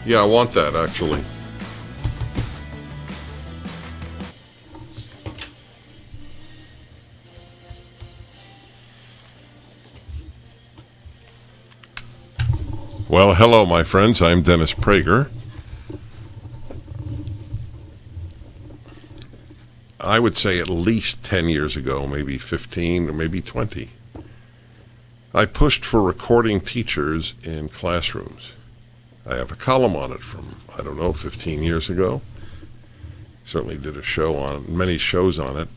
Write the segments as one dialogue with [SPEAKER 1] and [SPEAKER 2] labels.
[SPEAKER 1] Yeah, I want that, actually. Well, hello, my friends. I'm Dennis Prager. I would say at least 10 years ago, maybe 15 or maybe 20, I pushed for recording teachers in classrooms. I have a column on it from, 15 years ago. Certainly did many shows on it.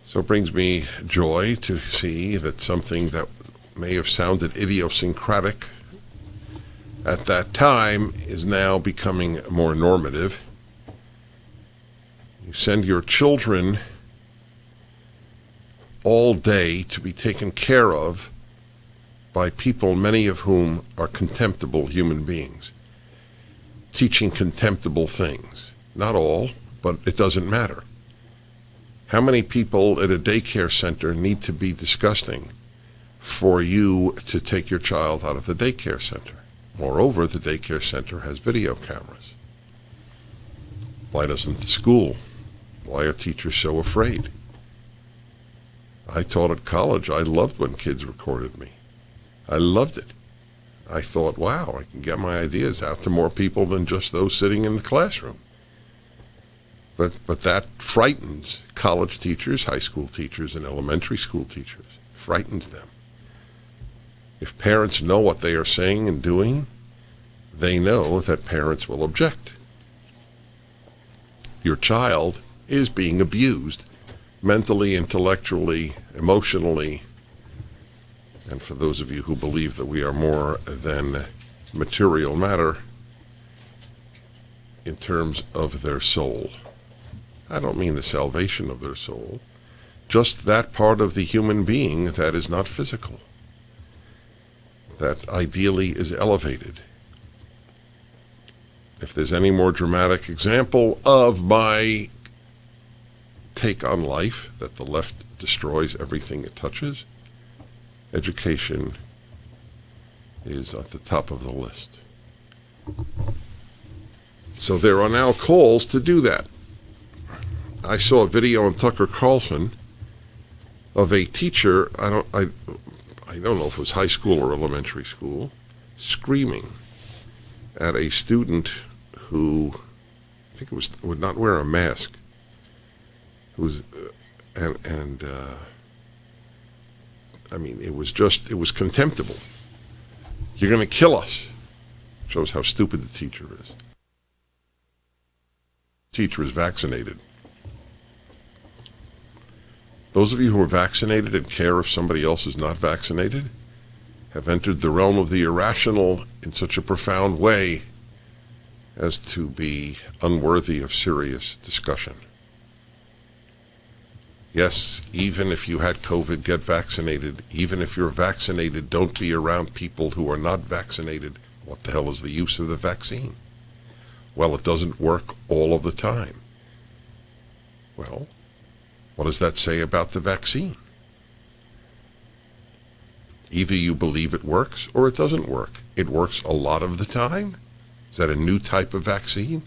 [SPEAKER 1] So it brings me joy to see that something that may have sounded idiosyncratic at that time is now becoming more normative. You send your children all day to be taken care of by people, many of whom are contemptible human beings, teaching contemptible things. Not all, but it doesn't matter. How many people at a daycare center need to be disgusting for you to take your child out of the daycare center? Moreover, the daycare center has video cameras. Why doesn't the school? Why are teachers so afraid? I taught at college. I loved when kids recorded me. I loved it. I thought, wow, I can get my ideas out to more people than just those sitting in the classroom. But that frightens college teachers, high school teachers, and elementary school teachers. Frightens them. If parents know what they are saying and doing, they know that parents will object. Your child is being abused mentally, intellectually, emotionally, and for those of you who believe that we are more than material matter, in terms of their soul. I don't mean the salvation of their soul, just that part of the human being that is not physical, that ideally is elevated. If there's any more dramatic example of my take on life, that the left destroys everything it touches, education is at the top of the list. So there are now calls to do that. I saw a video on Tucker Carlson of a teacher, I don't know if it was high school or elementary school, screaming at a student who, I think would not wear a mask, it was contemptible. You're going to kill us. Shows how stupid the teacher is. Teacher is vaccinated. Those of you who are vaccinated and care if somebody else is not vaccinated have entered the realm of the irrational in such a profound way as to be unworthy of serious discussion. Yes, even if you had COVID, get vaccinated. Even if you're vaccinated, don't be around people who are not vaccinated. What the hell is the use of the vaccine? Well, it doesn't work all of the time. Well, what does that say about the vaccine? Either you believe it works or it doesn't work. It works a lot of the time. Is that a new type of vaccine?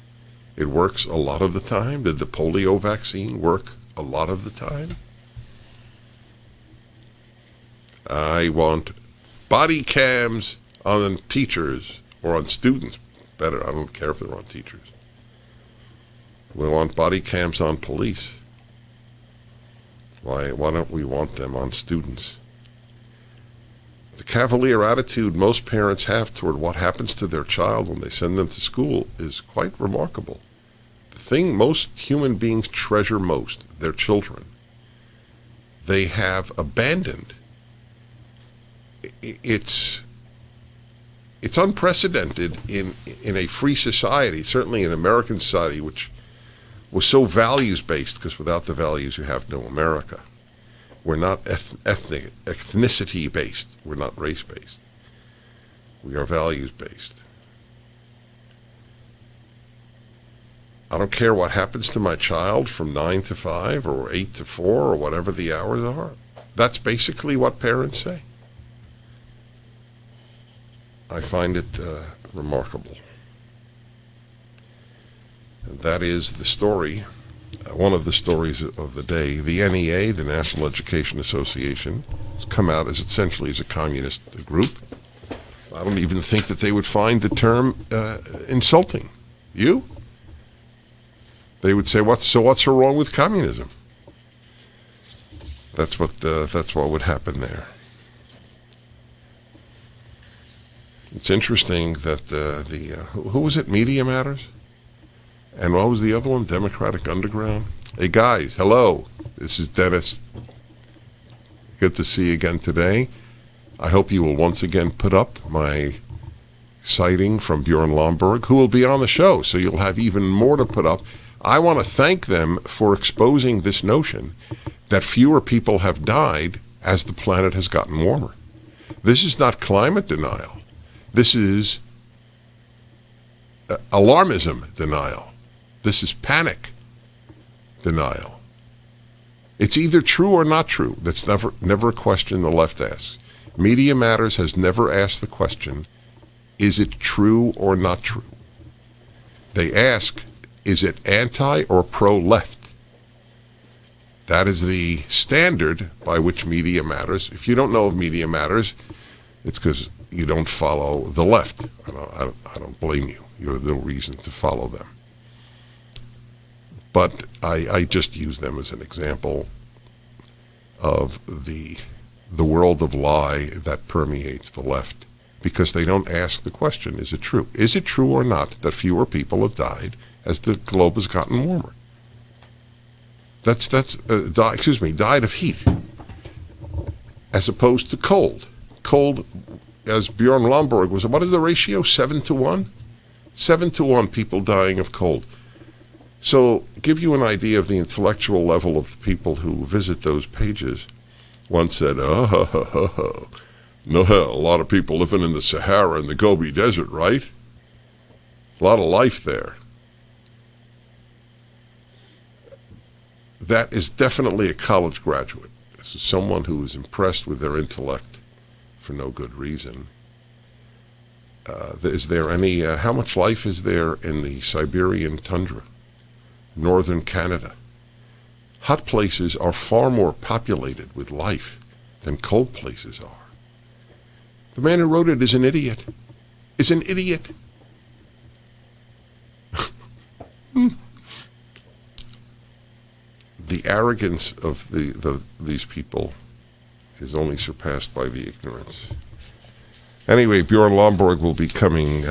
[SPEAKER 1] It works a lot of the time. Did the polio vaccine work a lot of the time? I want body cams on teachers or on students. Better, I don't care if they're on teachers. We want body cams on police. Why don't we want them on students? The cavalier attitude most parents have toward what happens to their child when they send them to school is quite remarkable. The thing most human beings treasure most, their children, they have abandoned. It's unprecedented in a free society, certainly in American society, which was so values-based, because without the values you have no America. We're not ethnicity-based. We're not race-based. We are values-based. I don't care what happens to my child from 9 to 5 or 8 to 4 or whatever the hours are. That's basically what parents say. I find it remarkable. And that is the story, one of the stories of the day. The NEA, the National Education Association, has come out as essentially as a communist group. I don't even think that they would find the term insulting. You? They would say, what's so wrong with communism? That's what would happen there. It's interesting that who was it? Media Matters? And what was the other one? Democratic Underground? Hey guys, hello. This is Dennis. Good to see you again today. I hope you will once again put up my citing from Bjorn Lomborg, who will be on the show, so you'll have even more to put up. I want to thank them for exposing this notion that fewer people have died as the planet has gotten warmer. This is not climate denial. This is alarmism denial. This is panic denial. It's either true or not true. That's never a question the left asks. Media Matters has never asked the question, is it true or not true? They ask, is it anti or pro-left? That is the standard by which Media Matters. If you don't know of Media Matters, it's because you don't follow the left. I don't blame you. You have no reason to follow them. But I just use them as an example of the world of lie that permeates the left, because they don't ask the question, is it true? Is it true or not that fewer people have died as the globe has gotten warmer? Died of heat, as opposed to cold. Cold, as Bjorn Lomborg was, what is the ratio? 7-1? 7-1 people dying of cold. So, give you an idea of the intellectual level of people who visit those pages. One said, no, a lot of people living in the Sahara and the Gobi Desert, right? A lot of life there. That is definitely a college graduate. This is someone who is impressed with their intellect for no good reason. Is there any, how much life is there in the Siberian tundra? Northern Canada. Hot places are far more populated with life than cold places are. The man who wrote it is an idiot. Is an idiot. The arrogance of these people is only surpassed by the ignorance. Anyway, Bjorn Lomborg will be coming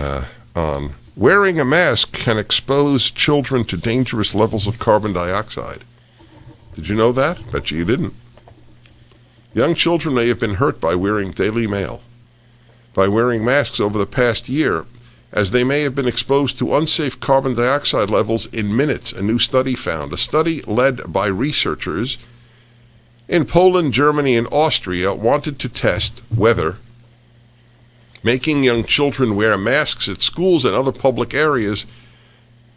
[SPEAKER 1] on. Wearing a mask can expose children to dangerous levels of carbon dioxide. Did you know that? Bet you didn't. Young children may have been hurt by wearing Daily Mail, by wearing masks over the past year, as they may have been exposed to unsafe carbon dioxide levels in minutes, a new study found. A study led by researchers in Poland, Germany, and Austria wanted to test whether making young children wear masks at schools and other public areas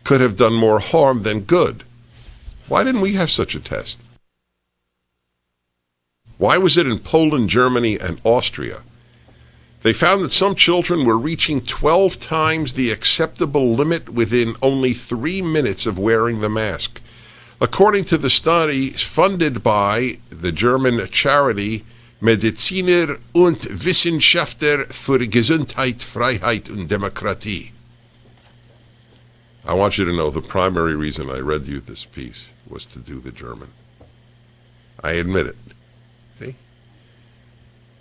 [SPEAKER 1] could have done more harm than good. Why didn't we have such a test? Why was it in Poland, Germany, and Austria? They found that some children were reaching 12 times the acceptable limit within only 3 minutes of wearing the mask. According to the study funded by the German charity Mediziner und Wissenschaftler für Gesundheit, Freiheit und Demokratie. I want you to know the primary reason I read you this piece was to do the German. I admit it. See?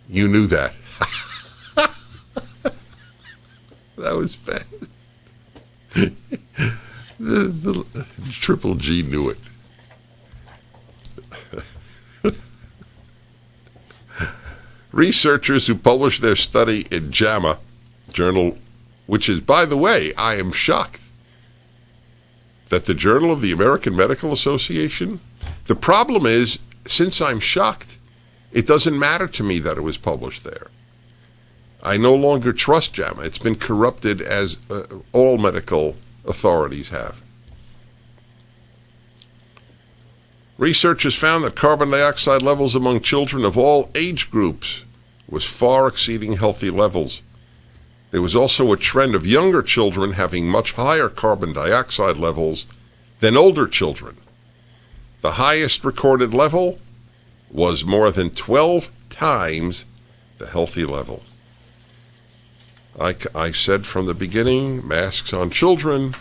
[SPEAKER 1] You knew that. That was fast. the Triple G knew it. Researchers who published their study in JAMA journal, which is, by the way, I am shocked that the Journal of the American Medical Association, the problem is, since I'm shocked, it doesn't matter to me that it was published there. I no longer trust JAMA. It's been corrupted, as all medical authorities have. Researchers found that carbon dioxide levels among children of all age groups was far exceeding healthy levels. There was also a trend of younger children having much higher carbon dioxide levels than older children. The highest recorded level was more than 12 times the healthy level. I said from the beginning, masks on children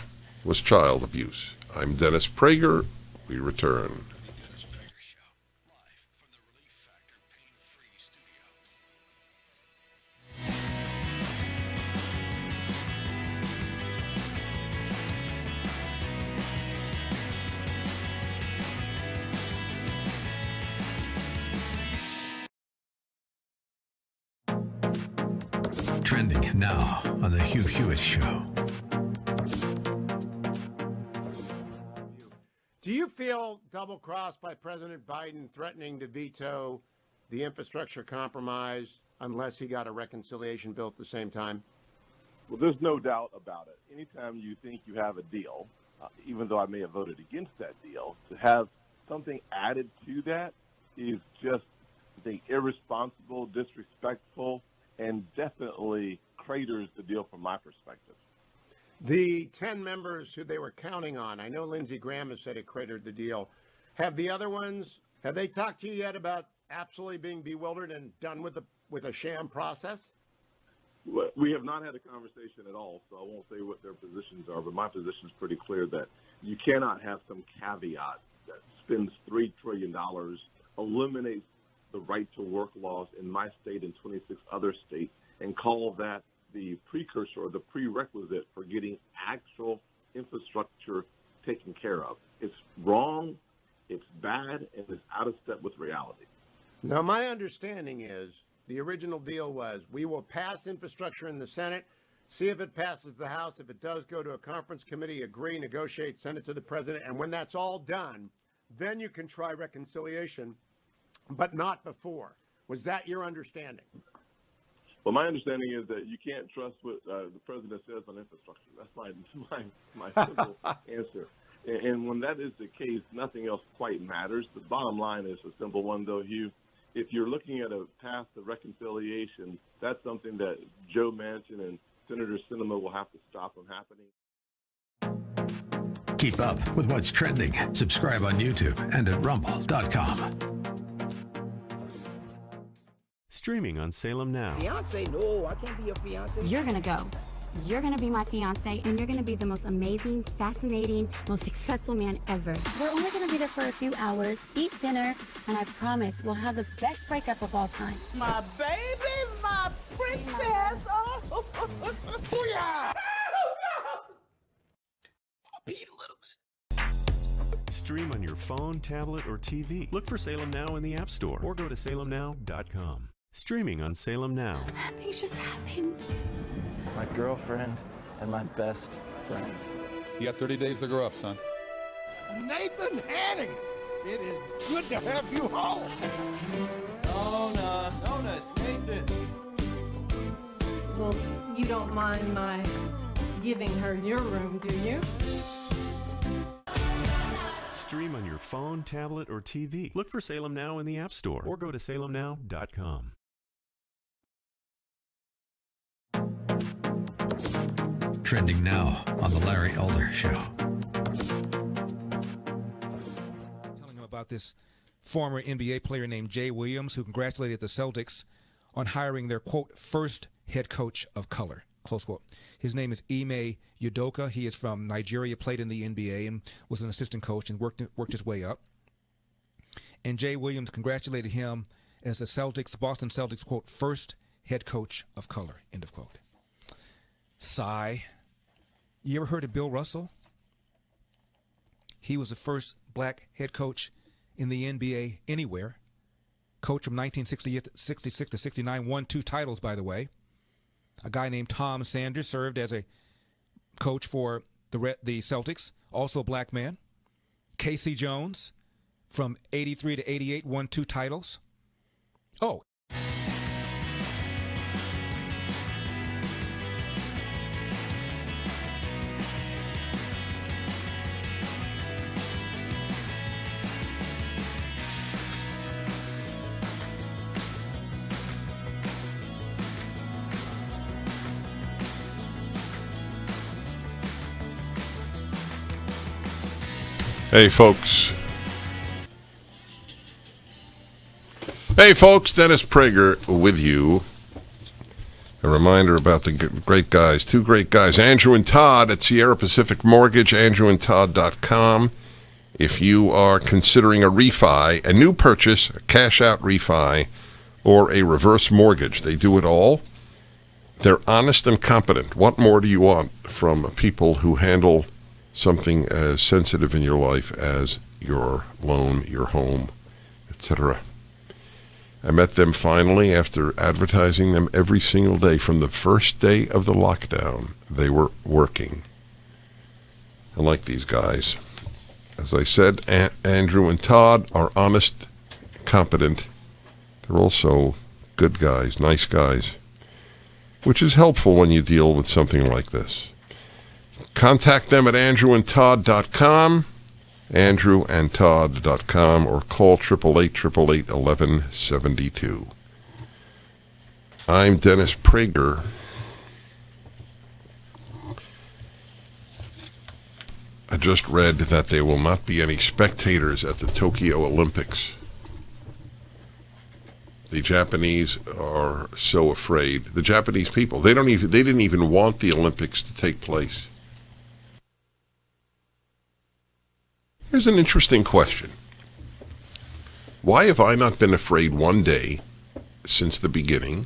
[SPEAKER 1] was child abuse. I'm Dennis Prager. We return.
[SPEAKER 2] The Dennis Prager Show, live from the Relief Factor Pain-Free Studio. Trending now on the Hugh Hewitt Show.
[SPEAKER 3] Do you feel double-crossed by President Biden threatening to veto the infrastructure compromise unless he got a reconciliation bill at the same time?
[SPEAKER 4] Well, there's no doubt about it. Anytime you think you have a deal, even though I may have voted against that deal, to have something added to that is just, I think, irresponsible, disrespectful, and definitely craters the deal from my perspective.
[SPEAKER 3] The 10 members who they were counting on, I know Lindsey Graham has said it cratered the deal. Have the other ones, have they talked to you yet about absolutely being bewildered and done with a sham process?
[SPEAKER 4] We have not had a conversation at all, so I won't say what their positions are, but my position is pretty clear that you cannot have some caveat that spends $3 trillion, eliminates the right to work laws in my state and 26 other states, and call that the precursor or the prerequisite for getting actual infrastructure taken care of. It's wrong, it's bad, and it's out of step with reality.
[SPEAKER 3] Now, my understanding is the original deal was we will pass infrastructure in the Senate, see if it passes the House. If it does, go to a conference committee, agree, negotiate, send it to the president. And when that's all done, then you can try reconciliation, but not before. Was that your understanding?
[SPEAKER 4] Well, my understanding is that you can't trust what the president says on infrastructure. That's my simple answer. And when that is the case, nothing else quite matters. The bottom line is a simple one, though, Hugh. If you're looking at a path to reconciliation, that's something that Joe Manchin and Senator Sinema will have to stop from happening.
[SPEAKER 2] Keep up with what's trending. Subscribe on YouTube and at rumble.com.
[SPEAKER 5] Streaming on Salem Now.
[SPEAKER 6] Fiance? No, I can't be your fiance.
[SPEAKER 7] You're gonna go. You're gonna be my fiance, and you're gonna be the most amazing, fascinating, most successful man ever. We're only gonna be there for a few hours, eat dinner, and I promise we'll have the best breakup of all time.
[SPEAKER 6] My baby, my princess. Oh, yeah. I'll beat a little bit.
[SPEAKER 5] Stream on your phone, tablet, or TV. Look for Salem Now in the App Store or go to salemnow.com. Streaming on Salem Now.
[SPEAKER 7] Things just happened.
[SPEAKER 8] My girlfriend and my best friend.
[SPEAKER 9] You got 30 days to grow up, son.
[SPEAKER 6] Nathan Hanning, it is good to have you home.
[SPEAKER 8] Nona, it's Nathan.
[SPEAKER 10] Well, you don't mind my giving her your room, do you?
[SPEAKER 5] Stream on your phone, tablet, or TV. Look for Salem Now in the App Store or go to salemnow.com.
[SPEAKER 2] Trending now on the Larry Elder Show.
[SPEAKER 11] Telling him about this former NBA player named Jay Williams, who congratulated the Celtics on hiring their, quote, first head coach of color, close quote. His name is Ime Udoka. He is from Nigeria, played in the NBA, and was an assistant coach and worked his way up. And Jay Williams congratulated him as the Boston Celtics, quote, first head coach of color, end of quote. Sigh. You ever heard of Bill Russell? He was the first black head coach in the NBA anywhere. Coach from 1966 to 69, won 2 titles, by the way. A guy named Tom Sanders served as a coach for the Celtics, also a black man. Casey Jones from 83 to 88 won 2 titles. Oh.
[SPEAKER 1] Hey, folks. Dennis Prager with you. A reminder about the great guys, two great guys, Andrew and Todd at Sierra Pacific Mortgage, andrewandtodd.com. If you are considering a refi, a new purchase, a cash-out refi, or a reverse mortgage, they do it all. They're honest and competent. What more do you want from people who handle something as sensitive in your life as your loan, your home, etc.? I met them finally after advertising them every single day. From the first day of the lockdown, they were working. I like these guys. As I said, Andrew and Todd are honest, competent. They're also good guys, nice guys, which is helpful when you deal with something like this. Contact them at andrewandtodd.com. andrewandtodd.com, or call 888-888-1172. I'm Dennis Prager. I just read that there will not be any spectators at the Tokyo Olympics. The Japanese are so afraid. The Japanese people, they didn't even want the Olympics to take place. Here's an interesting question. Why have I not been afraid one day since the beginning,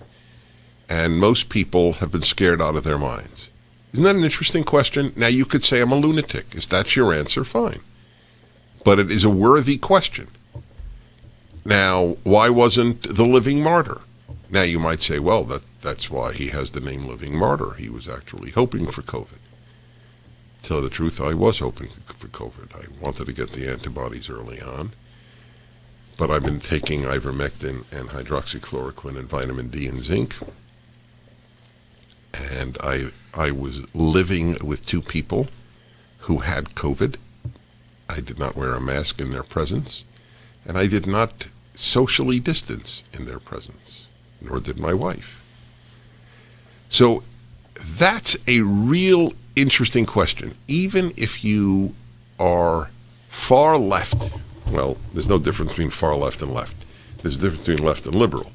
[SPEAKER 1] and most people have been scared out of their minds? Isn't that an interesting question? Now, you could say I'm a lunatic. If that's your answer, fine. But it is a worthy question. Now, why wasn't the living martyr? Now, you might say, well, that's why he has the name living martyr. He was actually hoping for COVID. Tell the truth, I was hoping for COVID. I wanted to get the antibodies early on, but I've been taking ivermectin and hydroxychloroquine and vitamin D and zinc, and I was living with two people who had COVID. I did not wear a mask in their presence, and I did not socially distance in their presence, nor did my wife. So that's a real interesting question. Even if you are far left, well, there's no difference between far left and left. There's a difference between left and liberal.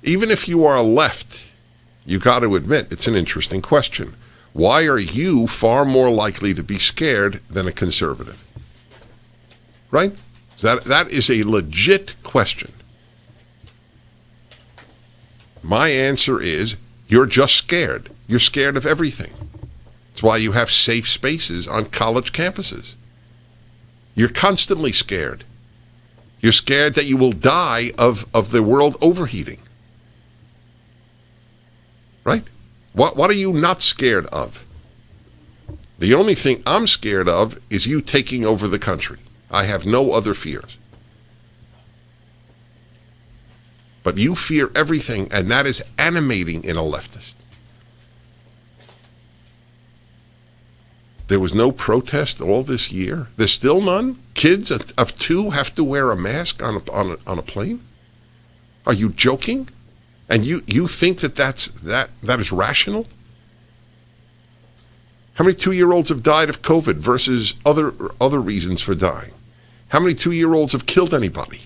[SPEAKER 1] Even if you are left, you got to admit it's an interesting question. Why are you far more likely to be scared than a conservative? Right? That is a legit question. My answer is you're just scared. You're scared of everything. That's why you have safe spaces on college campuses. You're constantly scared. You're scared that you will die of the world overheating. Right? What are you not scared of? The only thing I'm scared of is you taking over the country. I have no other fears. But you fear everything, and that is animating in a leftist. There was no protest all this year. There's still none. Kids of 2 have to wear a mask on a plane. Are you joking? And you think that is rational? How many 2-year-olds have died of COVID versus other reasons for dying? How many 2-year-olds have killed anybody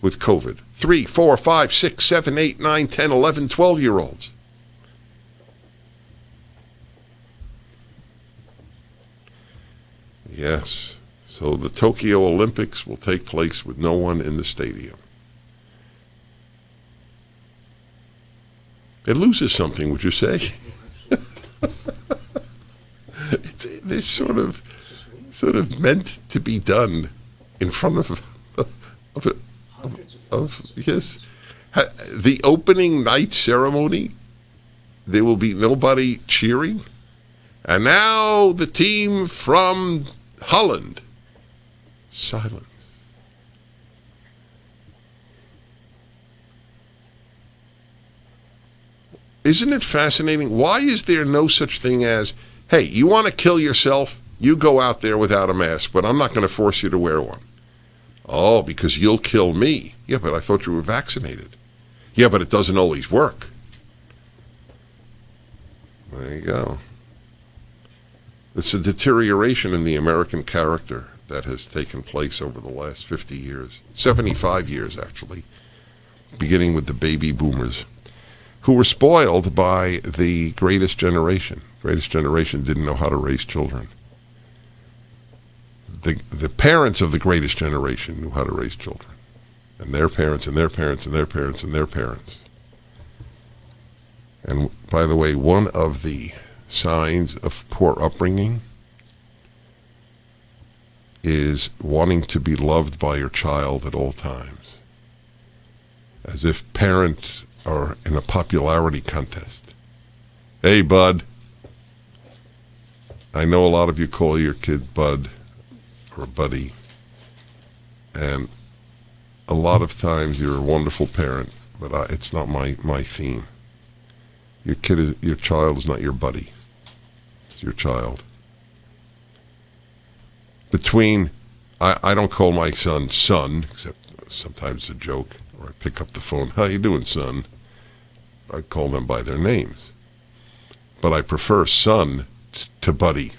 [SPEAKER 1] with COVID? 3, 4, 5, 6, 7, 8, 9, 10, 11, 12-year-olds. Yes. So the Tokyo Olympics will take place with no one in the stadium. It loses something, would you say? It's sort of meant to be done in front of yes. The opening night ceremony, there will be nobody cheering. And now the team from Holland. Silence. Isn't it fascinating? Why is there no such thing as, hey, you want to kill yourself? You go out there without a mask, but I'm not going to force you to wear one. Oh, because you'll kill me. Yeah, but I thought you were vaccinated. Yeah, but it doesn't always work. There you go. It's a deterioration in the American character. that has taken place over the last 50 years, 75 years actually, beginning with the baby boomers, who were spoiled by the greatest generation. Greatest generation didn't know how to raise children. The parents of the greatest generation knew how to raise children. And their parents and their parents and their parents and their parents. And by the way, one of the signs of poor upbringing is wanting to be loved by your child at all times. As if parents are in a popularity contest. Hey, bud. I know a lot of you call your kid bud or buddy. And a lot of times you're a wonderful parent, but it's not my theme. Your child is not your buddy. It's your child. I don't call my son, except sometimes it's a joke, or I pick up the phone, how you doing, son? I call them by their names. But I prefer son to buddy.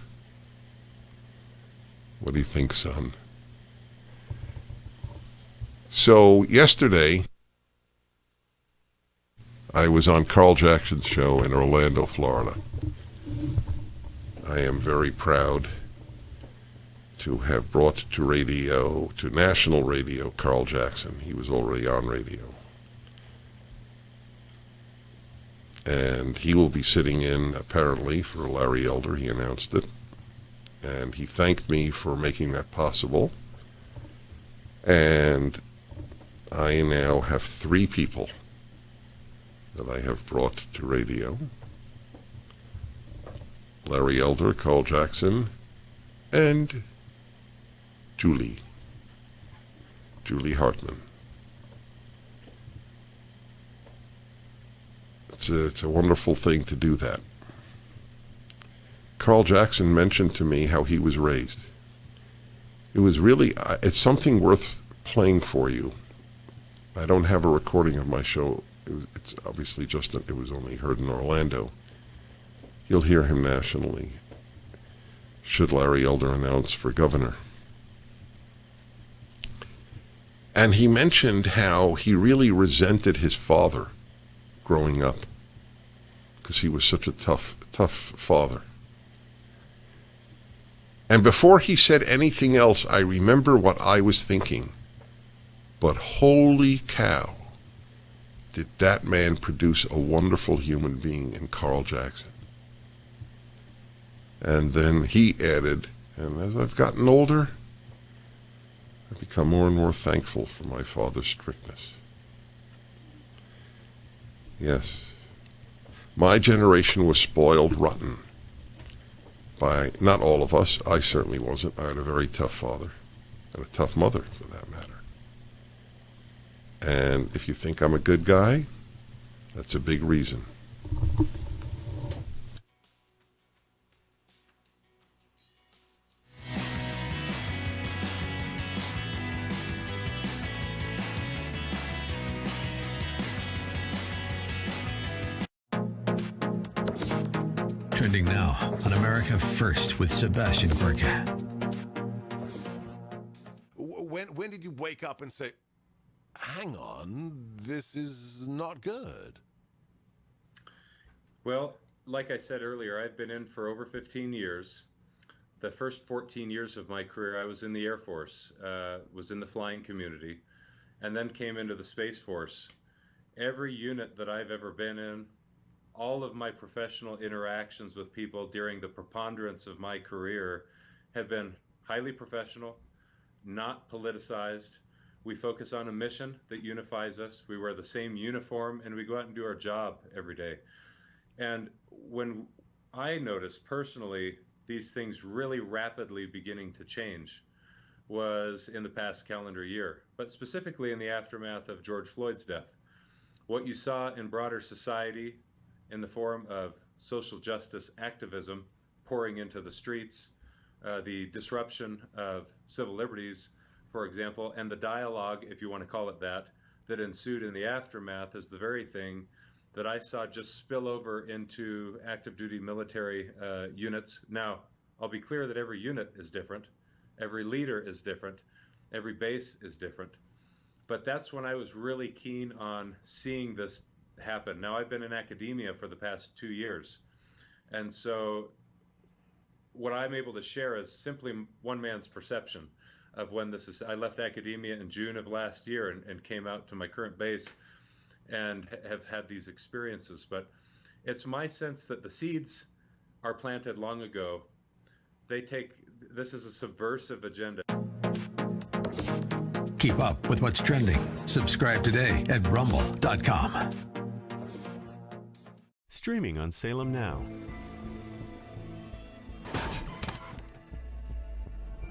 [SPEAKER 1] What do you think, son? So yesterday, I was on Carl Jackson's show in Orlando, Florida. I am very proud to have brought to national radio, Carl Jackson. He was already on radio. And he will be sitting in, apparently, for Larry Elder. He announced it. And he thanked me for making that possible. And I now have 3 people that I have brought to radio. Larry Elder, Carl Jackson, and Julie Hartman. It's a wonderful thing to do that. Carl Jackson mentioned to me how he was raised. It was really, it's something worth playing for you. I don't have a recording of my show. It's obviously it was only heard in Orlando. You'll hear him nationally, should Larry Elder announce for governor. And he mentioned how he really resented his father growing up because he was such a tough father. And before he said anything else, I remember what I was thinking. But holy cow, did that man produce a wonderful human being in Carl Jackson. And then he added, and as I've gotten older, I've become more and more thankful for my father's strictness. Yes, my generation was spoiled rotten by, not all of us, I certainly wasn't. I had a very tough father, and a tough mother for that matter. And if you think I'm a good guy, that's a big reason.
[SPEAKER 2] Trending now on America First with Sebastian Gorka.
[SPEAKER 12] When did you wake up and say, hang on, this is not good?
[SPEAKER 13] Well, like I said earlier, I've been in for over 15 years. The first 14 years of my career, I was in the Air Force, was in the flying community, and then came into the Space Force. Every unit that I've ever been in, all of my professional interactions with people during the preponderance of my career have been highly professional, not politicized. We focus on a mission that unifies us. We wear the same uniform and we go out and do our job every day. And when I noticed personally these things really rapidly beginning to change was in the past calendar year, but specifically in the aftermath of George Floyd's death. What you saw in broader society in the form of social justice activism pouring into the streets, the disruption of civil liberties, for example, and the dialogue, if you want to call it that ensued in the aftermath is the very thing that I saw just spill over into active duty military units. Now, I'll be clear that every unit is different. Every leader is different. Every base is different. But that's when I was really keen on seeing this happen. Now, I've been in academia for the past 2 years. And so what I'm able to share is simply one man's perception of when this is. I left academia in June of last year and came out to my current base and have had these experiences. But it's my sense that the seeds are planted long ago. This is a subversive agenda.
[SPEAKER 2] Keep up with what's trending. Subscribe today at rumble.com.
[SPEAKER 5] Streaming on Salem Now.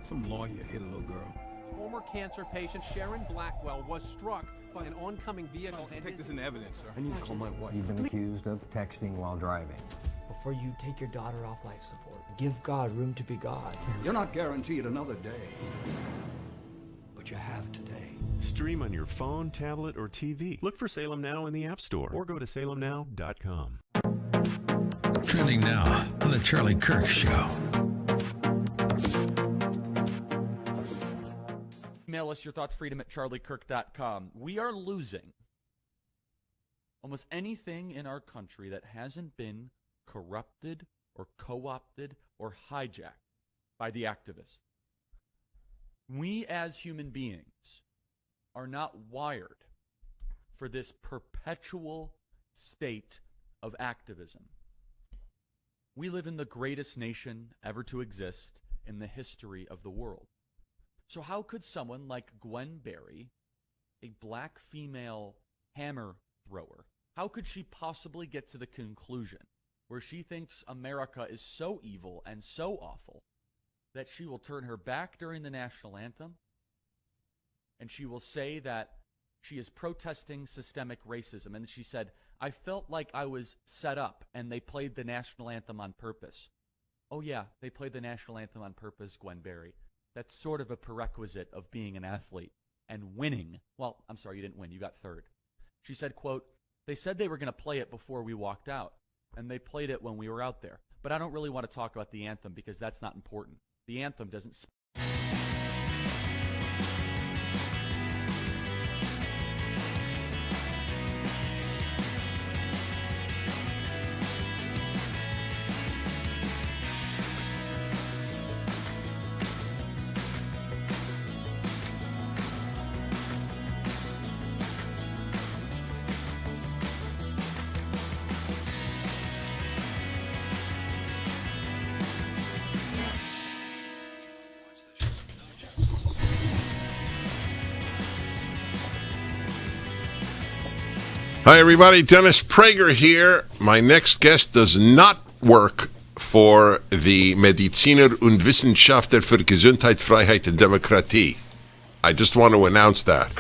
[SPEAKER 6] Some lawyer hit a little girl.
[SPEAKER 14] Former cancer patient Sharon Blackwell was struck by an oncoming vehicle.
[SPEAKER 6] Take this into evidence, sir.
[SPEAKER 14] I need to call my wife.
[SPEAKER 15] You've been accused of texting while driving.
[SPEAKER 16] Before you take your daughter off life support, give God room to be God.
[SPEAKER 6] You're not guaranteed another day, but you have today.
[SPEAKER 5] Stream on your phone, tablet, or TV. Look for Salem Now in the App Store or go to salemnow.com.
[SPEAKER 2] Trending now on The Charlie Kirk Show.
[SPEAKER 17] Email us your thoughts, freedom@charliekirk.com. We are losing almost anything in our country that hasn't been corrupted or co-opted or hijacked by the activists. We as human beings are not wired for this perpetual state of activism. We live in the greatest nation ever to exist in the history of the world. So how could someone like Gwen Berry, a black female hammer thrower, how could she possibly get to the conclusion where she thinks America is so evil and so awful that she will turn her back during the national anthem and she will say that she is protesting systemic racism? And she said, I felt like I was set up and they played the national anthem on purpose. Oh yeah, they played the national anthem on purpose, Gwen Berry. That's sort of a prerequisite of being an athlete and winning. Well, I'm sorry, you didn't win. You got third. She said, quote, they said they were going to play it before we walked out, and they played it when we were out there. But I don't really want to talk about the anthem because that's not important. The anthem doesn't...
[SPEAKER 1] Hi, everybody. Dennis Prager here. My next guest does not work for the Mediziner und Wissenschaftler für Gesundheit, Freiheit und Demokratie. I just want to announce that.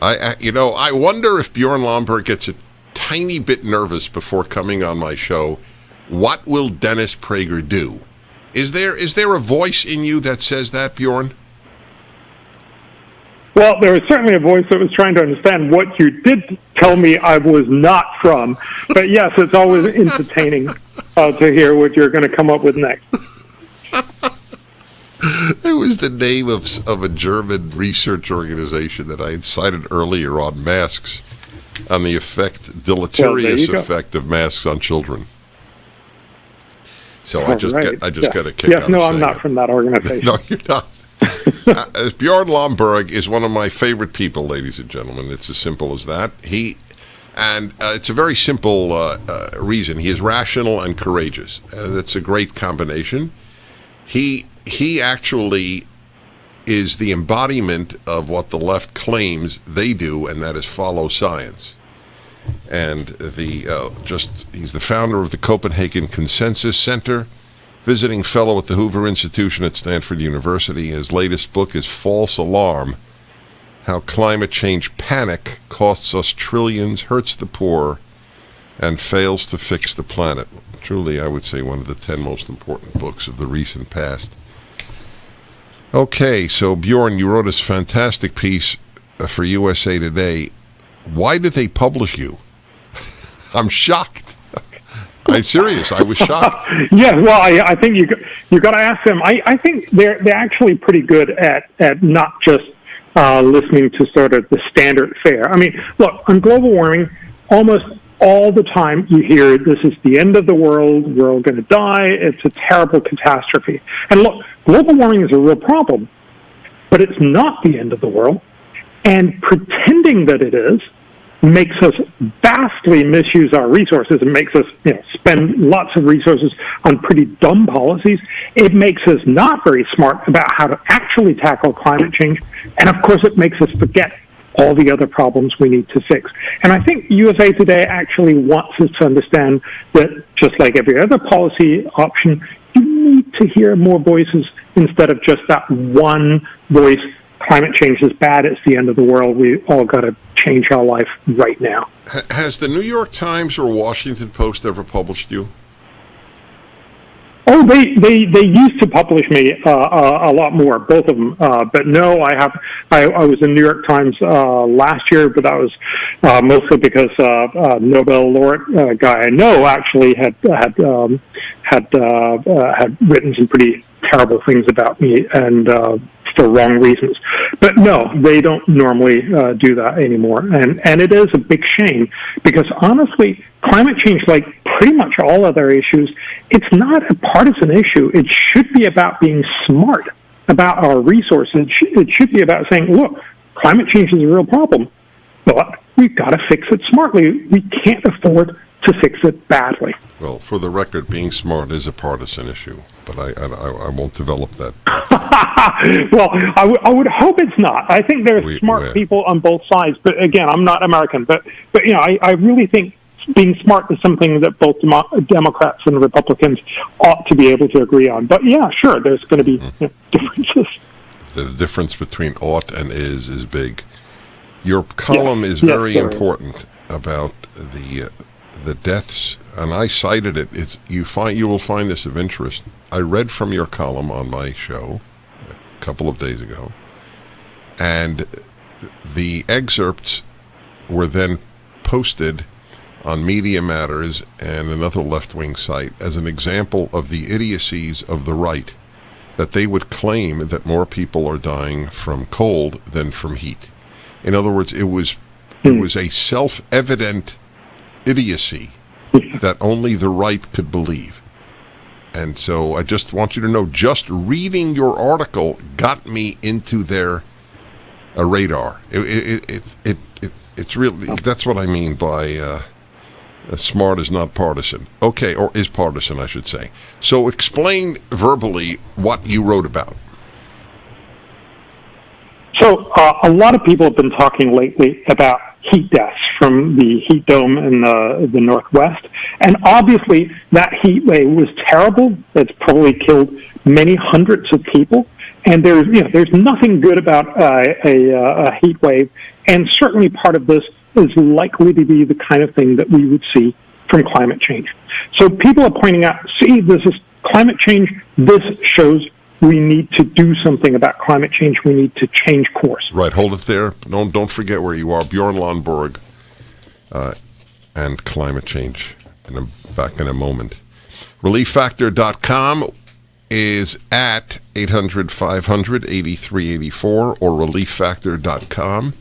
[SPEAKER 1] I wonder if Bjorn Lomborg gets a tiny bit nervous before coming on my show. What will Dennis Prager do? Is there a voice in you that says that, Bjorn?
[SPEAKER 18] Well, there was certainly a voice that was trying to understand what you did tell me I was not from. But yes, it's always entertaining to hear what you're going to come up with next.
[SPEAKER 1] It was the name of a German research organization that I had cited earlier on masks, on the deleterious effect of masks on children. So I just got a kick out of
[SPEAKER 18] no, I'm
[SPEAKER 1] saying
[SPEAKER 18] not
[SPEAKER 1] it.
[SPEAKER 18] from that organization.
[SPEAKER 1] No, you're not. Bjorn Lomborg is one of my favorite people, ladies and gentlemen. It's as simple as that. It's a very simple reason. He is rational and courageous. That's a great combination. He actually is the embodiment of what the left claims they do, and that is follow science. And he's the founder of the Copenhagen Consensus Center, visiting fellow at the Hoover Institution at Stanford University. His latest book is False Alarm: How Climate Change Panic Costs Us Trillions, Hurts the Poor, and Fails to Fix the Planet. Truly, I would say one of the 10 most important books of the recent past. Okay, so Bjorn, you wrote this fantastic piece for USA Today. Why did they publish you? I'm shocked. I'm serious. I was shocked.
[SPEAKER 18] Yeah, well, I think you got to ask them. I think they're actually pretty good at not just listening to sort of the standard fare. I mean, look, on global warming, almost all the time you hear this is the end of the world, we're all going to die, it's a terrible catastrophe. And look, global warming is a real problem, but it's not the end of the world. And pretending that it is makes us vastly misuse our resources and makes us spend lots of resources on pretty dumb policies. It makes us not very smart about how to actually tackle climate change. And of course, it makes us forget all the other problems we need to fix. And I think USA Today actually wants us to understand that just like every other policy option, you need to hear more voices instead of just that one voice. Climate change is bad. It's the end of the world. We all got to change our life right now.
[SPEAKER 1] Has the New York Times or Washington Post ever published you?
[SPEAKER 18] Oh, they used to publish me a lot more, both of them. But no, I was in New York Times last year, but that was mostly because Nobel laureate guy I know actually had written some pretty terrible things about me and for wrong reasons. But no, they don't normally do that anymore. And it is a big shame because honestly, climate change, like pretty much all other issues, it's not a partisan issue. It should be about being smart about our resources. It should be about saying, look, climate change is a real problem, but we've got to fix it smartly. We can't afford to fix it badly.
[SPEAKER 1] Well, for the record, being smart is a partisan issue, but I won't develop that.
[SPEAKER 18] Well, I would hope it's not. I think there are smart people on both sides, but again, I'm not American. But I really think being smart is something that both Democrats and Republicans ought to be able to agree on. But yeah, sure, there's going to be differences.
[SPEAKER 1] The difference between ought and is big. Your column is very important about the deaths, and I cited it. You will find this of interest. I read from your column on my show a couple of days ago, and the excerpts were then posted on Media Matters and another left-wing site as an example of the idiocies of the right, that they would claim that more people are dying from cold than from heat. In other words, it was a self-evident idiocy that only the right could believe. And so I just want you to know, just reading your article got me into their radar. It's really, that's what I mean by smart is not partisan. Okay, or is partisan, I should say. So explain verbally what you wrote about.
[SPEAKER 18] So a lot of people have been talking lately about heat deaths from the heat dome in the Northwest. And obviously that heat wave was terrible. It's probably killed many hundreds of people. And there's nothing good about a heat wave. And certainly part of this is likely to be the kind of thing that we would see from climate change. So people are pointing out, see, this is climate change. This shows we need to do something about climate change. We need to change course.
[SPEAKER 1] Right, hold it there. Don't forget where you are. Bjorn Lomborg and climate change. Back in a moment. ReliefFactor.com is at 800-500-8384 or ReliefFactor.com.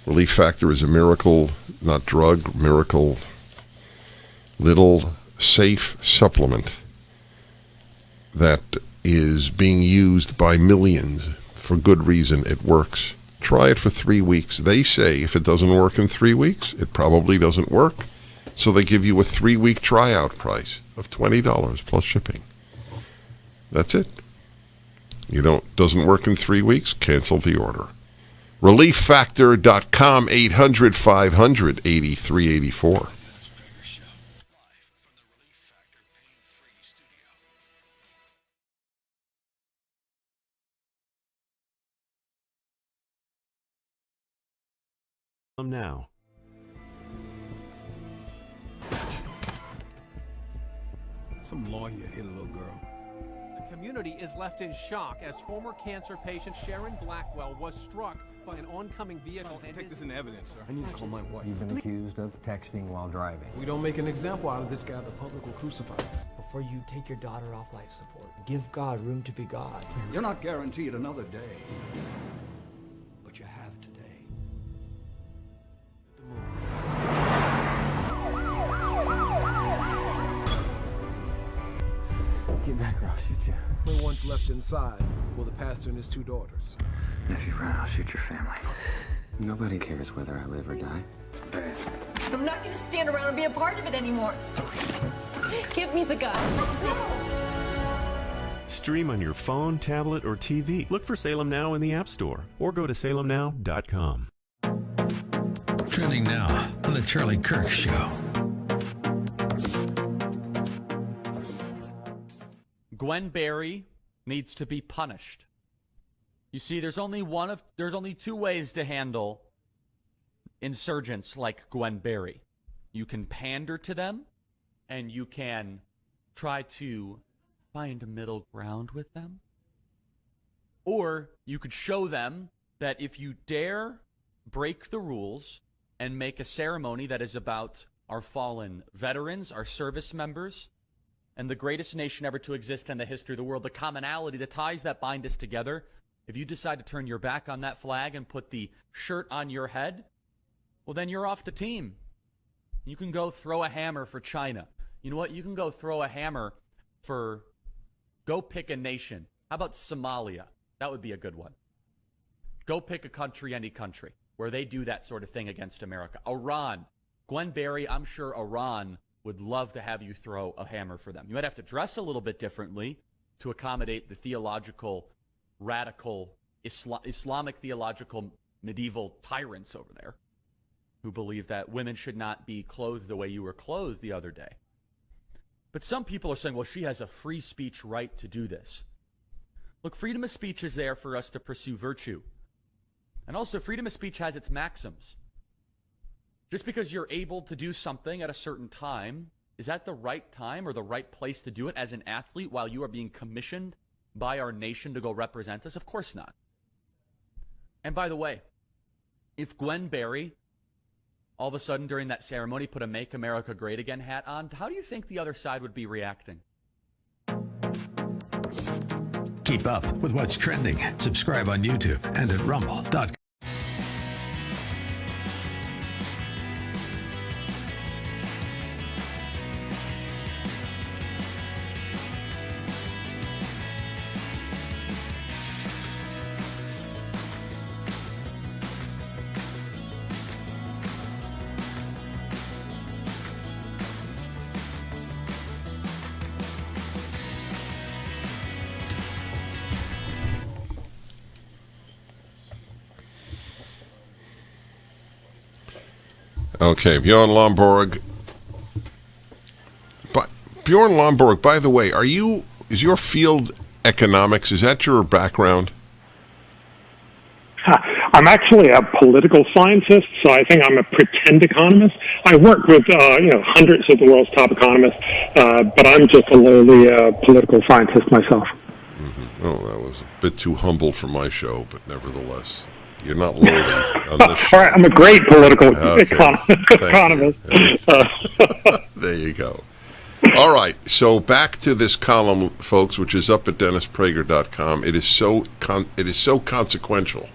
[SPEAKER 1] Relief Factor is a miracle, not drug, miracle, little safe supplement that is being used by millions for good reason. It works. Try it for 3 weeks. They say if it doesn't work in 3 weeks, it probably doesn't work. So they give you a 3-week tryout price of $20 plus shipping. That's it. Doesn't work in 3 weeks, cancel the order. ReliefFactor.com, 800-500-8384.
[SPEAKER 5] Now.
[SPEAKER 6] Some lawyer hit a little girl.
[SPEAKER 14] The community is left in shock as former cancer patient Sharon Blackwell was struck by an oncoming vehicle.
[SPEAKER 6] Take this into evidence, sir.
[SPEAKER 15] I need to call my wife. You've been accused of texting while driving.
[SPEAKER 6] We don't make an example out of this guy, the public will crucify us.
[SPEAKER 16] Before you take your daughter off life support, give God room to be God.
[SPEAKER 6] You're not guaranteed another day, but you have today.
[SPEAKER 15] Get back or I'll shoot you.
[SPEAKER 6] Only one's left inside for the pastor and his 2 daughters.
[SPEAKER 8] If you run, I'll shoot your family. Nobody cares whether I live or die. It's bad.
[SPEAKER 19] I'm not going to stand around and be a part of it anymore. Give me the gun.
[SPEAKER 5] Stream on your phone, tablet, or TV. Look for Salem Now in the App Store or go to salemnow.com.
[SPEAKER 2] Trending now on The Charlie Kirk Show.
[SPEAKER 17] Gwen Berry needs to be punished. You see, there's only 2 ways to handle insurgents like Gwen Berry. You can pander to them, and you can try to find a middle ground with them. Or you could show them that if you dare break the rules and make a ceremony that is about our fallen veterans, our service members, and the greatest nation ever to exist in the history of the world, the commonality, the ties that bind us together, if you decide to turn your back on that flag and put the shirt on your head, well, then you're off the team. You can go throw a hammer for China. You know what? You can go throw a hammer for, go pick a nation. How about Somalia? That would be a good one. Go pick a country, any country, where they do that sort of thing against America. Iran. Gwen Berry, I'm sure Iran would love to have you throw a hammer for them. You might have to dress a little bit differently to accommodate the theological, radical, Islamic theological medieval tyrants over there who believe that women should not be clothed the way you were clothed the other day. But some people are saying, well, she has a free speech right to do this. Look, freedom of speech is there for us to pursue virtue. And also, freedom of speech has its maxims. Just because you're able to do something at a certain time, is that the right time or the right place to do it as an athlete while you are being commissioned by our nation to go represent us? Of course not. And by the way, if Gwen Berry all of a sudden during that ceremony put a Make America Great Again hat on, how do you think the other side would be reacting?
[SPEAKER 2] Keep up with what's trending. Subscribe on YouTube and at rumble.com.
[SPEAKER 1] Okay, Bjorn Lomborg. But Bjorn Lomborg, by the way, is your field economics? Is that your background?
[SPEAKER 18] I'm actually a political scientist, so I think I'm a pretend economist. I work with hundreds of the world's top economists, but I'm just a lowly political scientist myself.
[SPEAKER 1] Mm-hmm. Oh, that was a bit too humble for my show, but nevertheless. You're not lowly on this show.
[SPEAKER 18] All right, I'm a great political economist.
[SPEAKER 1] There you go. All right, so back to this column, folks, which is up at DennisPrager.com. It is so consequential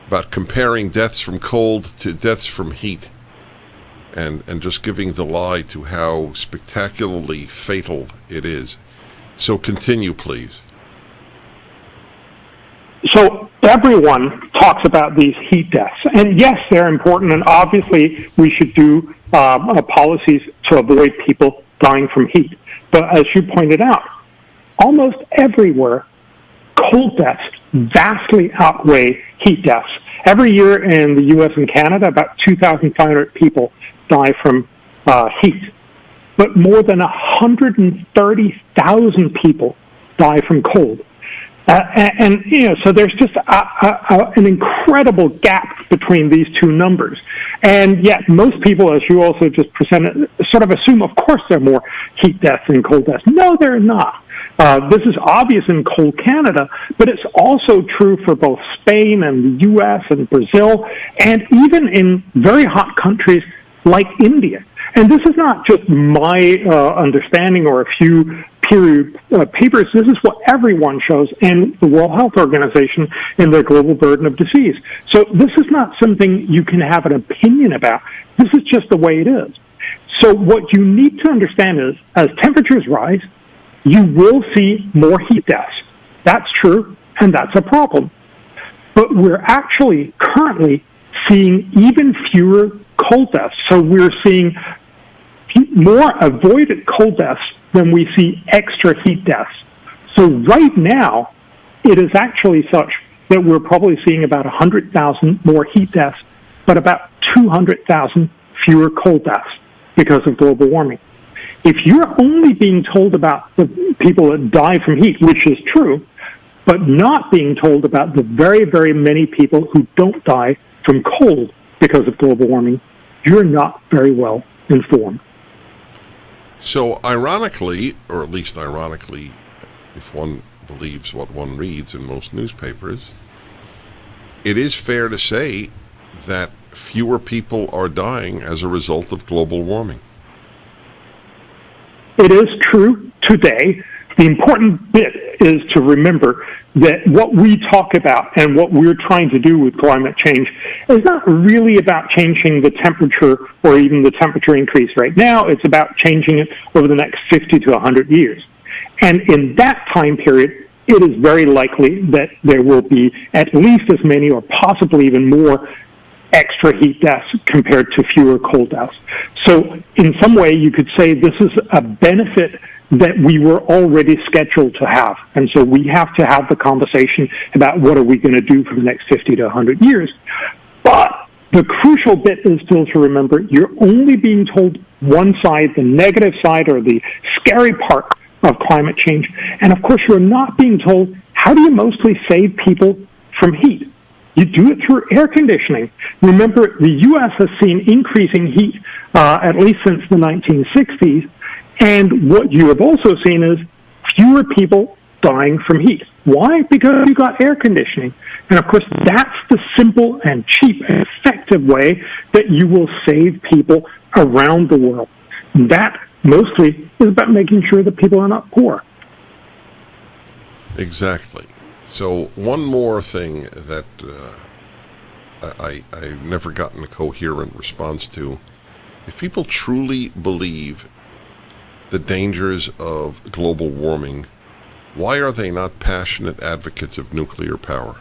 [SPEAKER 1] about comparing deaths from cold to deaths from heat, and just giving the lie to how spectacularly fatal it is. So continue, please.
[SPEAKER 18] So everyone talks about these heat deaths, and yes, they're important, and obviously we should do policies to avoid people dying from heat. But as you pointed out, almost everywhere, cold deaths vastly outweigh heat deaths. Every year in the U.S. and Canada, about 2,500 people die from heat, but more than 130,000 people die from cold. And so there's just an incredible gap between these two numbers. And yet most people, as you also just presented, sort of assume, of course, there are more heat deaths than cold deaths. No, there are not. This is obvious in cold Canada, but it's also true for both Spain and the U.S. and Brazil, and even in very hot countries like India. And this is not just my understanding or a few peer-reviewed papers. This is what everyone shows, and the World Health Organization in their global burden of disease. So this is not something you can have an opinion about. This is just the way it is. So what you need to understand is, as temperatures rise, you will see more heat deaths. That's true, and that's a problem. But we're actually currently seeing even fewer cold deaths. So we're seeing more avoided cold deaths than we see extra heat deaths. So right now, it is actually such that we're probably seeing about 100,000 more heat deaths, but about 200,000 fewer cold deaths because of global warming. If you're only being told about the people that die from heat, which is true, but not being told about the very, very many people who don't die from cold because of global warming, you're not very well informed.
[SPEAKER 1] So ironically, or at least ironically, if one believes what one reads in most newspapers, it is fair to say that fewer people are dying as a result of global warming.
[SPEAKER 18] It is true today. The important bit is to remember that what we talk about and what we're trying to do with climate change is not really about changing the temperature or even the temperature increase right now. It's about changing it over the next 50 to 100 years. And in that time period, it is very likely that there will be at least as many or possibly even more extra heat deaths compared to fewer cold deaths. So in some way, you could say this is a benefit that we were already scheduled to have. And so we have to have the conversation about what are we going to do for the next 50 to 100 years. But the crucial bit is still to remember you're only being told one side, the negative side or the scary part of climate change. And of course, you're not being told how do you mostly save people from heat. You do it through air conditioning. Remember, the U.S. has seen increasing heat at least since the 1960s. And what you have also seen is fewer people dying from heat. Why? Because you got air conditioning. And of course, that's the simple and cheap and effective way that you will save people around the world. That mostly is about making sure that people are not poor.
[SPEAKER 1] Exactly. So one more thing that I've never gotten a coherent response to. If people truly believe the dangers of global warming, why are they not passionate advocates of nuclear power?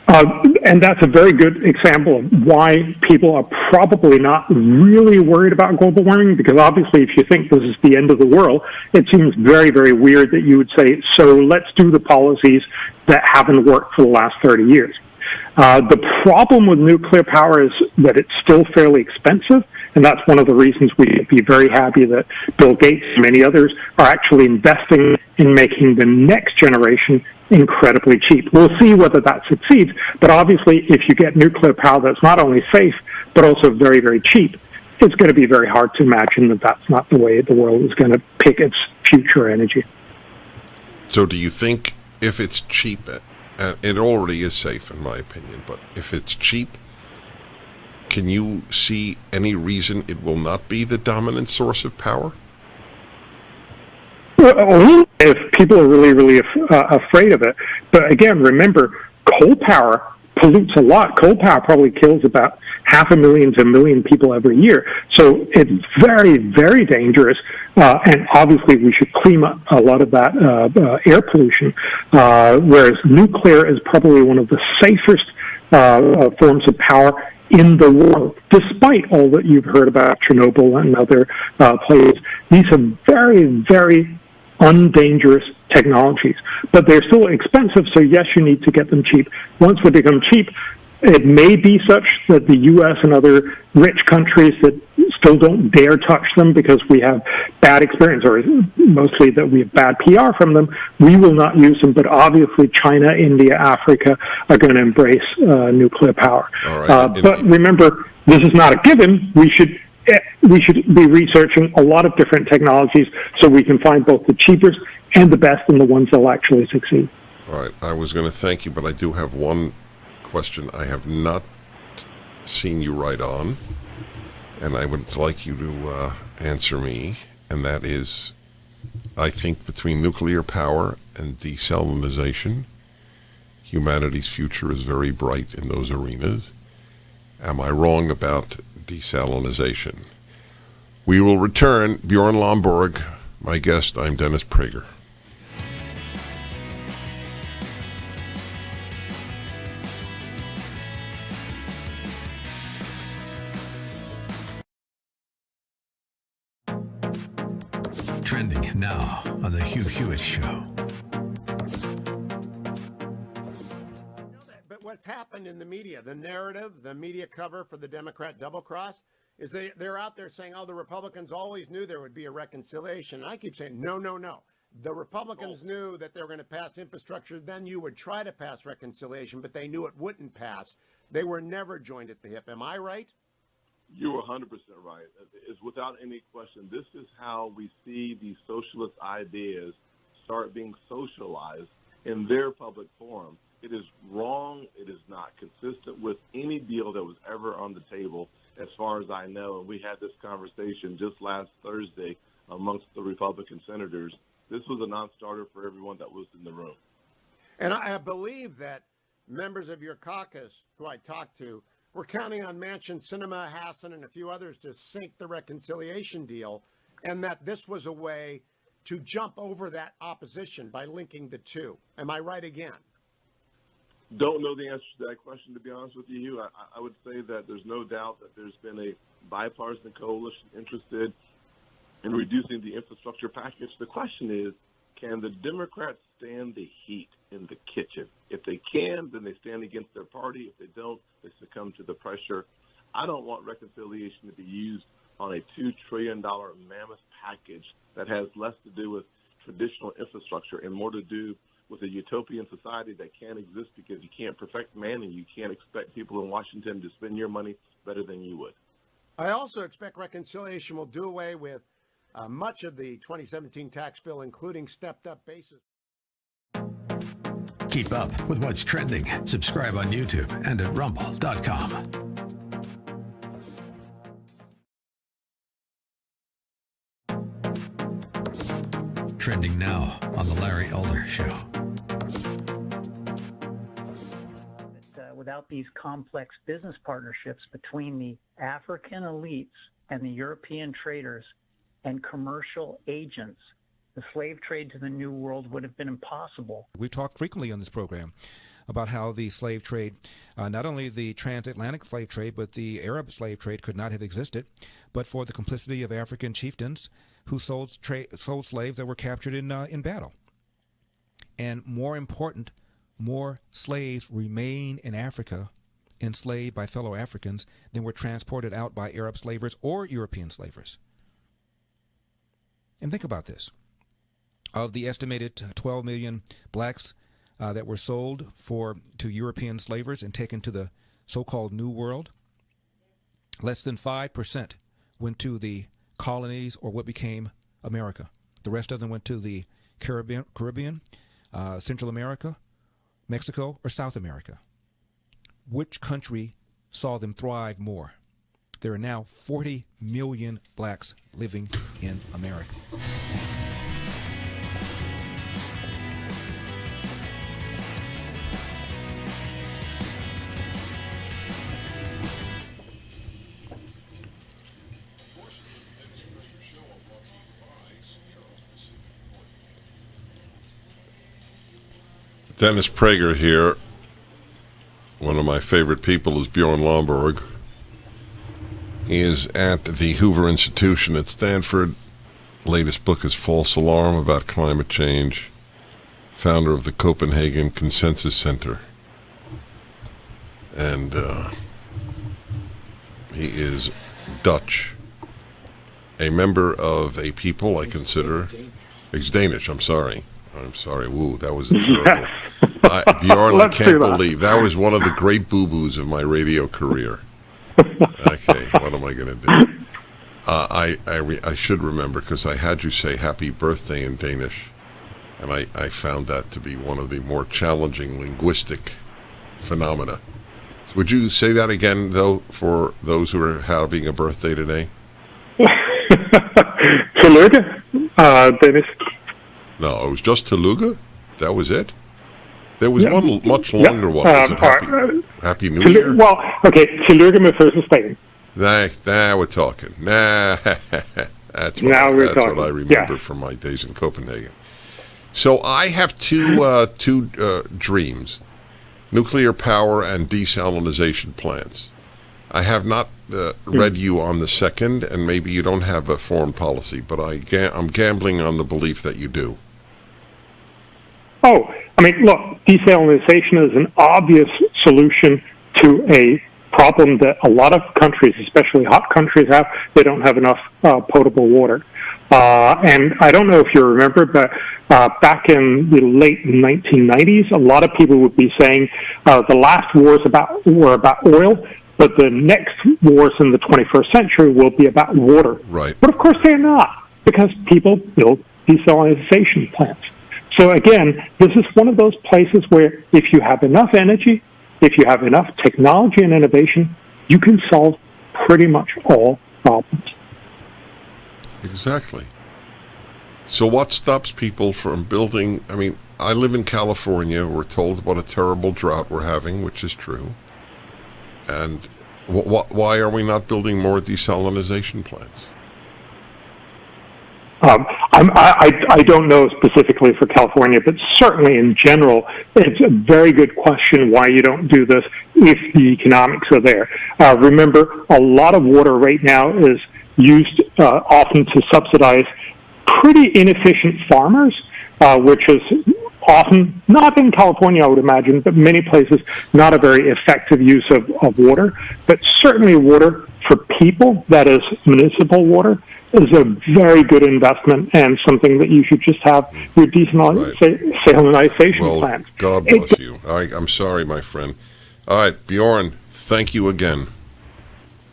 [SPEAKER 18] And that's a very good example of why people are probably not really worried about global warming, because obviously if you think this is the end of the world, it seems very, very weird that you would say, so let's do the policies that haven't worked for the last 30 years. The problem with nuclear power is that it's still fairly expensive, and that's one of the reasons we'd be very happy that Bill Gates and many others are actually investing in making the next generation incredibly cheap. We'll see whether that succeeds, but obviously if you get nuclear power that's not only safe, but also very, very cheap, it's going to be very hard to imagine that that's not the way the world is going to pick its future energy.
[SPEAKER 1] So do you think if it's cheap, it already is safe in my opinion, but if it's cheap, can you see any reason it will not be the dominant source of power?
[SPEAKER 18] Only if people are really, really afraid of it. But again, remember, coal power pollutes a lot. Coal power probably kills about 500,000 to 1 million people every year. So it's very, very dangerous. And obviously we should clean up a lot of that air pollution. Whereas nuclear is probably one of the safest forms of power in the world, despite all that you've heard about Chernobyl and other places. These are very, very undangerous technologies, but they're still expensive, so yes, you need to get them cheap. Once they become cheap, it may be such that the U.S. and other rich countries that still don't dare touch them because we have bad experience, or mostly that we have bad PR from them, we will not use them. But obviously, China, India, Africa are going to embrace nuclear power.
[SPEAKER 1] All right.
[SPEAKER 18] But remember, this is not a given. We should be researching a lot of different technologies so we can find both the cheapest and the best and the ones that will actually succeed.
[SPEAKER 1] All right. I was going to thank you, but I do have one question I have not seen you write on, and I would like you to answer me, and that is, I think between nuclear power and desalinization, humanity's future is very bright in those arenas. Am I wrong about desalinization? We will return. Bjorn Lomborg, my guest. I'm Dennis Prager.
[SPEAKER 2] Trending now on the Hugh Hewitt Show.
[SPEAKER 3] But what's happened in the media, the narrative, the media cover for the Democrat double cross, is they're out there saying, oh, the Republicans always knew there would be a reconciliation. And I keep saying, no, no, no. The Republicans knew that they were going to pass infrastructure. Then you would try to pass reconciliation, but they knew it wouldn't pass. They were never joined at the hip. Am I right?
[SPEAKER 4] You were 100% right. It's without any question. This is how we see these socialist ideas start being socialized in their public forum. It is wrong. It is not consistent with any deal that was ever on the table, as far as I know. And we had this conversation just last Thursday amongst the Republican senators. This was a non-starter for everyone that was in the room.
[SPEAKER 3] And I believe that members of your caucus who I talked to were counting on Manchin, Sinema, Hassan, and a few others to sink the reconciliation deal, and that this was a way to jump over that opposition by linking the two. Am I right again?
[SPEAKER 4] Don't know the answer to that question, to be honest with you. I would say that there's no doubt that there's been a bipartisan coalition interested in reducing the infrastructure package. The question is, can the Democrats stand the heat in the kitchen? If they can, then they stand against their party. If they don't, they succumb to the pressure. I don't want reconciliation to be used on a $2 trillion mammoth package that has less to do with traditional infrastructure and more to do with a utopian society that can't exist because you can't perfect man and you can't expect people in Washington to spend your money better than you would.
[SPEAKER 3] I also expect reconciliation will do away with much of the 2017 tax bill, including stepped-up basis.
[SPEAKER 2] Keep up with what's trending. Subscribe on YouTube and at rumble.com. Trending now on The Larry Elder Show.
[SPEAKER 20] Without these complex business partnerships between the African elites and the European traders and commercial agents, the slave trade to the New World would have been impossible.
[SPEAKER 11] We talk frequently on this program about how the slave trade, not only the transatlantic slave trade, but the Arab slave trade could not have existed, but for the complicity of African chieftains who sold slaves that were captured in battle. And more important, more slaves remain in Africa enslaved by fellow Africans than were transported out by Arab slavers or European slavers. And think about this. Of the estimated 12 million blacks that were sold to European slavers and taken to the so-called New World, less than 5% went to the colonies or what became America. The rest of them went to the Caribbean, Central America, Mexico, or South America. Which country saw them thrive more? There are now 40 million blacks living in America.
[SPEAKER 1] Dennis Prager here. One of my favorite people is Bjorn Lomborg. He is at the Hoover Institution at Stanford. Latest book is False Alarm about climate change. Founder of the Copenhagen Consensus Center. And he is Dutch. a member of a people I consider, he's Danish, I'm sorry. Woo, that was a terrible. Bjorn, I can't believe. That was one of the great boo-boos of my radio career. Okay, what am I going to do? I should remember because I had you say happy birthday in Danish, and I found that to be one of the more challenging linguistic phenomena. So would you say that again, though, for those who are having a birthday today?
[SPEAKER 18] Tillykke, Dennis.
[SPEAKER 1] No, it was just Tillykke? That was it? There was one much longer one. Was it Happy New Year?
[SPEAKER 18] Well, okay, Tillykke med fødselsdagen.
[SPEAKER 1] Now we're talking. That's what I remember from my days in Copenhagen. So I have two dreams: nuclear power and desalinization plants. I have not read you on the second, and maybe you don't have a foreign policy, but I'm gambling on the belief that you do.
[SPEAKER 18] Oh, I mean, look, desalinization is an obvious solution to a problem that a lot of countries, especially hot countries, have. They don't have enough potable water. And I don't know if you remember, but back in the late 1990s, a lot of people would be saying the last wars were about oil, but the next wars in the 21st century will be about water.
[SPEAKER 1] Right.
[SPEAKER 18] But of course they're not, because people build desalinization plants. So again, this is one of those places where if you have enough energy, if you have enough technology and innovation, you can solve pretty much all problems.
[SPEAKER 1] Exactly. So what stops people from building? I mean, I live in California. We're told about a terrible drought we're having, which is true. And why are we not building more desalinization plants?
[SPEAKER 18] I don't know specifically for California, but certainly in general, it's a very good question why you don't do this if the economics are there. Remember, a lot of water right now is used often to subsidize pretty inefficient farmers, which is often, not in California, I would imagine, but many places, not a very effective use of water. But certainly water for people, that is municipal water, is a very good investment and something that you should just have your desalinization plants.
[SPEAKER 1] God bless you. I'm sorry, my friend. All right, Bjorn, thank you again.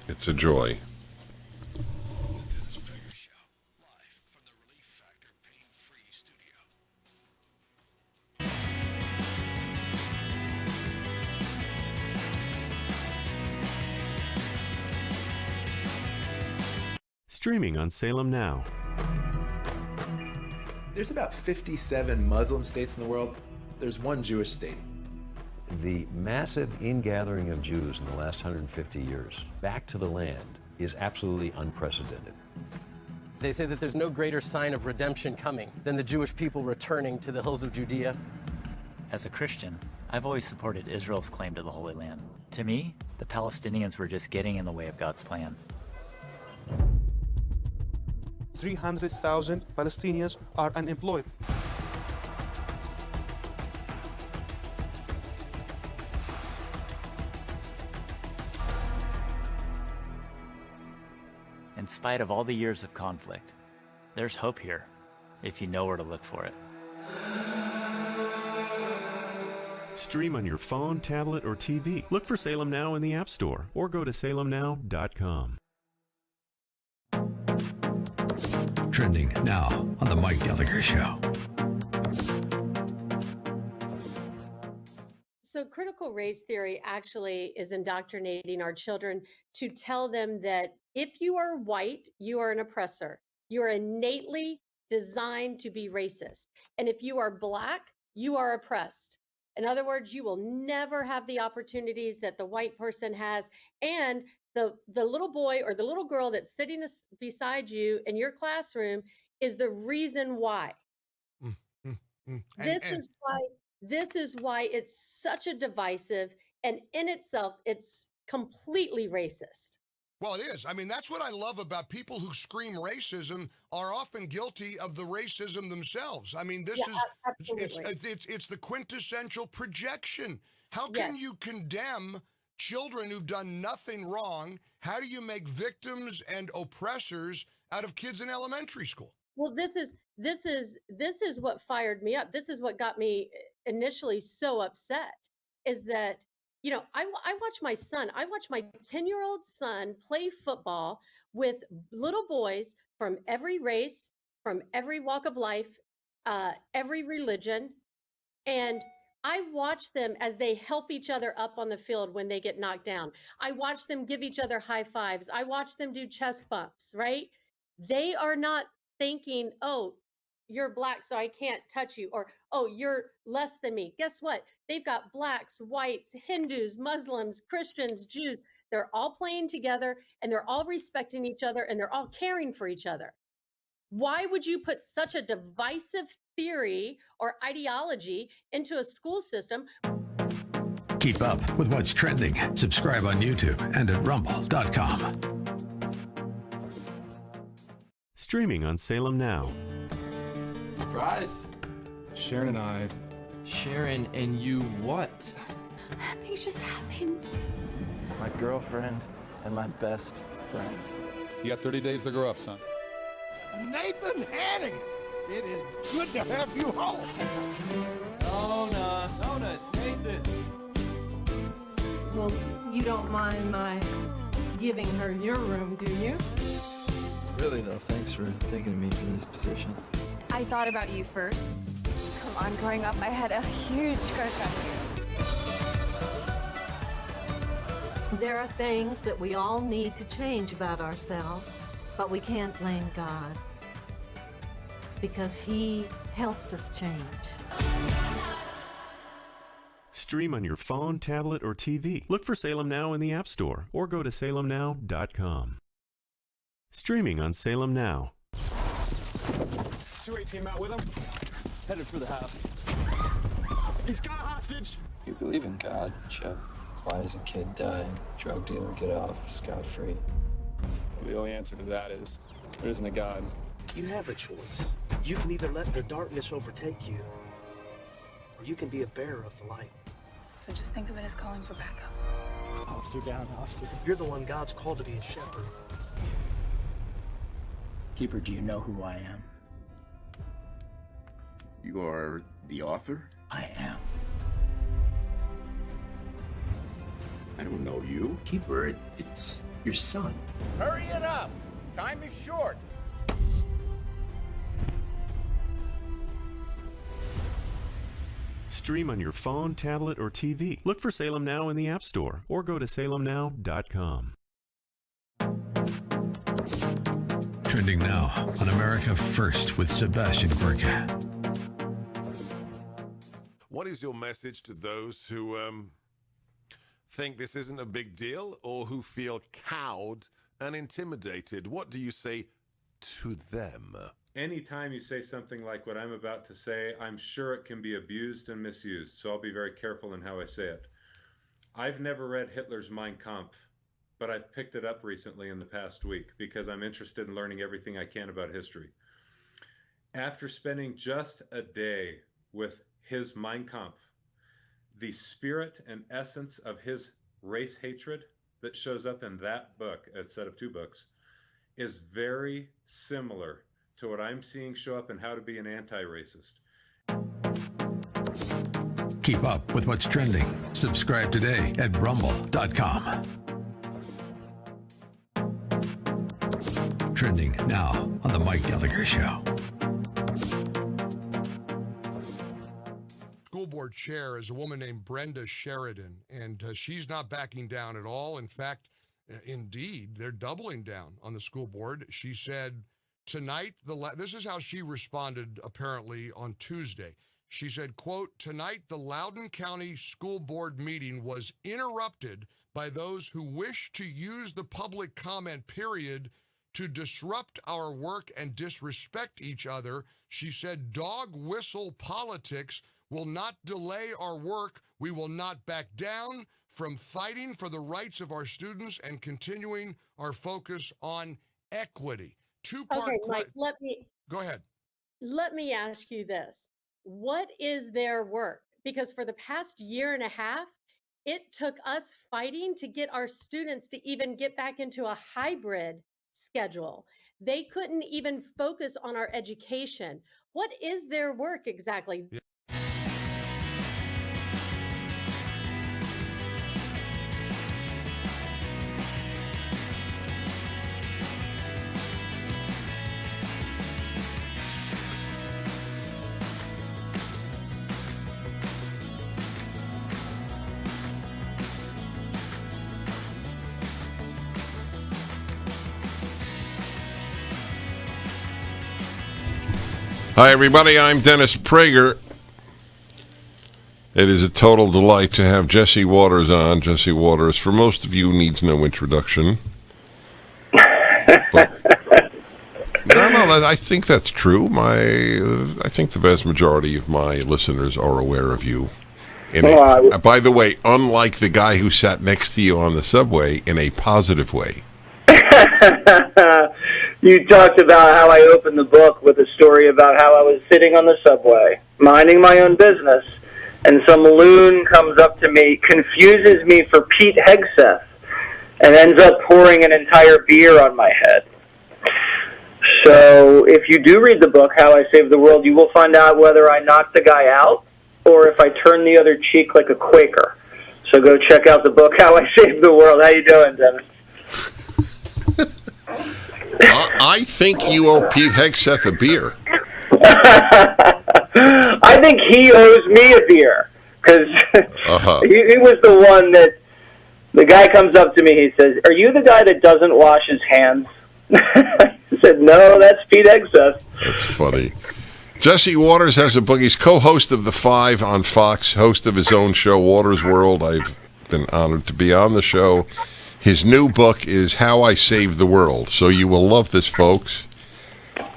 [SPEAKER 1] It's a joy.
[SPEAKER 5] Streaming on Salem Now.
[SPEAKER 21] There's about 57 Muslim states in the world. There's one Jewish state.
[SPEAKER 22] The massive ingathering of Jews in the last 150 years back to the land is absolutely unprecedented.
[SPEAKER 23] They say that there's no greater sign of redemption coming than the Jewish people returning to the hills of Judea.
[SPEAKER 24] As a Christian, I've always supported Israel's claim to the Holy Land. To me, the Palestinians were just getting in the way of God's plan.
[SPEAKER 25] 300,000 Palestinians are unemployed.
[SPEAKER 24] In spite of all the years of conflict, there's hope here, if you know where to look for it.
[SPEAKER 5] Stream on your phone, tablet, or TV. Look for Salem Now in the App Store or go to salemnow.com.
[SPEAKER 2] Trending now on The Mike Gallagher Show.
[SPEAKER 26] So critical race theory actually is indoctrinating our children to tell them that if you are white, you are an oppressor. You are innately designed to be racist. And if you are black, you are oppressed. In other words, you will never have the opportunities that the white person has. And the little boy or the little girl that's sitting beside you in your classroom is the reason why. This is why it's such a divisive, and in itself, it's completely racist.
[SPEAKER 6] Well, it is. I mean, that's what I love about people who scream racism are often guilty of the racism themselves. I mean, it's the quintessential projection. How can you condemn children who've done nothing wrong? How do you make victims and oppressors out of kids in elementary school.
[SPEAKER 26] Well, this is what fired me up. This is what got me initially so upset is that, you know, I watch my son, I watch my 10-year-old son play football with little boys from every race, from every walk of life, every religion. And I watch them as they help each other up on the field when they get knocked down. I watch them give each other high fives. I watch them do chest bumps, right? They are not thinking, oh, you're black, so I can't touch you, or oh, you're less than me. Guess what? They've got blacks, whites, Hindus, Muslims, Christians, Jews. They're all playing together and they're all respecting each other and they're all caring for each other. Why would you put such a divisive theory or ideology into a school system?
[SPEAKER 2] Keep up with what's trending. Subscribe on YouTube and at rumble.com.
[SPEAKER 5] Streaming on Salem Now.
[SPEAKER 7] Surprise.
[SPEAKER 9] Sharon and I.
[SPEAKER 7] Sharon and you what?
[SPEAKER 19] Things just happened.
[SPEAKER 9] My girlfriend and my best friend. You got 30 days to grow up, son.
[SPEAKER 10] Nathan Hannigan, it is good to have you home.
[SPEAKER 7] Nona, it's Nathan.
[SPEAKER 12] Well, you don't mind my giving her your room, do you?
[SPEAKER 9] Really, though, thanks for thinking of me for this position.
[SPEAKER 13] I thought about you first. Come on, growing up, I had a huge crush on you.
[SPEAKER 12] There are things that we all need to change about ourselves, but we can't blame God because He helps us change.
[SPEAKER 5] Stream on your phone, tablet, or TV. Look for Salem Now in the App Store or go to salemnow.com. Streaming on Salem Now.
[SPEAKER 9] 218 out with him. Headed for the house. He's got a hostage.
[SPEAKER 10] You believe in God, Chip? Why does a kid die? Drug dealer get off scot-free?
[SPEAKER 9] The only answer to that is there isn't a God.
[SPEAKER 14] You have a choice. You can either let the darkness overtake you, or you can be a bearer of the light.
[SPEAKER 13] So just think of it as calling for backup.
[SPEAKER 9] Officer down, officer.
[SPEAKER 14] You're the one God's called to be a shepherd.
[SPEAKER 27] Keeper, do you know who I am?
[SPEAKER 28] You are the author?
[SPEAKER 27] I am.
[SPEAKER 28] I don't know you.
[SPEAKER 27] Keeper, it's your son.
[SPEAKER 10] Hurry it up! Time is short.
[SPEAKER 5] Stream on your phone, tablet, or TV. Look for Salem Now in the App Store or go to salemnow.com.
[SPEAKER 2] Trending now on America First with Sebastian Gorka.
[SPEAKER 29] What is your message to those who think this isn't a big deal or who feel cowed and intimidated? What do you say to them?
[SPEAKER 30] Anytime you say something like what I'm about to say, I'm sure it can be abused and misused, so I'll be very careful in how I say it. I've never read Hitler's Mein Kampf, but I've picked it up recently in the past week because I'm interested in learning everything I can about history. After spending just a day with his Mein Kampf, the spirit and essence of his race hatred that shows up in that book, a set of two books, is very similar to what I'm seeing show up in How to Be an Anti-Racist.
[SPEAKER 2] Keep up with what's trending. Subscribe today at rumble.com. Trending now on the Mike Gallagher Show.
[SPEAKER 6] School board chair is a woman named Brenda Sheridan, and she's not backing down at all. In fact, indeed, they're doubling down on the school board. She said tonight, this is how she responded apparently on Tuesday. She said, quote, "Tonight, the Loudoun County School Board meeting was interrupted by those who wish to use the public comment period to disrupt our work and disrespect each other." She said, "Dog whistle politics will not delay our work. We will not back down from fighting for the rights of our students and continuing our focus on equity."
[SPEAKER 26] Okay, Mike,
[SPEAKER 6] Go ahead.
[SPEAKER 26] Let me ask you this. What is their work? Because for the past year and a half, it took us fighting to get our students to even get back into a hybrid schedule. They couldn't even focus on our education. What is their work exactly?
[SPEAKER 1] Hi, everybody. I'm Dennis Prager. It is a total delight to have Jesse Waters on. Jesse Waters, for most of you, needs no introduction. But, no, I think that's true. I think the vast majority of my listeners are aware of you. By the way, unlike the guy who sat next to you on the subway, in a positive way.
[SPEAKER 3] You talked about how I opened the book with a story about how I was sitting on the subway, minding my own business, and some loon comes up to me, confuses me for Pete Hegseth, and ends up pouring an entire beer on my head. So if you do read the book, How I Saved the World, you will find out whether I knocked the guy out or if I turned the other cheek like a Quaker. So go check out the book, How I Saved the World. How you doing, Dennis?
[SPEAKER 1] I think you owe Pete Hegseth a beer.
[SPEAKER 3] I think he owes me a beer, because he was the one that, the guy comes up to me, he says, "Are you the guy that doesn't wash his hands?" I said, "No, that's Pete Hegseth."
[SPEAKER 1] That's funny. Jesse Waters has a book. He's co-host of The Five on Fox, host of his own show, Waters World. I've been honored to be on the show. His new book is How I Saved the World. So you will love this, folks.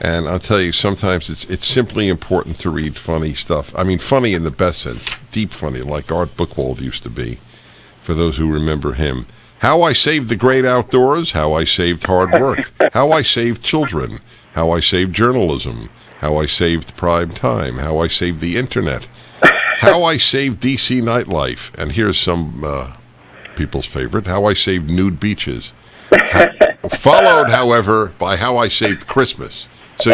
[SPEAKER 1] And I'll tell you, sometimes it's simply important to read funny stuff. I mean, funny in the best sense, deep funny, like Art Buchwald used to be, for those who remember him. How I Saved the Great Outdoors, How I Saved Hard Work, How I Saved Children, How I Saved Journalism, How I Saved Prime Time, How I Saved the Internet, How I Saved DC Nightlife, and here's some people's favorite, How I Saved Nude Beaches. Followed, however, by How I Saved Christmas. So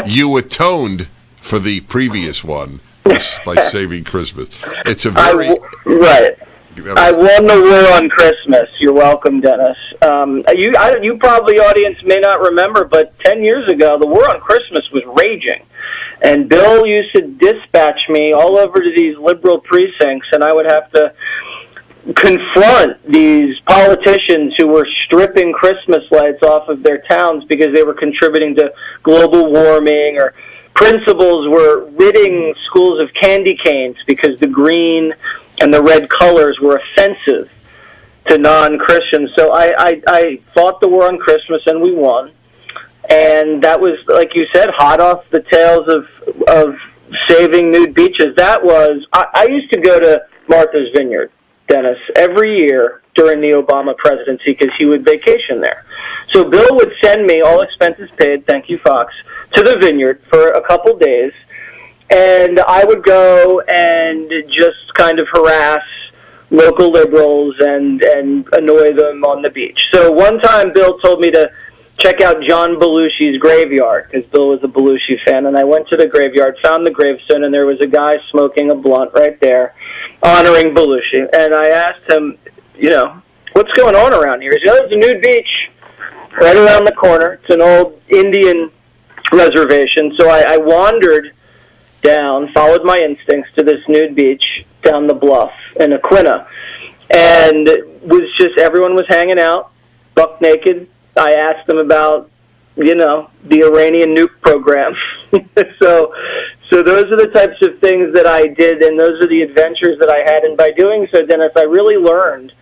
[SPEAKER 1] you atoned for the previous one by saving Christmas. It's a very...
[SPEAKER 3] I won the war on Christmas. You're welcome, Dennis. You probably, audience, may not remember, but 10 years ago, the war on Christmas was raging. And Bill used to dispatch me all over to these liberal precincts, and I would have to confront these politicians who were stripping Christmas lights off of their towns because they were contributing to global warming, or principals were ridding schools of candy canes because the green and the red colors were offensive to non-Christians. So I fought the war on Christmas, and we won. And that was, like you said, hot off the tails of saving nude beaches. That was, I used to go to Martha's Vineyard, Dennis, every year during the Obama presidency because he would vacation there. So Bill would send me, all expenses paid, thank you, Fox, to the vineyard for a couple days, and I would go and just kind of harass local liberals and annoy them on the beach. So one time Bill told me to check out John Belushi's graveyard, because Bill was a Belushi fan, and I went to the graveyard, found the gravestone, and there was a guy smoking a blunt right there, honoring Belushi. And I asked him, what's going on around here? He said, there's a nude beach right around the corner. It's an old Indian reservation. So I wandered down, followed my instincts to this nude beach down the bluff in Aquina. And everyone was hanging out, buck naked. I asked them about, the Iranian nuke program. So those are the types of things that I did, and those are the adventures that I had. And by doing so, Dennis, I really learned,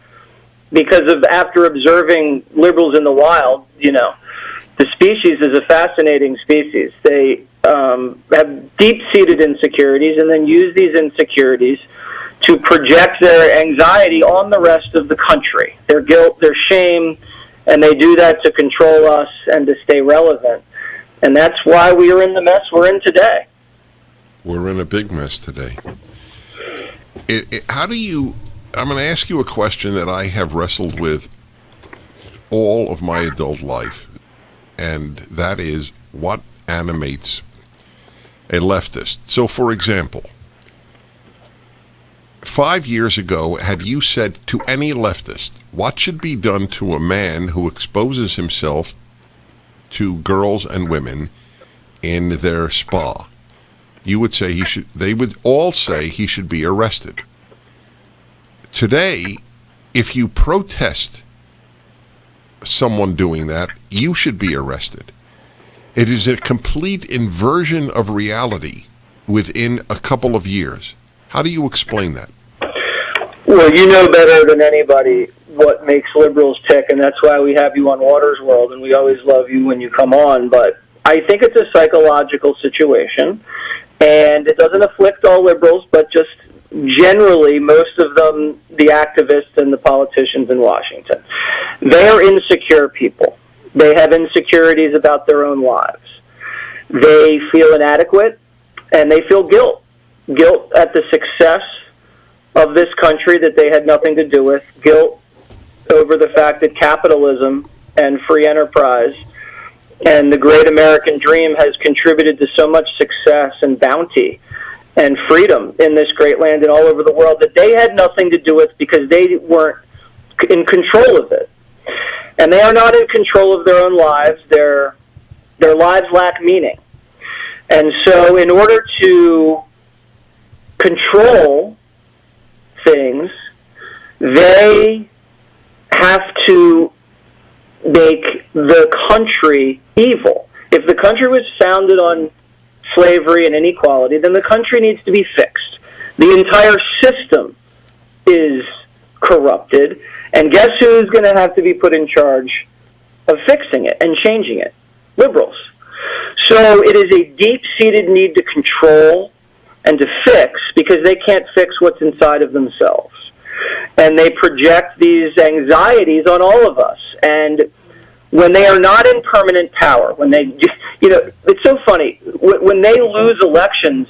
[SPEAKER 3] because of after observing liberals in the wild, the species is a fascinating species. They have deep-seated insecurities and then use these insecurities to project their anxiety on the rest of the country, their guilt, their shame, and they do that to control us and to stay relevant. And that's why we are in the mess we're in today.
[SPEAKER 1] We're in a big mess today. I'm going to ask you a question that I have wrestled with all of my adult life. and that is what animates a leftist. So, for example, 5 years ago, had you said to any leftist, what should be done to a man who exposes himself to girls and women in their spa, you would say they would all say he should be arrested. Today, if you protest someone doing that, you should be arrested. It is a complete inversion of reality within a couple of years. How do you explain that?
[SPEAKER 3] Well, you know better than anybody what makes liberals tick, and that's why we have you on Waters World, and we always love you when you come on. But I think it's a psychological situation, and it doesn't afflict all liberals, but just generally most of them, the activists and the politicians in Washington. They are insecure people. They have insecurities about their own lives. They feel inadequate, and they feel guilt. Guilt at the success of this country that they had nothing to do with, guilt over the fact that capitalism and free enterprise and the great American dream has contributed to so much success and bounty and freedom in this great land and all over the world that they had nothing to do with because they weren't in control of it. And they are not in control of their own lives. Their lives lack meaning. And so in order to control things, they have to make the country evil. If the country was founded on slavery and inequality, then the country needs to be fixed. The entire system is corrupted, and guess who's going to have to be put in charge of fixing it and changing it? Liberals. So it is a deep-seated need to control and to fix because they can't fix what's inside of themselves. And they project these anxieties on all of us. And when they are not in permanent power, when they, it's so funny, when they lose elections,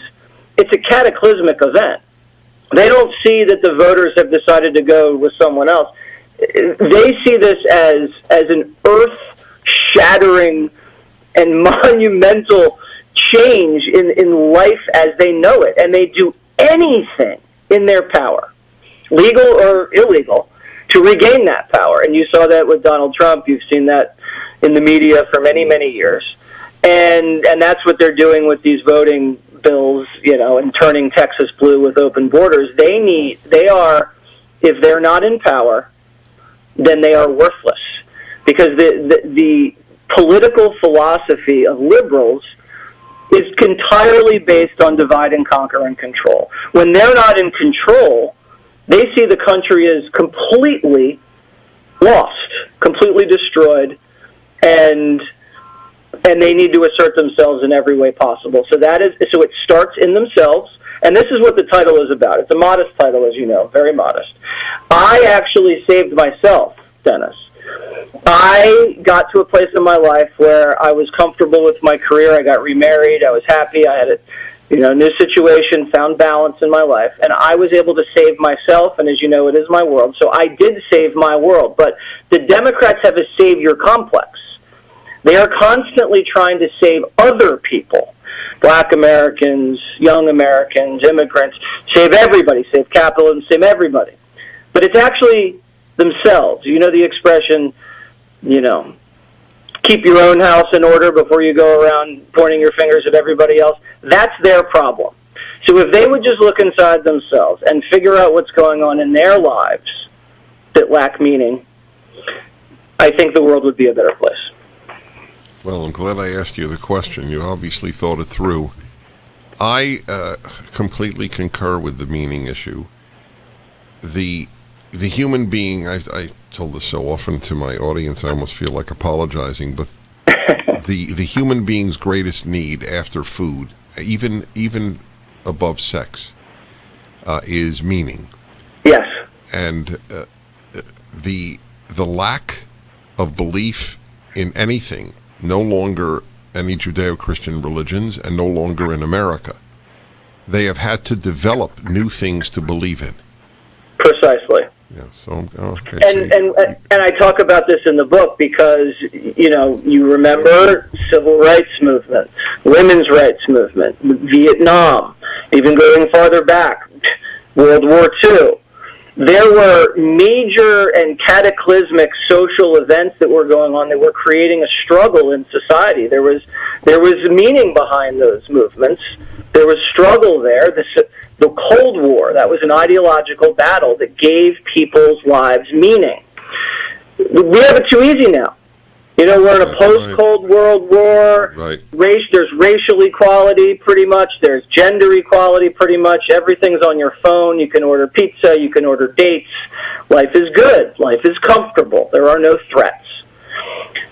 [SPEAKER 3] it's a cataclysmic event. They don't see that the voters have decided to go with someone else. They see this as an earth-shattering and monumental change in life as they know it, and they do anything in their power, legal or illegal, to regain that power. And you saw that with Donald Trump. You've seen that in the media for many, many years. And that's what they're doing with these voting bills, and turning Texas blue with open borders. If they're not in power, then they are worthless. Because the political philosophy of liberals is entirely based on divide and conquer and control. When they're not in control, they see the country as completely lost, completely destroyed, and they need to assert themselves in every way possible. So it starts in themselves, and this is what the title is about. It's a modest title, as you know, very modest. I actually saved myself, Dennis. I got to a place in my life where I was comfortable with my career. I got remarried. I was happy. I had a new situation, found balance in my life, and I was able to save myself, and as you know, it is my world. So I did save my world. But the Democrats have a savior complex. They are constantly trying to save other people, black Americans, young Americans, immigrants, save everybody, save capitalism, save everybody. But it's actually themselves. You know the expression, keep your own house in order before you go around pointing your fingers at everybody else. That's their problem. So if they would just look inside themselves and figure out what's going on in their lives that lack meaning, I think the world would be a better place.
[SPEAKER 1] Well, I'm glad I asked you the question. You obviously thought it through. I completely concur with the meaning issue. The human being, I told this so often to my audience, I almost feel like apologizing, but the human being's greatest need after food, even above sex, is meaning.
[SPEAKER 3] Yes.
[SPEAKER 1] And the lack of belief in anything, no longer any Judeo-Christian religions, and no longer in America, they have had to develop new things to believe in.
[SPEAKER 3] Precisely.
[SPEAKER 1] Yeah. So okay.
[SPEAKER 3] And I talk about this in the book because you remember civil rights movement, women's rights movement, Vietnam, even going farther back, World War II. There were major and cataclysmic social events that were going on that were creating a struggle in society. There was meaning behind those movements. There was struggle there. The Cold War, that was an ideological battle that gave people's lives meaning. We have it too easy now. We're in a post-Cold World War.
[SPEAKER 1] Right.
[SPEAKER 3] There's racial equality, pretty much. There's gender equality, pretty much. Everything's on your phone. You can order pizza. You can order dates. Life is good. Life is comfortable. There are no threats.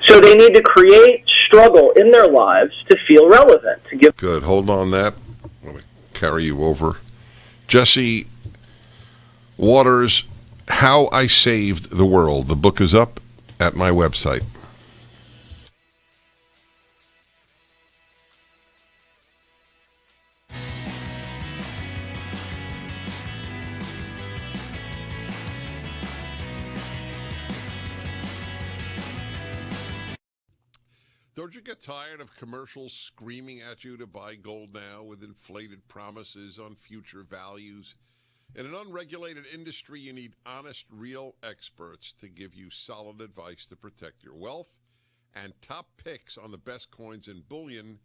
[SPEAKER 3] So they need to create struggle in their lives to feel relevant.
[SPEAKER 1] Good. Hold on that. I'm going to carry you over. Jesse Waters, How I Saved the World. The book is up at my website. Don't you get tired of commercials screaming at you to buy gold now with inflated promises on future values? In an unregulated industry, you need honest, real experts to give you solid advice to protect your wealth and top picks on the best coins and bullion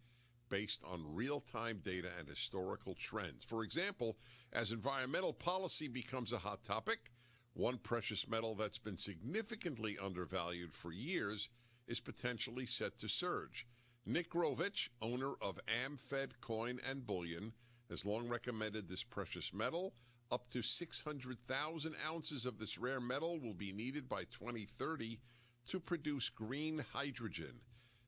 [SPEAKER 1] based on real-time data and historical trends. For example, as environmental policy becomes a hot topic, one precious metal that's been significantly undervalued for years is potentially set to surge. Nick Grovich, owner of AmFed Coin and Bullion, has long recommended this precious metal. Up to 600,000 ounces of this rare metal will be needed by 2030 to produce green hydrogen.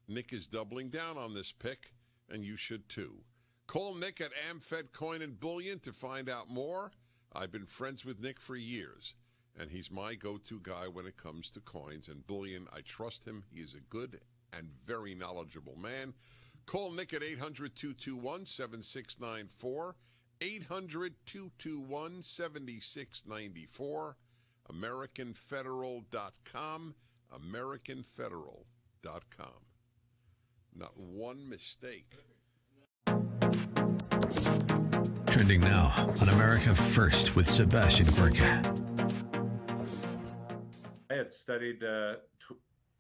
[SPEAKER 1] Nick is doubling down on this pick, and you should too. Call Nick at AmFed Coin and Bullion to find out more. I've been friends with Nick for years, and he's my go-to guy when it comes to coins and bullion. I trust him. He is a good and very knowledgeable man. Call Nick at 800-221-7694, 800-221-7694, AmericanFederal.com, AmericanFederal.com. Not one mistake.
[SPEAKER 2] Trending now on America First with Sebastian Gorka.
[SPEAKER 30] I had studied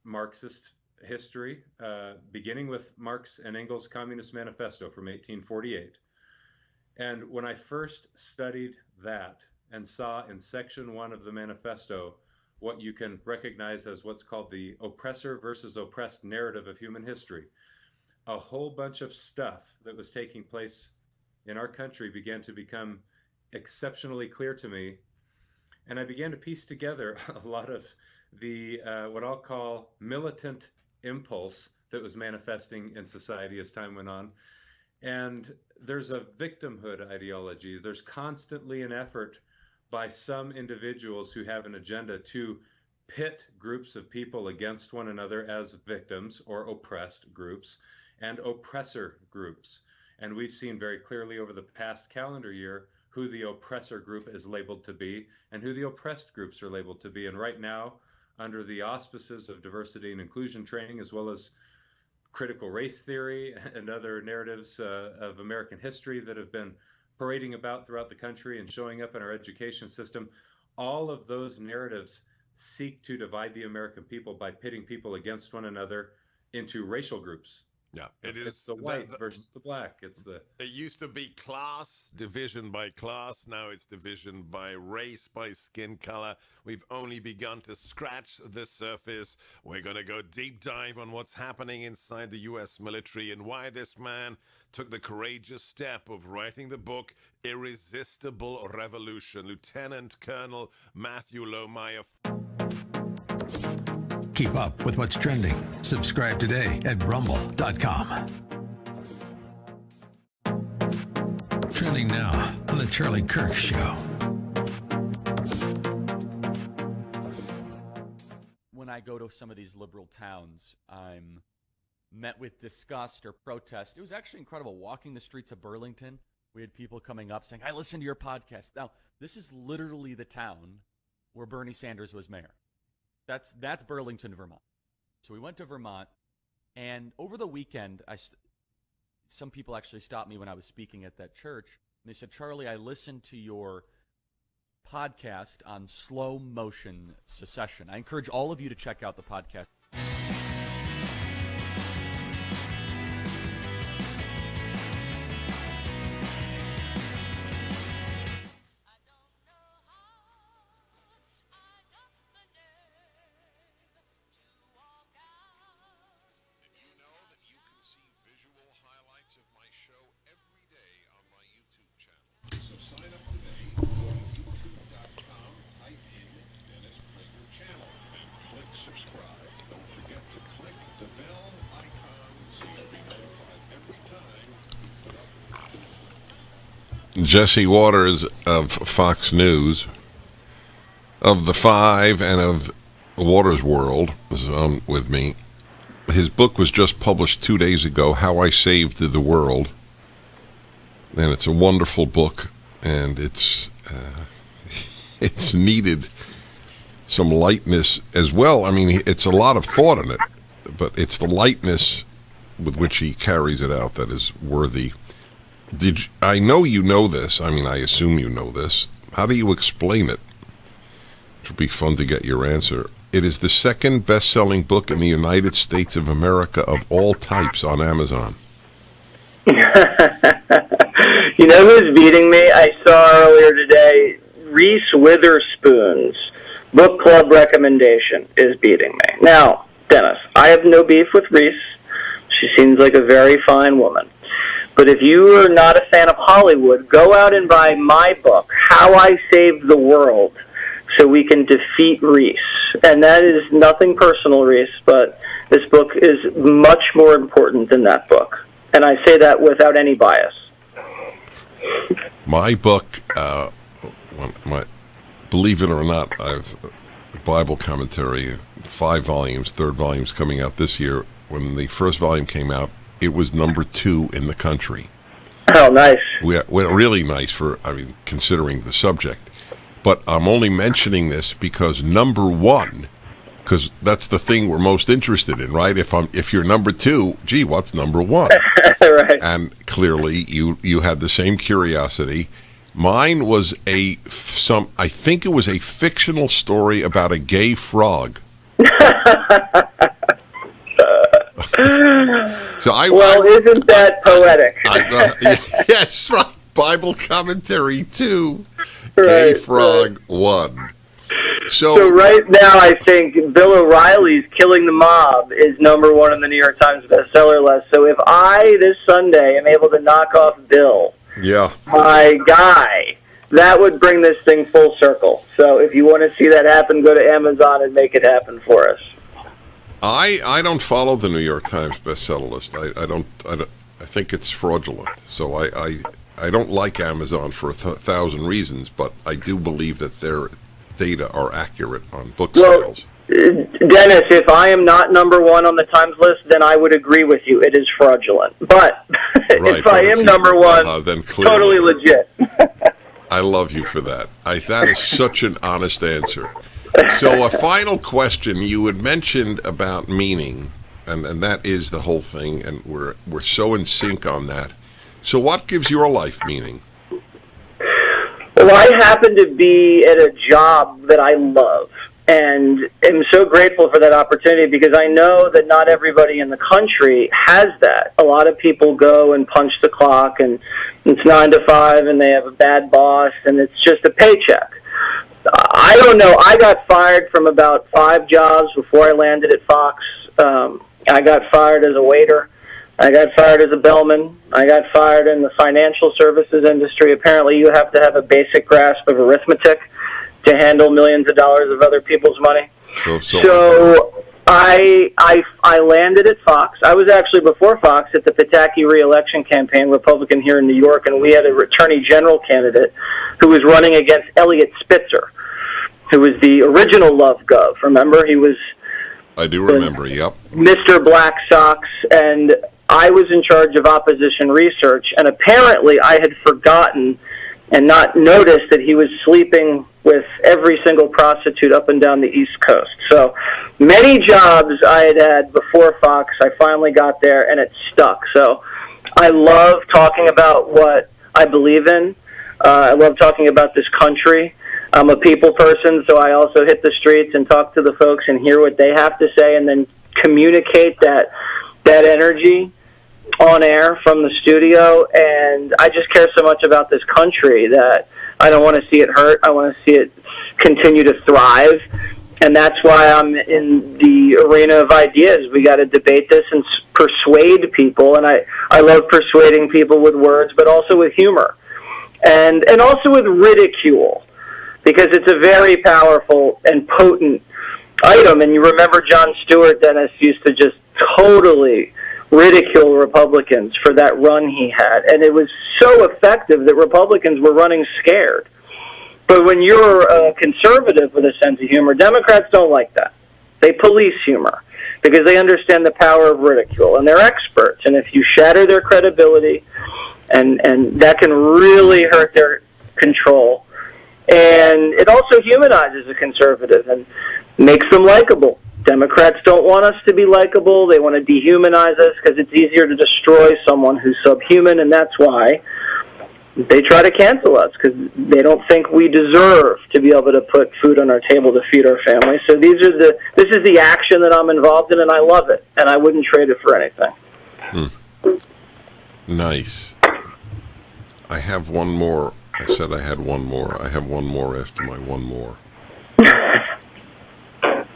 [SPEAKER 30] Marxist history, beginning with Marx and Engels' Communist Manifesto from 1848. And when I first studied that and saw in section 1 of the manifesto what you can recognize as what's called the oppressor versus oppressed narrative of human history, a whole bunch of stuff that was taking place in our country began to become exceptionally clear to me. And I began to piece together a lot of the what I'll call militant impulse that was manifesting in society as time went on. And there's a victimhood ideology. There's constantly an effort by some individuals who have an agenda to pit groups of people against one another as victims or oppressed groups and oppressor groups. And we've seen very clearly over the past calendar year who the oppressor group is labeled to be and who the oppressed groups are labeled to be. And right now, under the auspices of diversity and inclusion training, as well as critical race theory and other narratives of American history that have been parading about throughout the country and showing up in our education system, all of those narratives seek to divide the American people by pitting people against one another into racial groups.
[SPEAKER 29] Yeah,
[SPEAKER 30] It's the white versus the black. It
[SPEAKER 29] used to be class, division by class. Now it's division by race, by skin color. We've only begun to scratch the surface. We're going to go deep dive on what's happening inside the U.S. military and why this man took the courageous step of writing the book Irresistible Revolution. Lieutenant Colonel Matthew Lohmeyer.
[SPEAKER 2] Keep up with what's trending. Subscribe today at rumble.com. Trending now on the Charlie Kirk Show.
[SPEAKER 4] When I go to some of these liberal towns, I'm met with disgust or protest. It was actually incredible walking the streets of Burlington. We had people coming up saying, I listened to your podcast. Now, this is literally the town where Bernie Sanders was mayor. That's Burlington, Vermont. So we went to Vermont, and over the weekend, some people actually stopped me when I was speaking at that church, and they said, Charlie, I listened to your podcast on slow motion secession. I encourage all of you to check out the podcast.
[SPEAKER 1] Jesse Waters of Fox News, of The Five, and of Waters World is on with me. His book was just published 2 days ago, How I Saved the World. And it's a wonderful book, and it's needed some lightness as well. I mean, it's a lot of thought in it, but it's the lightness with which he carries it out that is worthy. I know you know this. I mean, I assume you know this. How do you explain it? It would be fun to get your answer. It is the second best-selling book in the United States of America of all types on Amazon.
[SPEAKER 3] You know who's beating me? I saw earlier today, Reese Witherspoon's book club recommendation is beating me. Now, Dennis, I have no beef with Reese. She seems like a very fine woman. But if you are not a fan of Hollywood, go out and buy my book, How I Saved the World, so we can defeat Reese. And that is nothing personal, Reese, but this book is much more important than that book. And I say that without any bias.
[SPEAKER 1] My book, believe it or not, I've a Bible commentary, 5 volumes, 3rd volume's coming out this year. When the first volume came out, it was number 2 in the country.
[SPEAKER 3] Oh, nice.
[SPEAKER 1] We're really nice considering the subject. But I'm only mentioning this because number 1, because that's the thing we're most interested in, right? If you're number 2, gee, what's number 1?
[SPEAKER 3] Right.
[SPEAKER 1] And clearly you had the same curiosity. Mine was I think it was a fictional story about a gay frog.
[SPEAKER 3] Isn't that poetic?
[SPEAKER 1] Yes, right. Bible commentary 2, Gay Frog 1. So
[SPEAKER 3] right now, I think Bill O'Reilly's Killing the Mob is number 1 on the New York Times bestseller list. So if I, this Sunday, am able to knock off Bill, my guy, that would bring this thing full circle. So if you want to see that happen, go to Amazon and make it happen for us.
[SPEAKER 1] I don't follow the New York Times bestseller list. I think it's fraudulent. So I don't like Amazon for 1,000 reasons, but I do believe that their data are accurate on book sales.
[SPEAKER 3] Dennis, if I am not number 1 on the Times list, then I would agree with you. It is fraudulent. But if I am number 1,
[SPEAKER 1] then clearly,
[SPEAKER 3] totally legit.
[SPEAKER 1] I love you for that. That is such an honest answer. So a final question. You had mentioned about meaning, and that is the whole thing, and we're so in sync on that. So what gives your life meaning?
[SPEAKER 3] Well, I happen to be at a job that I love, and am so grateful for that opportunity because I know that not everybody in the country has that. A lot of people go and punch the clock, and it's 9 to 5, and they have a bad boss, and it's just a paycheck. I don't know. I got fired from about 5 jobs before I landed at Fox. I got fired as a waiter. I got fired as a bellman. I got fired in the financial services industry. Apparently, you have to have a basic grasp of arithmetic to handle millions of dollars of other people's money. So I landed at Fox. I was actually before Fox at the Pataki re-election campaign, Republican here in New York, and we had an attorney general candidate who was running against Elliot Spitzer, who was the original Love Gov. Remember, he was...
[SPEAKER 1] I do remember, yep.
[SPEAKER 3] Mr. Black Sox, and I was in charge of opposition research, and apparently I had forgotten and not notice that he was sleeping with every single prostitute up and down the East Coast. So many jobs I had before Fox, I finally got there, and it stuck. So I love talking about what I believe in. I love talking about this country. I'm a people person, so I also hit the streets and talk to the folks and hear what they have to say, and then communicate that energy on air from the studio. And I just care so much about this country that I don't want to see it hurt. I want to see it continue to thrive. And that's why I'm in the arena of ideas. We got to debate this and persuade people. And I love persuading people with words, but also with humor. And also with ridicule, because it's a very powerful and potent item. And you remember Jon Stewart, Dennis, used to just totally ridicule Republicans for that run he had. And it was so effective that Republicans were running scared. But when you're a conservative with a sense of humor, Democrats don't like that. They police humor because they understand the power of ridicule, and they're experts. And if you shatter their credibility, and that can really hurt their control. And it also humanizes a conservative and makes them likable. Democrats don't want us to be likable. They want to dehumanize us because it's easier to destroy someone who's subhuman, and that's why they try to cancel us, because they don't think we deserve to be able to put food on our table to feed our families. So this is the action that I'm involved in, and I love it, and I wouldn't trade it for anything.
[SPEAKER 1] Nice. I have one more. I said I had one more. I have one more after my one more.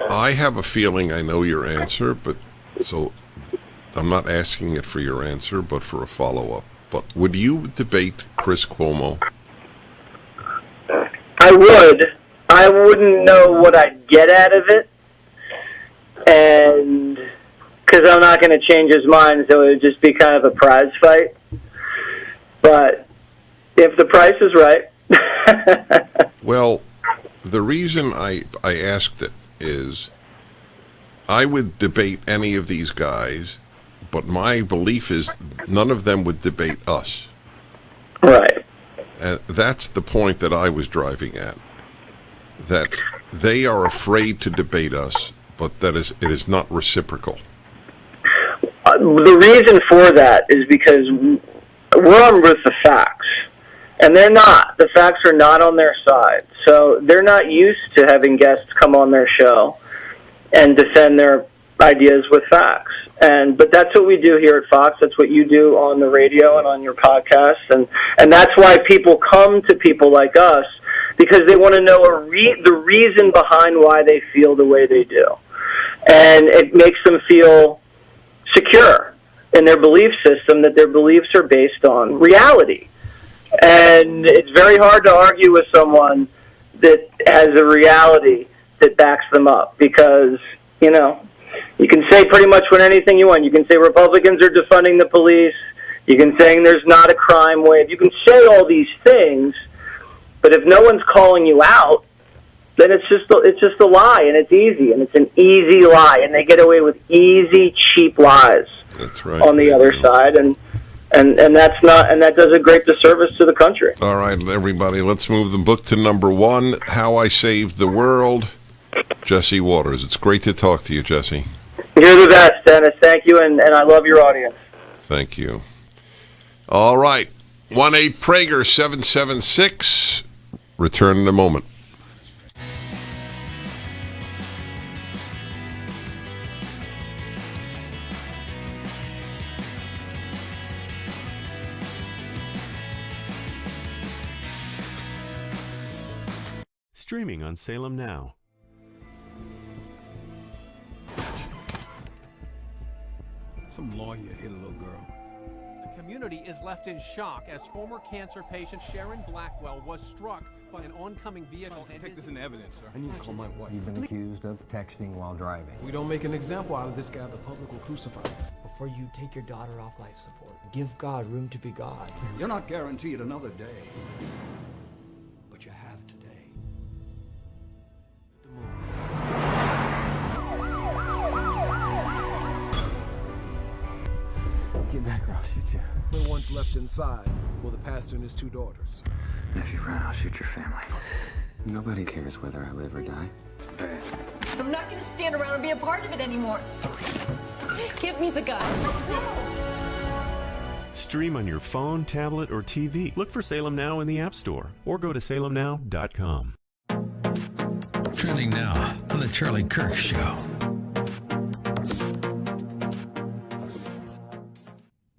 [SPEAKER 1] I have a feeling I know your answer, but so I'm not asking it for your answer, but for a follow-up. But would you debate Chris Cuomo?
[SPEAKER 3] I would. I wouldn't know what I'd get out of it, and because I'm not going to change his mind, so it would just be kind of a prize fight. But if the price is right.
[SPEAKER 1] Well, the reason I asked it is I would debate any of these guys, but my belief is none of them would debate us.
[SPEAKER 3] Right.
[SPEAKER 1] And that's the point that I was driving at. That they are afraid to debate us, but that it is not reciprocal.
[SPEAKER 3] The reason for that is because we're armed with the facts. And they're not. The facts are not on their side. So they're not used to having guests come on their show and defend their ideas with facts. But that's what we do here at Fox. That's what you do on the radio and on your podcast. And that's why people come to people like us, because they want to know the reason behind why they feel the way they do. And it makes them feel secure in their belief system, that their beliefs are based on reality. And it's very hard to argue with someone that has a reality that backs them up, because, you can say pretty much anything you want. You can say Republicans are defunding the police. You can say there's not a crime wave. You can say all these things, but if no one's calling you out, then it's just a lie, and it's easy, and it's an easy lie, and they get away with easy, cheap lies.
[SPEAKER 1] That's right.
[SPEAKER 3] On the other side, and that does a great disservice to the country.
[SPEAKER 1] All right, everybody, let's move the book to number 1, How I Saved the World. Jesse Waters. It's great to talk to you, Jesse.
[SPEAKER 3] You're the best, Dennis. Thank you, and I love your audience.
[SPEAKER 1] Thank you. All right, 1-8-PRAGER-776. Return in a moment.
[SPEAKER 5] Streaming on Salem Now.
[SPEAKER 8] Some lawyer hit a little girl.
[SPEAKER 11] The community is left in shock as former cancer patient Sharon Blackwell was struck by an oncoming vehicle.
[SPEAKER 8] Take this into evidence, sir. I need to call my wife.
[SPEAKER 15] You've been accused of texting while driving.
[SPEAKER 8] If we don't make an example out of this guy, the public will crucify us.
[SPEAKER 16] Before you take your daughter off life support, give God room to be God.
[SPEAKER 17] You're not guaranteed another day, but you have today.
[SPEAKER 15] Get back or I'll shoot you.
[SPEAKER 8] The ones left inside Well, the pastor and his 2 daughters.
[SPEAKER 10] If you run, I'll shoot your family. Nobody cares whether I live or die. It's bad.
[SPEAKER 13] I'm not going to stand around and be a part of it anymore. Give me the gun.
[SPEAKER 5] Stream on your phone, tablet, or TV. Look for Salem Now in the App Store or go to salemnow.com.
[SPEAKER 2] Trending now on The Charlie Kirk Show.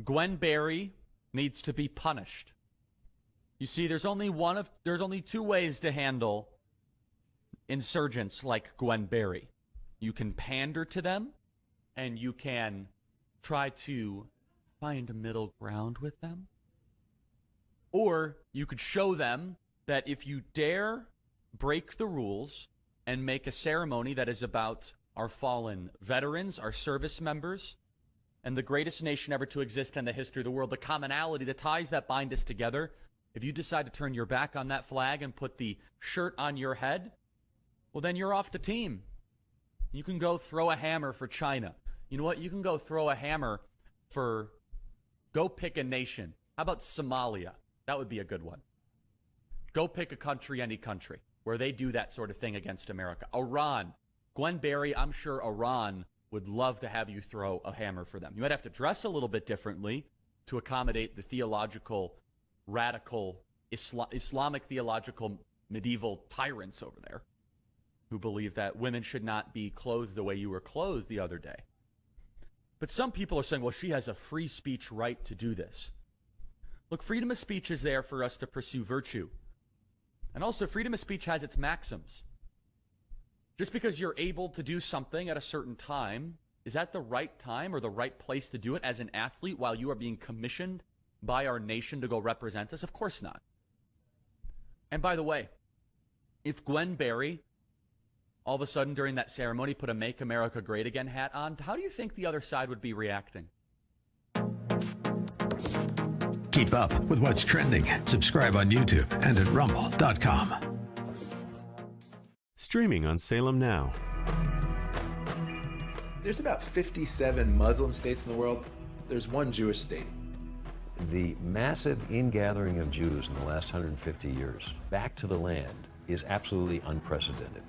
[SPEAKER 4] Gwen Berry needs to be punished. You see, there's only 2 ways to handle insurgents like Gwen Berry. You can pander to them, and you can try to find a middle ground with them. Or you could show them that if you dare break the rules and make a ceremony that is about our fallen veterans, our service members, and the greatest nation ever to exist in the history of the world, the commonality, the ties that bind us together, if you decide to turn your back on that flag and put the shirt on your head, well, then you're off the team. You can go throw a hammer for China. You know what? You can go throw a hammer for, go pick a nation. How about Somalia? That would be a good one. Go pick a country, any country, where they do that sort of thing against America. Iran. Gwen Berry, I'm sure Iran would love to have you throw a hammer for them. You might have to dress a little bit differently to accommodate the theological, radical, Islamic theological medieval tyrants over there who believe that women should not be clothed the way you were clothed the other day. But some people are saying, well, she has a free speech right to do this. Look, freedom of speech is there for us to pursue virtue. And also, freedom of speech has its maxims. Just because you're able to do something at a certain time, is that the right time or the right place to do it as an athlete while you are being commissioned by our nation to go represent us? Of course not. And by the way, if Gwen Berry all of a sudden during that ceremony put a Make America Great Again hat on, how do you think the other side would be reacting?
[SPEAKER 2] Keep up with what's trending. Subscribe on YouTube and at rumble.com.
[SPEAKER 5] Streaming on Salem Now.
[SPEAKER 7] There's about 57 Muslim states in the world. There's one Jewish state.
[SPEAKER 15] The massive ingathering of Jews in the last 150 years back to the land is absolutely unprecedented.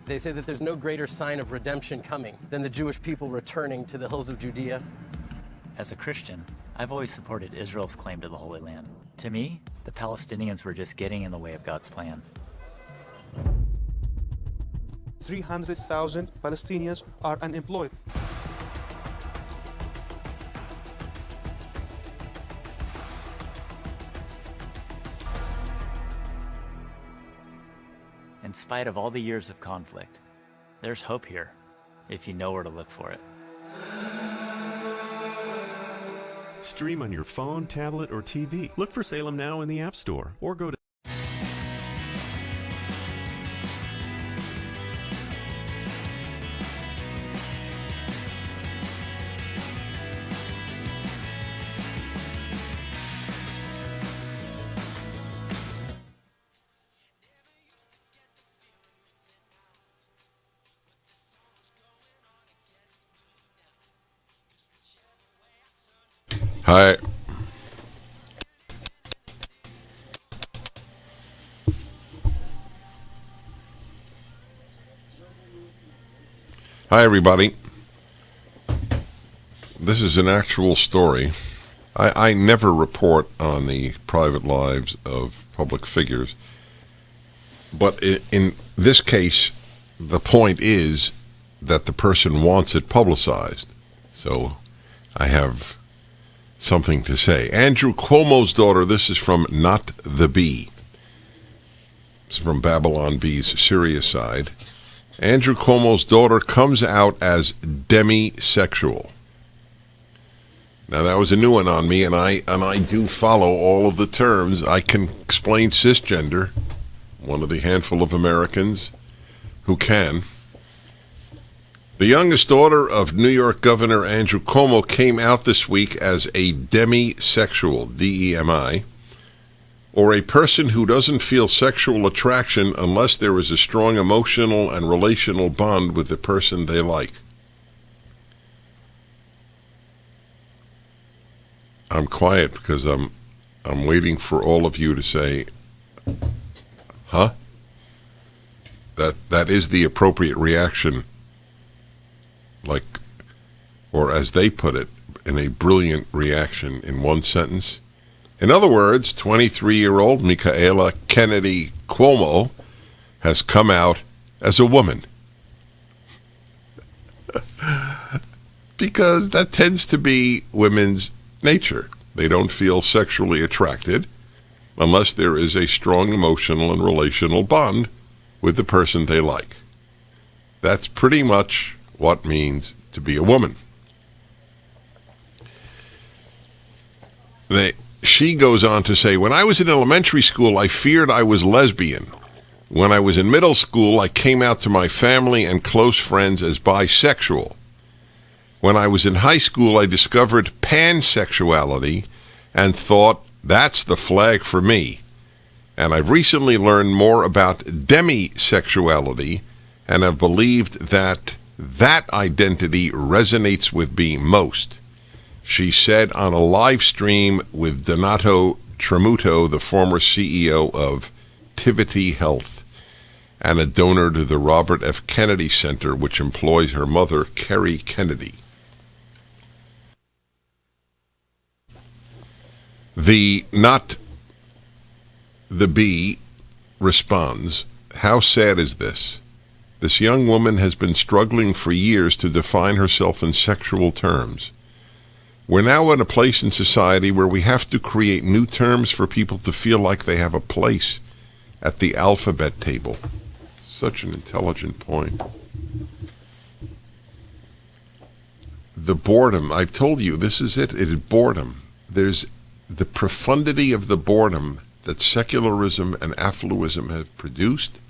[SPEAKER 12] They say that there's no greater sign of redemption coming than the Jewish people returning to the hills of Judea.
[SPEAKER 18] As a Christian, I've always supported Israel's claim to the Holy Land. To me, the Palestinians were just getting in the way of God's plan.
[SPEAKER 19] 300,000 Palestinians are unemployed.
[SPEAKER 18] In spite of all the years of conflict, there's hope here, if you know where to look for it.
[SPEAKER 5] Stream on your phone, tablet, or TV. Look for Salem Now in the App Store or go to
[SPEAKER 1] Hi. Hi, everybody. This is an actual story. I never report on the private lives of public figures, but in this case, the point is that the person wants it publicized. So I have something to say. Andrew Cuomo's daughter, this is from Not the Bee. It's from Babylon Bee's Serious Side. Andrew Cuomo's daughter comes out as demisexual. Now that was a new one on me, and I do follow all of the terms. I can explain cisgender, one of the handful of Americans who can. The youngest daughter of New York Governor Andrew Cuomo came out this week as a demisexual, D-E-M-I, or a person who doesn't feel sexual attraction unless there is a strong emotional and relational bond with the person they like. I'm quiet because I'm I'm waiting for all of you to say, huh? That is the appropriate reaction, like, or as they put it, in a brilliant reaction in one sentence. In other words, 23-year-old Michaela Kennedy Cuomo has come out as a woman. Because that tends to be women's nature. They don't feel sexually attracted unless there is a strong emotional and relational bond with the person they like. That's pretty much what it means to be a woman. She goes on to say, when I was in elementary school, I feared I was lesbian. When I was in middle school, I came out to my family and close friends as bisexual. When I was in high school, I discovered pansexuality and thought, that's the flag for me. And I've recently learned more about demisexuality and have believed that that identity resonates with me most. She said on a live stream with Donato Tramuto, the former CEO of Tivity Health and a donor to the Robert F. Kennedy Center, which employs her mother, Kerry Kennedy. The not the bee responds, how sad is this? This young woman has been struggling for years to define herself in sexual terms. We're now at a place in society where we have to create new terms for people to feel like they have a place at the alphabet table. Such an intelligent point. The boredom, I've told you, this is it. It is boredom. There's the profundity of the boredom that secularism and affluism have produced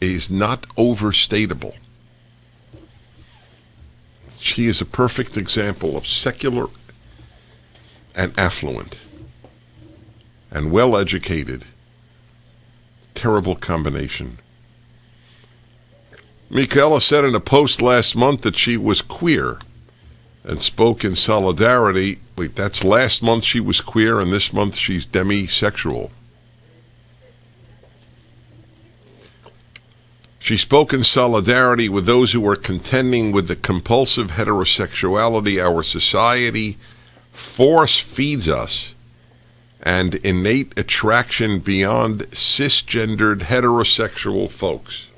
[SPEAKER 1] is not overstatable. She is a perfect example of secular and affluent and well-educated. Terrible combination. Michaela said in a post last month that she was queer and spoke in solidarity. Wait, that's last month she was queer and this month she's demisexual. She spoke in solidarity with those who are contending with the compulsive heterosexuality our society force feeds us and innate attraction beyond cisgendered heterosexual folks.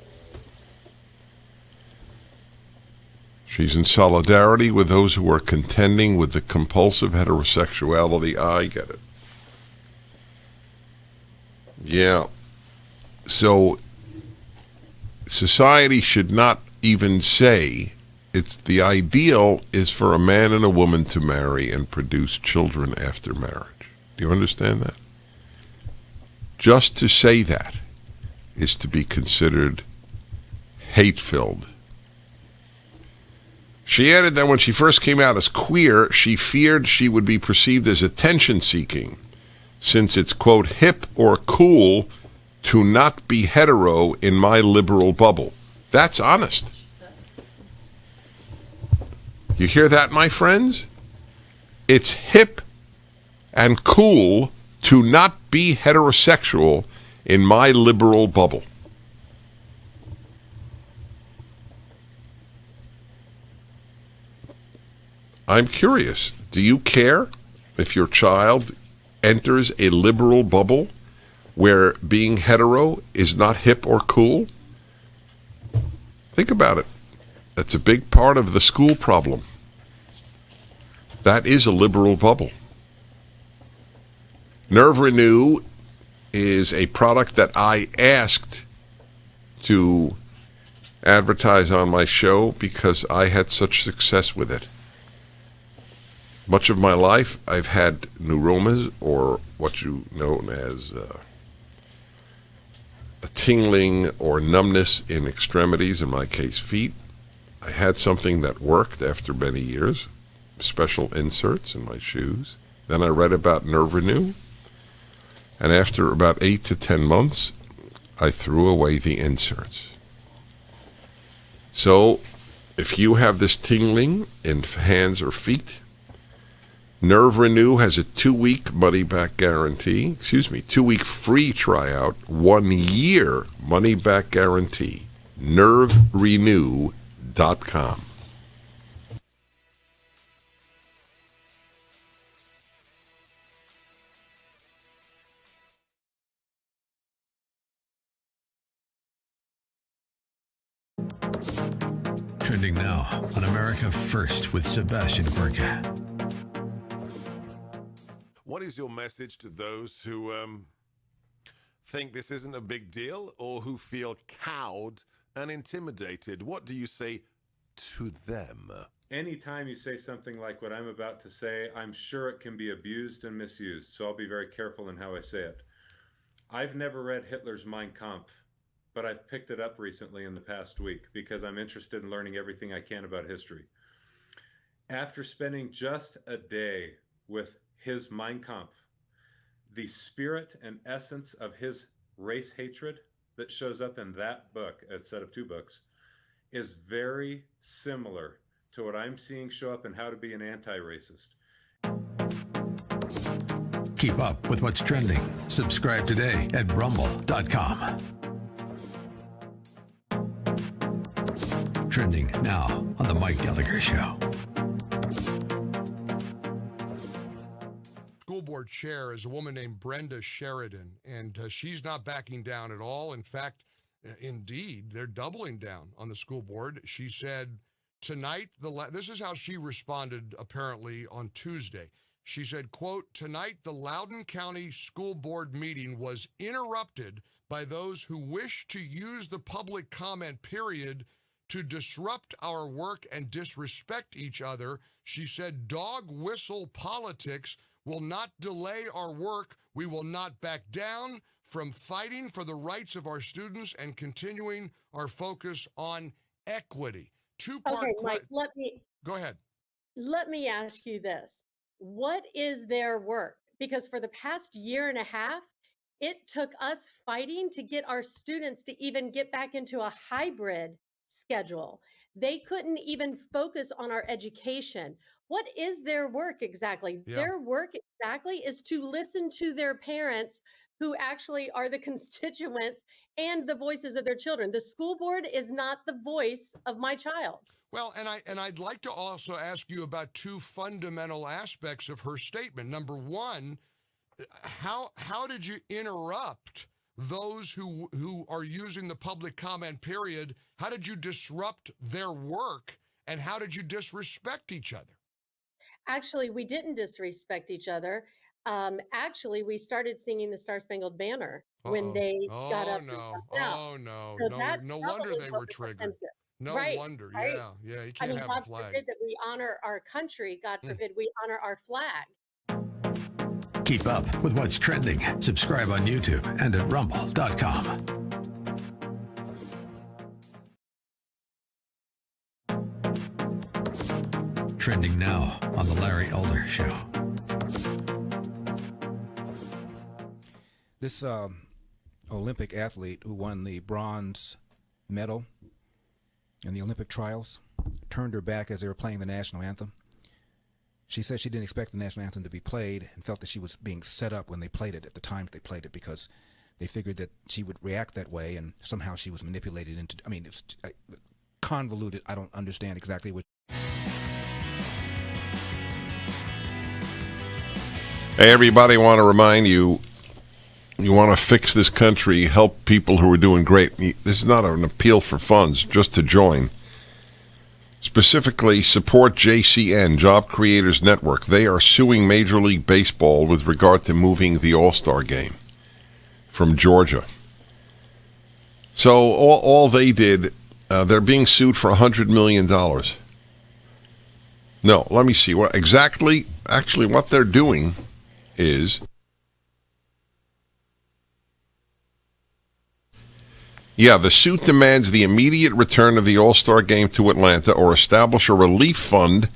[SPEAKER 1] She's in solidarity with those who are contending with the compulsive heterosexuality. I get it. Yeah. So society should not even say it's the ideal is for a man and a woman to marry and produce children after marriage. Do you understand that? Just to say that is to be considered hate-filled. She added that when she first came out as queer, she feared she would be perceived as attention-seeking, since it's, quote, hip or cool to not be hetero in my liberal bubble. That's honest. You hear that, my friends? It's hip and cool to not be heterosexual in my liberal bubble. I'm curious, do you care if your child enters a liberal bubble where being hetero is not hip or cool? Think about it. That's a big part of the school problem. That is a liberal bubble. Nerve Renew is a product that I asked to advertise on my show because I had such success with it. Much of my life, I've had neuromas, or what you know as a tingling or numbness in extremities, in my case, feet. I had something that worked after many years, special inserts in my shoes. Then I read about Nerve Renew, and after about 8 to 10 months, I threw away the inserts. So, if you have this tingling in hands or feet, Nerve Renew has a 2-week money-back guarantee. 2-week free tryout, 1-year money-back guarantee. NerveRenew.com.
[SPEAKER 2] Trending now on America First with Sebastian Gorka.
[SPEAKER 29] What is your message to those who think this isn't a big deal or who feel cowed and intimidated? What do you say to them?
[SPEAKER 30] Anytime you say something like what I'm about to say, I'm sure it can be abused and misused, so I'll be very careful in how I say it. I've never read Hitler's Mein Kampf, but I've picked it up recently in the past week because I'm interested in learning everything I can about history. After spending just a day with his Mein Kampf, the spirit and essence of his race hatred that shows up in that book, a set of 2 books, is very similar to what I'm seeing show up in How to Be an Anti-Racist.
[SPEAKER 2] Keep up with what's trending. Subscribe today at rumble.com. Trending now on the Mike Gallagher Show.
[SPEAKER 6] School board chair is a woman named Brenda Sheridan, and she's not backing down at all. In fact, indeed, they're doubling down on the school board. She said tonight, this is how she responded apparently on Tuesday. She said, quote, "Tonight, the Loudoun County School Board meeting was interrupted by those who wish to use the public comment period to disrupt our work and disrespect each other." She said, "Dog whistle politics will not delay our work. We will not back down from fighting for the rights of our students and continuing our focus on equity." Two-part
[SPEAKER 26] Okay, Mike,
[SPEAKER 6] Go ahead.
[SPEAKER 26] Let me ask you this. What is their work? Because for the past year and a half, it took us fighting to get our students to even get back into a hybrid schedule. They couldn't even focus on our education. What is their work exactly?
[SPEAKER 6] Yeah.
[SPEAKER 26] Their work exactly is to listen to their parents, who actually are the constituents and the voices of their children. The school board is not the voice of my child.
[SPEAKER 6] Well, and I'd like to also ask you about 2 fundamental aspects of her statement. Number one, how did you interrupt those who are using the public comment period? How did you disrupt their work, and how did you disrespect each other?
[SPEAKER 26] Actually, we didn't disrespect each other. Actually, we started singing the Star Spangled Banner when they got up.
[SPEAKER 6] No wonder they were triggered. No wonder.
[SPEAKER 26] Right?
[SPEAKER 6] Yeah. You can't have
[SPEAKER 26] God
[SPEAKER 6] a flag.
[SPEAKER 26] forbid that we honor our country. God forbid we honor our flag.
[SPEAKER 2] Keep up with what's trending. Subscribe on YouTube and at rumble.com. Trending now on the Larry Elder Show.
[SPEAKER 8] This Olympic athlete who won the bronze medal in the Olympic trials turned her back as they were playing the national anthem. She said she didn't expect the national anthem to be played and felt that she was being set up when they played it, at the time they played it, because they figured that she would react that way, and somehow she was manipulated into, I mean, it's convoluted. I don't understand exactly what.
[SPEAKER 1] Hey, everybody, want to remind you, you want to fix this country, help people who are doing great. This is not an appeal for funds, just to join. Specifically, support JCN, Job Creators Network. They are suing Major League Baseball with regard to moving the All-Star game from Georgia. So all they did, they're being sued for $100 million. No, let me see. What exactly, actually what they're doing is, the suit demands the immediate return of the All-Star game to Atlanta or establish a relief fund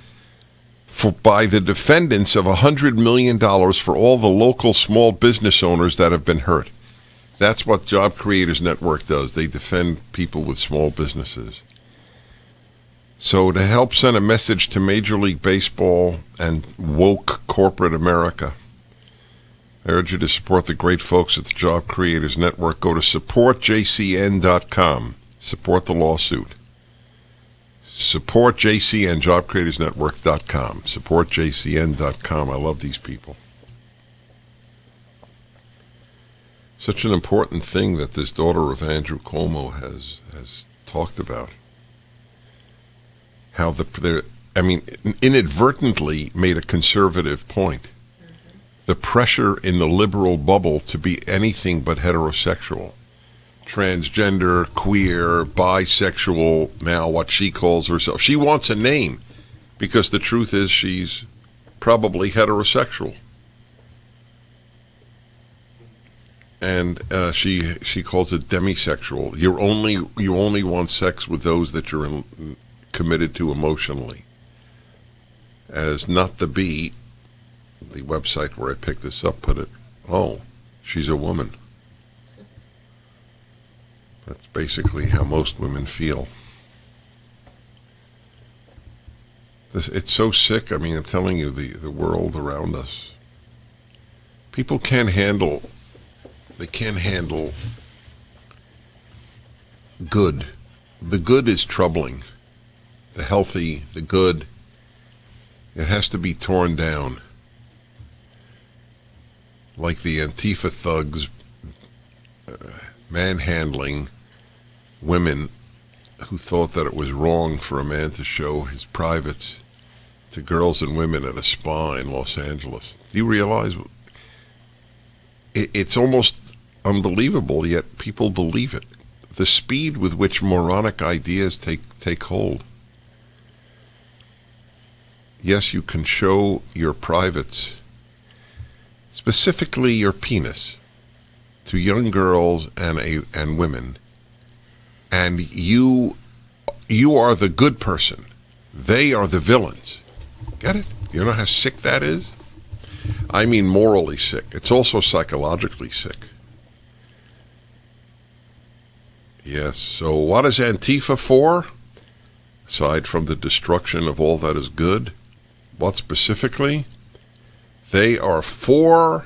[SPEAKER 1] by the defendants of $100 million for all the local small business owners that have been hurt. That's what Job Creators Network does. They defend people with small businesses. So to help send a message to Major League Baseball and woke corporate America, I urge you to support the great folks at the Job Creators Network. Go to supportjcn.com. Support the lawsuit. Support JCN, jobcreatorsnetwork.com. Supportjcn.com. I love these people. Such an important thing that this daughter of Andrew Cuomo has talked about. How inadvertently made a conservative point. The pressure in the liberal bubble to be anything but heterosexual. Transgender, queer, bisexual, now what she calls herself. She wants a name because the truth is she's probably heterosexual. And she calls it demisexual. You only want sex with those that you're committed to emotionally. As Not the Bee, the website where I picked this up, put it, oh, she's a woman. That's basically how most women feel. It's so sick. I mean, I'm telling you, the world around us. People can't handle good. The good is troubling. The healthy, the good, it has to be torn down. Like the Antifa thugs manhandling women who thought that it was wrong for a man to show his privates to girls and women at a spa in Los Angeles. Do you realize it's almost unbelievable, yet people believe it. The speed with which moronic ideas take hold. Yes, you can show your privates, specifically your penis, to young girls and women, and you are the good person. They are the villains. Get it? You know how sick that is? I mean morally sick. It's also psychologically sick. Yes, so what is Antifa for? Aside from the destruction of all that is good, what specifically? They are for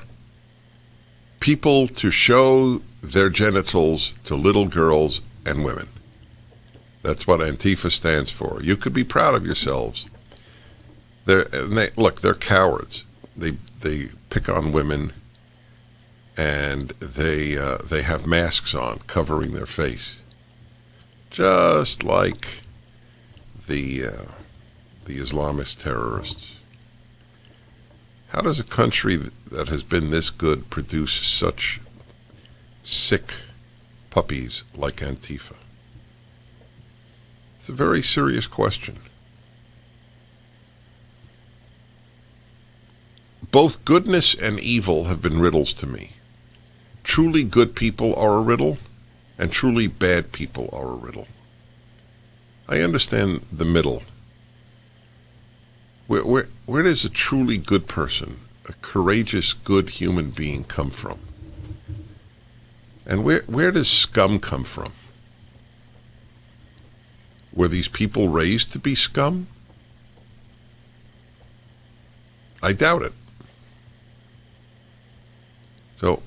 [SPEAKER 1] people to show their genitals to little girls and women. That's what Antifa stands for. You could be proud of yourselves. They're cowards. They pick on women, and they have masks on covering their face, just like the Islamist terrorists. How does a country that has been this good produce such sick puppies like Antifa? It's a very serious question. Both goodness and evil have been riddles to me. Truly good people are a riddle, and truly bad people are a riddle. I understand the middle. Where does a truly good person, a courageous, good human being come from? And where does scum come from? Were these people raised to be scum? I doubt it. So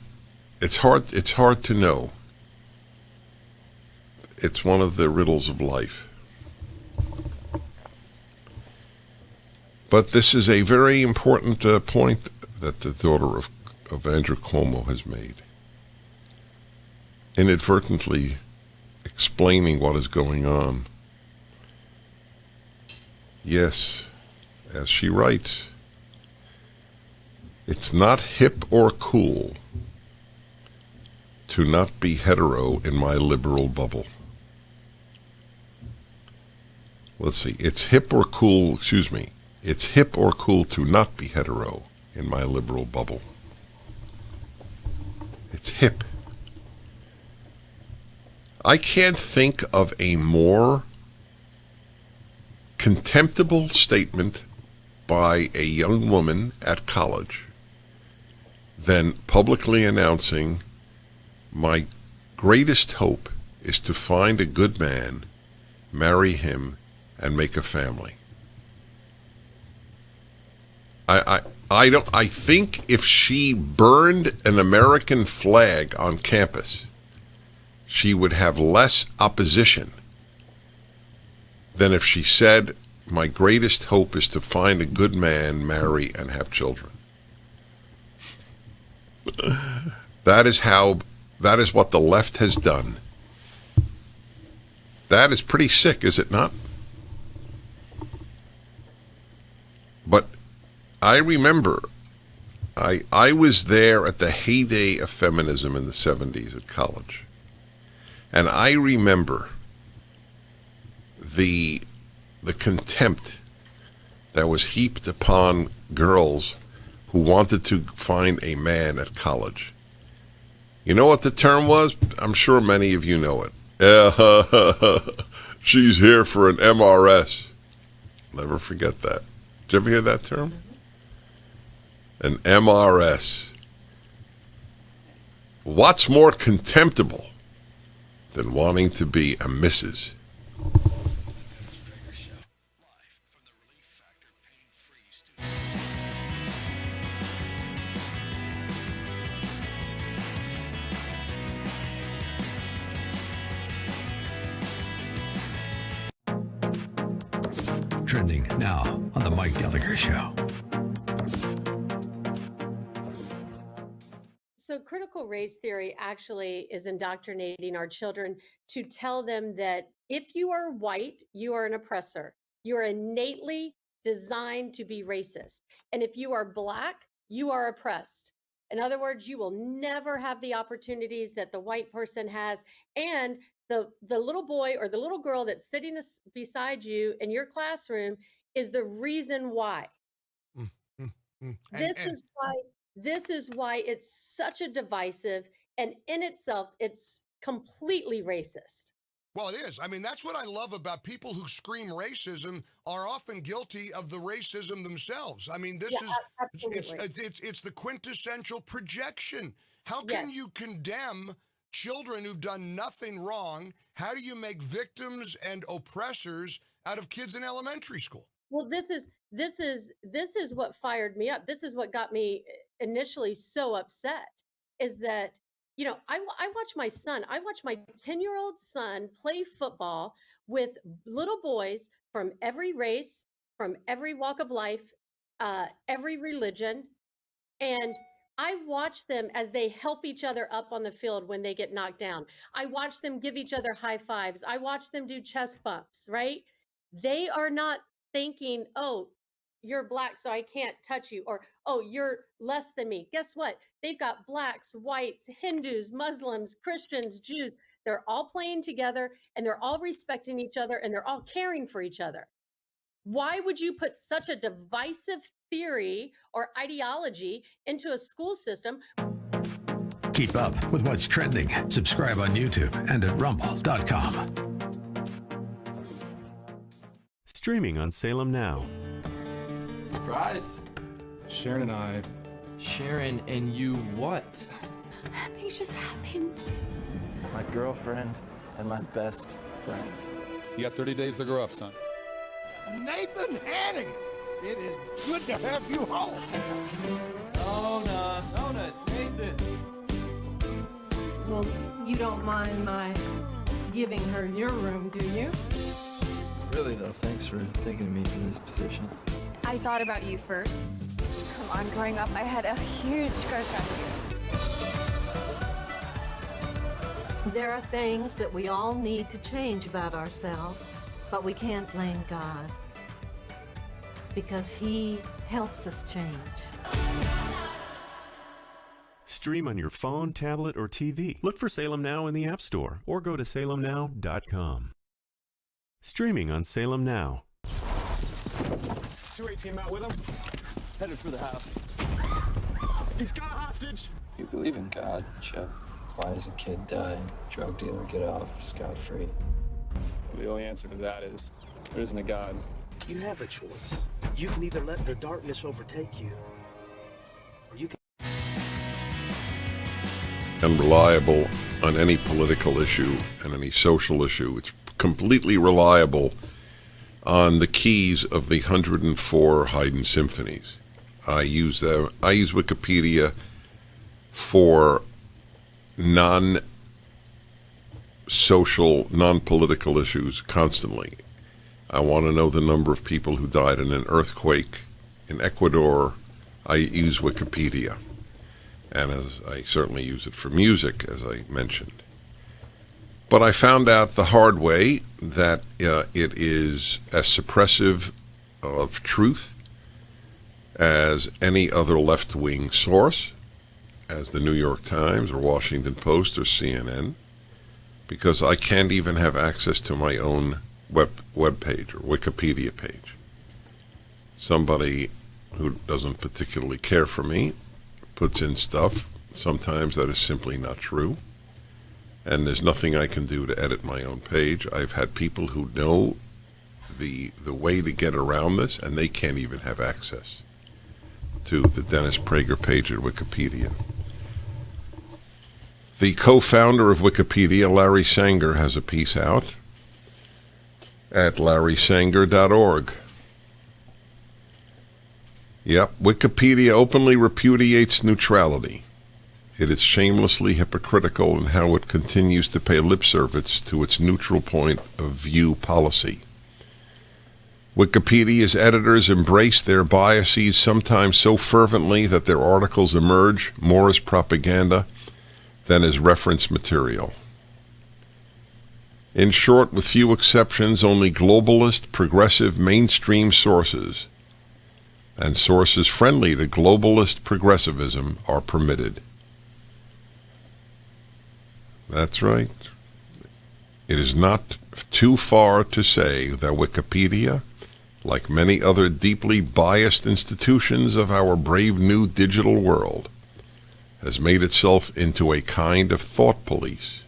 [SPEAKER 1] it's hard to know. It's one of the riddles of life. But this is a very important point that the daughter of Andrew Cuomo has made. Inadvertently explaining what is going on. Yes, as she writes, it's not hip or cool to not be hetero in my liberal bubble. Let's see, it's hip or cool to not be hetero in my liberal bubble. It's hip. I can't think of a more contemptible statement by a young woman at college than publicly announcing, my greatest hope is to find a good man, marry him, and make a family. I think if she burned an American flag on campus, she would have less opposition than if she said, my greatest hope is to find a good man, marry, and have children. That is what the left has done. That is pretty sick, is it not? But I remember, I was there at the heyday of feminism in the 70s at college. And I remember the contempt that was heaped upon girls who wanted to find a man at college. You know what the term was? I'm sure many of you know it. She's here for an MRS. Never forget that. Did you ever hear that term? An MRS. What's more contemptible than wanting to be a Mrs.?
[SPEAKER 2] Trending now on the Mike Gallagher Show.
[SPEAKER 26] So critical race theory actually is indoctrinating our children to tell them that if you are white, you are an oppressor. You are innately designed to be racist. And if you are black, you are oppressed. In other words, you will never have the opportunities that the white person has. And the little boy or the little girl that's sitting beside you in your classroom is the reason why. This is why it's such a divisive, and in itself, it's completely racist.
[SPEAKER 6] Well, it is. I mean, that's what I love about people who scream racism are often guilty of the racism themselves. I mean, it's the quintessential projection. How can you condemn children who've done nothing wrong? How do you make victims and oppressors out of kids in elementary school?
[SPEAKER 26] Well, this is what fired me up. This is what got me initially so upset, is that, you know, I watch my 10-year-old son play football with little boys from every race, from every walk of life, every religion. And I watch them as they help each other up on the field when they get knocked down. I watch them give each other high fives. I watch them do chest bumps, right? They are not thinking, oh, you're black, so I can't touch you, or, oh, you're less than me. Guess what? They've got blacks, whites, Hindus, Muslims, Christians, Jews. They're all playing together, and they're all respecting each other, and they're all caring for each other. Why would you put such a divisive theory or ideology into a school system?
[SPEAKER 2] Keep up with what's trending. Subscribe on YouTube and at rumble.com.
[SPEAKER 5] Streaming on Salem Now.
[SPEAKER 10] Surprise.
[SPEAKER 9] Sharon and you what?
[SPEAKER 13] Things just happened.
[SPEAKER 10] My girlfriend and my best friend.
[SPEAKER 9] You got 30 days to grow up, son.
[SPEAKER 14] Nathan Hannigan, it is good to have you home.
[SPEAKER 9] Nona, it's Nathan.
[SPEAKER 20] Well, you don't mind my giving her your room, do you?
[SPEAKER 10] Really though, thanks for thinking of me for this position.
[SPEAKER 13] I thought about you first. Come on, growing up, I had a huge crush on you.
[SPEAKER 20] There are things that we all need to change about ourselves, but we can't blame God, because He helps us change.
[SPEAKER 5] Stream on your phone, tablet, or TV. Look for Salem Now in the App Store or go to salemnow.com. Streaming on Salem Now.
[SPEAKER 9] 218 out with him. Headed for the house. He's got a hostage.
[SPEAKER 10] You believe in God, Jeff? Why does a kid die? Drug dealer get off scot-free?
[SPEAKER 9] The only answer to that is there isn't a God.
[SPEAKER 21] You have a choice. You can either let the darkness overtake you, or you can.
[SPEAKER 1] Unreliable on any political issue and any social issue. It's completely reliable on the keys of the 104 Haydn symphonies. I use Wikipedia for non-social, non-political issues constantly. I want to know the number of people who died in an earthquake in Ecuador. I use Wikipedia. And as I certainly use it for music, as I mentioned. But I found out the hard way that it is as suppressive of truth as any other left-wing source, as the New York Times or Washington Post or CNN, because I can't even have access to my own web page or Wikipedia page. Somebody who doesn't particularly care for me puts in stuff sometimes that is simply not true, and there's nothing I can do to edit my own page. I've had people who know the way to get around this, and they can't even have access to the Dennis Prager page at Wikipedia. The co-founder of Wikipedia, Larry Sanger, has a piece out at larrysanger.org. Yep, Wikipedia openly repudiates neutrality. It is shamelessly hypocritical in how it continues to pay lip service to its neutral point of view policy. Wikipedia's editors embrace their biases sometimes so fervently that their articles emerge more as propaganda than as reference material. In short, with few exceptions, only globalist, progressive, mainstream sources and sources friendly to globalist progressivism are permitted. That's right. It is not too far to say that Wikipedia, like many other deeply biased institutions of our brave new digital world, has made itself into a kind of thought police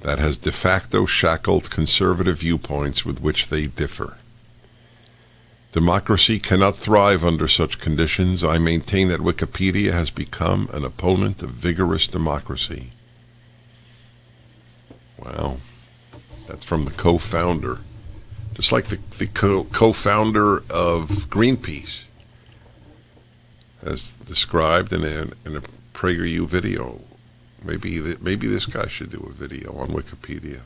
[SPEAKER 1] that has de facto shackled conservative viewpoints with which they differ. Democracy cannot thrive under such conditions. I maintain that Wikipedia has become an opponent of vigorous democracy. Wow. That's from the co-founder. Just like the co-founder of Greenpeace, as described in a PragerU video. Maybe this guy should do a video on Wikipedia.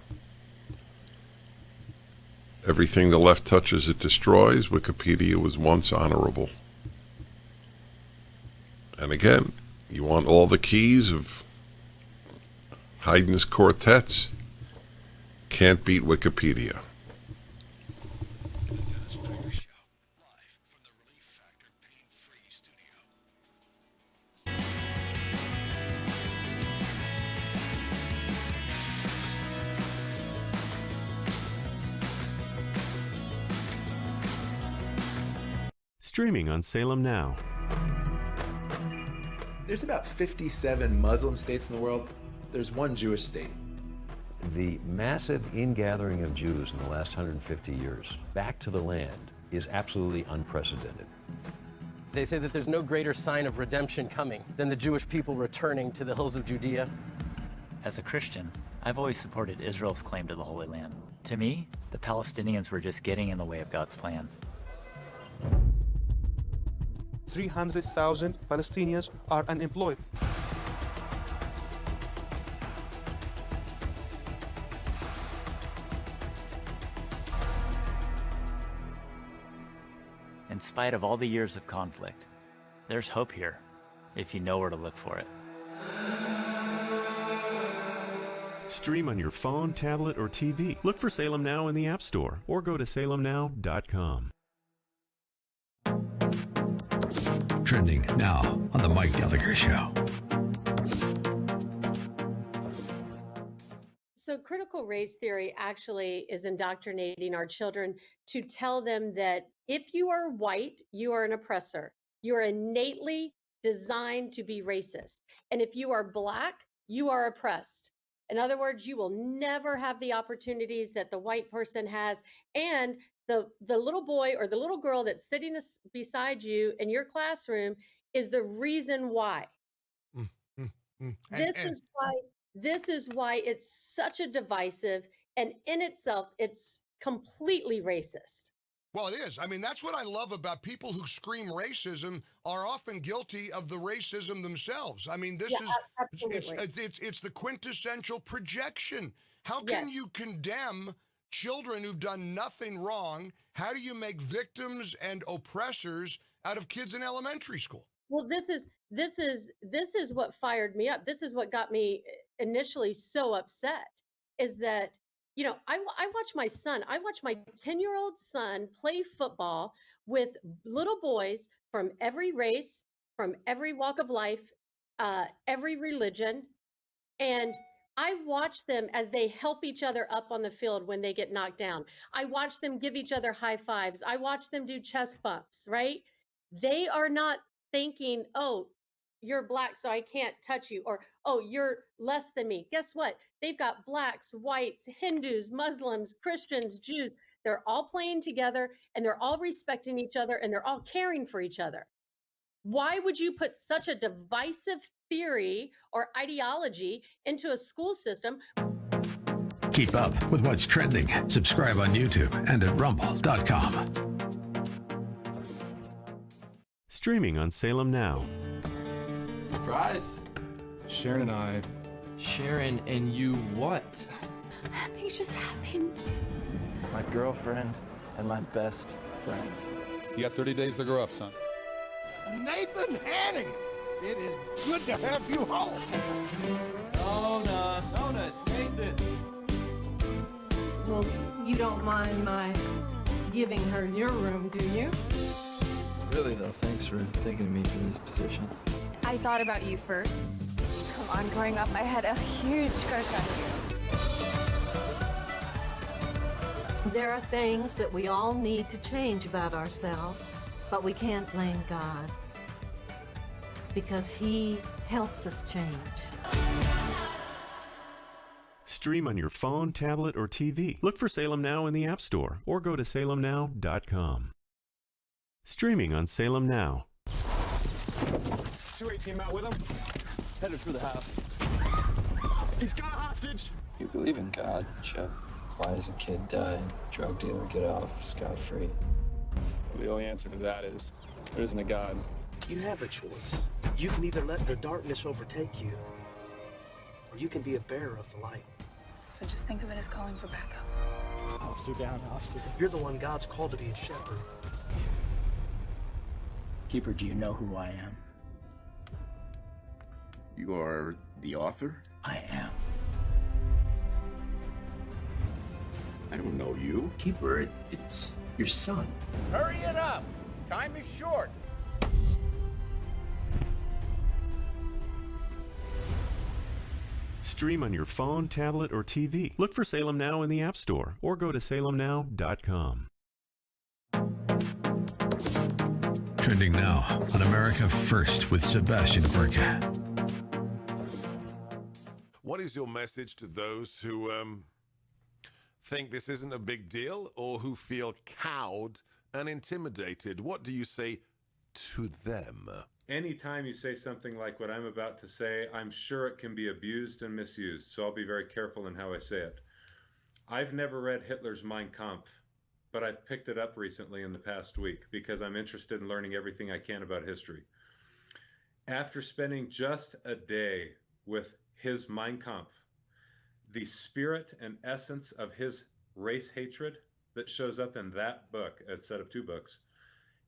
[SPEAKER 1] Everything the left touches, it destroys. Wikipedia was once honorable. And again, you want all the keys of Haydn's quartets? Can't beat Wikipedia.
[SPEAKER 5] Streaming on Salem Now.
[SPEAKER 7] There's about 57 Muslim states in the world. There's one Jewish state.
[SPEAKER 15] The massive ingathering of Jews in the last 150 years back to the land is absolutely unprecedented.
[SPEAKER 12] They say that there's no greater sign of redemption coming than the Jewish people returning to the hills of Judea.
[SPEAKER 18] As a Christian, I've always supported Israel's claim to the Holy Land. To me, the Palestinians were just getting in the way of God's plan.
[SPEAKER 19] 300,000 Palestinians are unemployed.
[SPEAKER 18] In spite of all the years of conflict, there's hope here, if you know where to look for it.
[SPEAKER 5] Stream on your phone, tablet, or TV. Look for Salem Now in the App Store or go to salemnow.com.
[SPEAKER 2] Trending now on The Mike Gallagher Show.
[SPEAKER 26] So critical race theory actually is indoctrinating our children to tell them that if you are white, you are an oppressor. You are innately designed to be racist. And if you are Black, you are oppressed. In other words, you will never have the opportunities that the white person has. And the little boy or the little girl that's sitting beside you in your classroom is the reason why. This is why it's such a divisive, and in itself, it's completely racist.
[SPEAKER 6] Well, it is. I mean, that's what I love about people who scream racism are often guilty of the racism themselves. I mean, this it's the quintessential projection. How can you condemn children who've done nothing wrong? How do you make victims and oppressors out of kids in elementary school?
[SPEAKER 26] Well, this is what fired me up. This is what got me initially so upset, is that, you know, I watch my son, I watch my 10-year-old son play football with little boys from every race, from every walk of life, every religion. And I watch them as they help each other up on the field when they get knocked down. I watch them give each other high fives. I watch them do chest bumps, right? They are not thinking, oh, you're black, so I can't touch you, or, oh, you're less than me. Guess what? They've got blacks, whites, Hindus, Muslims, Christians, Jews. They're all playing together, and they're all respecting each other, and they're all caring for each other. Why would you put such a divisive theory or ideology into a school system?
[SPEAKER 2] Keep up with what's trending. Subscribe on YouTube and at rumble.com.
[SPEAKER 5] Streaming on Salem Now.
[SPEAKER 10] Surprise.
[SPEAKER 9] Sharon and I.
[SPEAKER 10] Sharon and you what?
[SPEAKER 13] Things just happened.
[SPEAKER 10] My girlfriend and my best friend.
[SPEAKER 9] You got 30 days to grow up, son.
[SPEAKER 14] Nathan Hanning, it is good to have you home.
[SPEAKER 10] Nona, it's Nathan.
[SPEAKER 20] Well, you don't mind my giving her your room, do you?
[SPEAKER 10] Really though, thanks for thinking of me for this position.
[SPEAKER 13] I thought about you first. Come on, growing up, I had a huge crush on you.
[SPEAKER 20] There are things that we all need to change about ourselves, but we can't blame God, because He helps us change.
[SPEAKER 5] Stream on your phone, tablet, or TV. Look for Salem Now in the App Store or go to salemnow.com. Streaming on Salem Now.
[SPEAKER 9] 218 out with him. Headed for the house. He's got a hostage.
[SPEAKER 10] You believe in God, Chip. Why does a kid die and drug dealer get off scot-free?
[SPEAKER 9] Well, the only answer to that is there isn't a God.
[SPEAKER 21] You have a choice. You can either let the darkness overtake you, or you can be a bearer of the light.
[SPEAKER 13] So just think of it as calling for backup.
[SPEAKER 9] Officer down, officer down.
[SPEAKER 21] You're the one God's called to be a shepherd.
[SPEAKER 3] Keeper, do you know who I am?
[SPEAKER 11] You are the author?
[SPEAKER 3] I am.
[SPEAKER 11] I don't know you.
[SPEAKER 3] Keeper, it's your son.
[SPEAKER 14] Hurry it up. Time is short.
[SPEAKER 5] Stream on your phone, tablet, or TV. Look for Salem Now in the App Store or go to salemnow.com.
[SPEAKER 2] Trending now on America First with Sebastian Gorka.
[SPEAKER 29] What is your message to those who think this isn't a big deal or who feel cowed and intimidated? What do you say to them?
[SPEAKER 30] Anytime you say something like what I'm about to say, I'm sure it can be abused and misused, so I'll be very careful in how I say it. I've never read Hitler's Mein Kampf, but I've picked it up recently in the past week because I'm interested in learning everything I can about history. After spending just a day with his Mein Kampf, the spirit and essence of his race hatred that shows up in that book, a set of two books,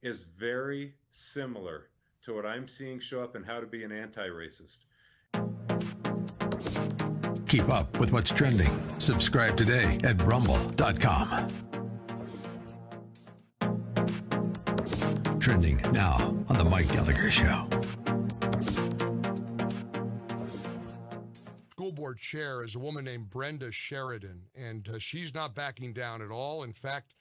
[SPEAKER 30] is very similar to what I'm seeing show up in How to Be an Anti-Racist.
[SPEAKER 2] Keep up with what's trending. Subscribe today at rumble.com. Trending now on The Mike Gallagher Show.
[SPEAKER 6] School board chair is a woman named Brenda Sheridan, and she's not backing down at all. In fact,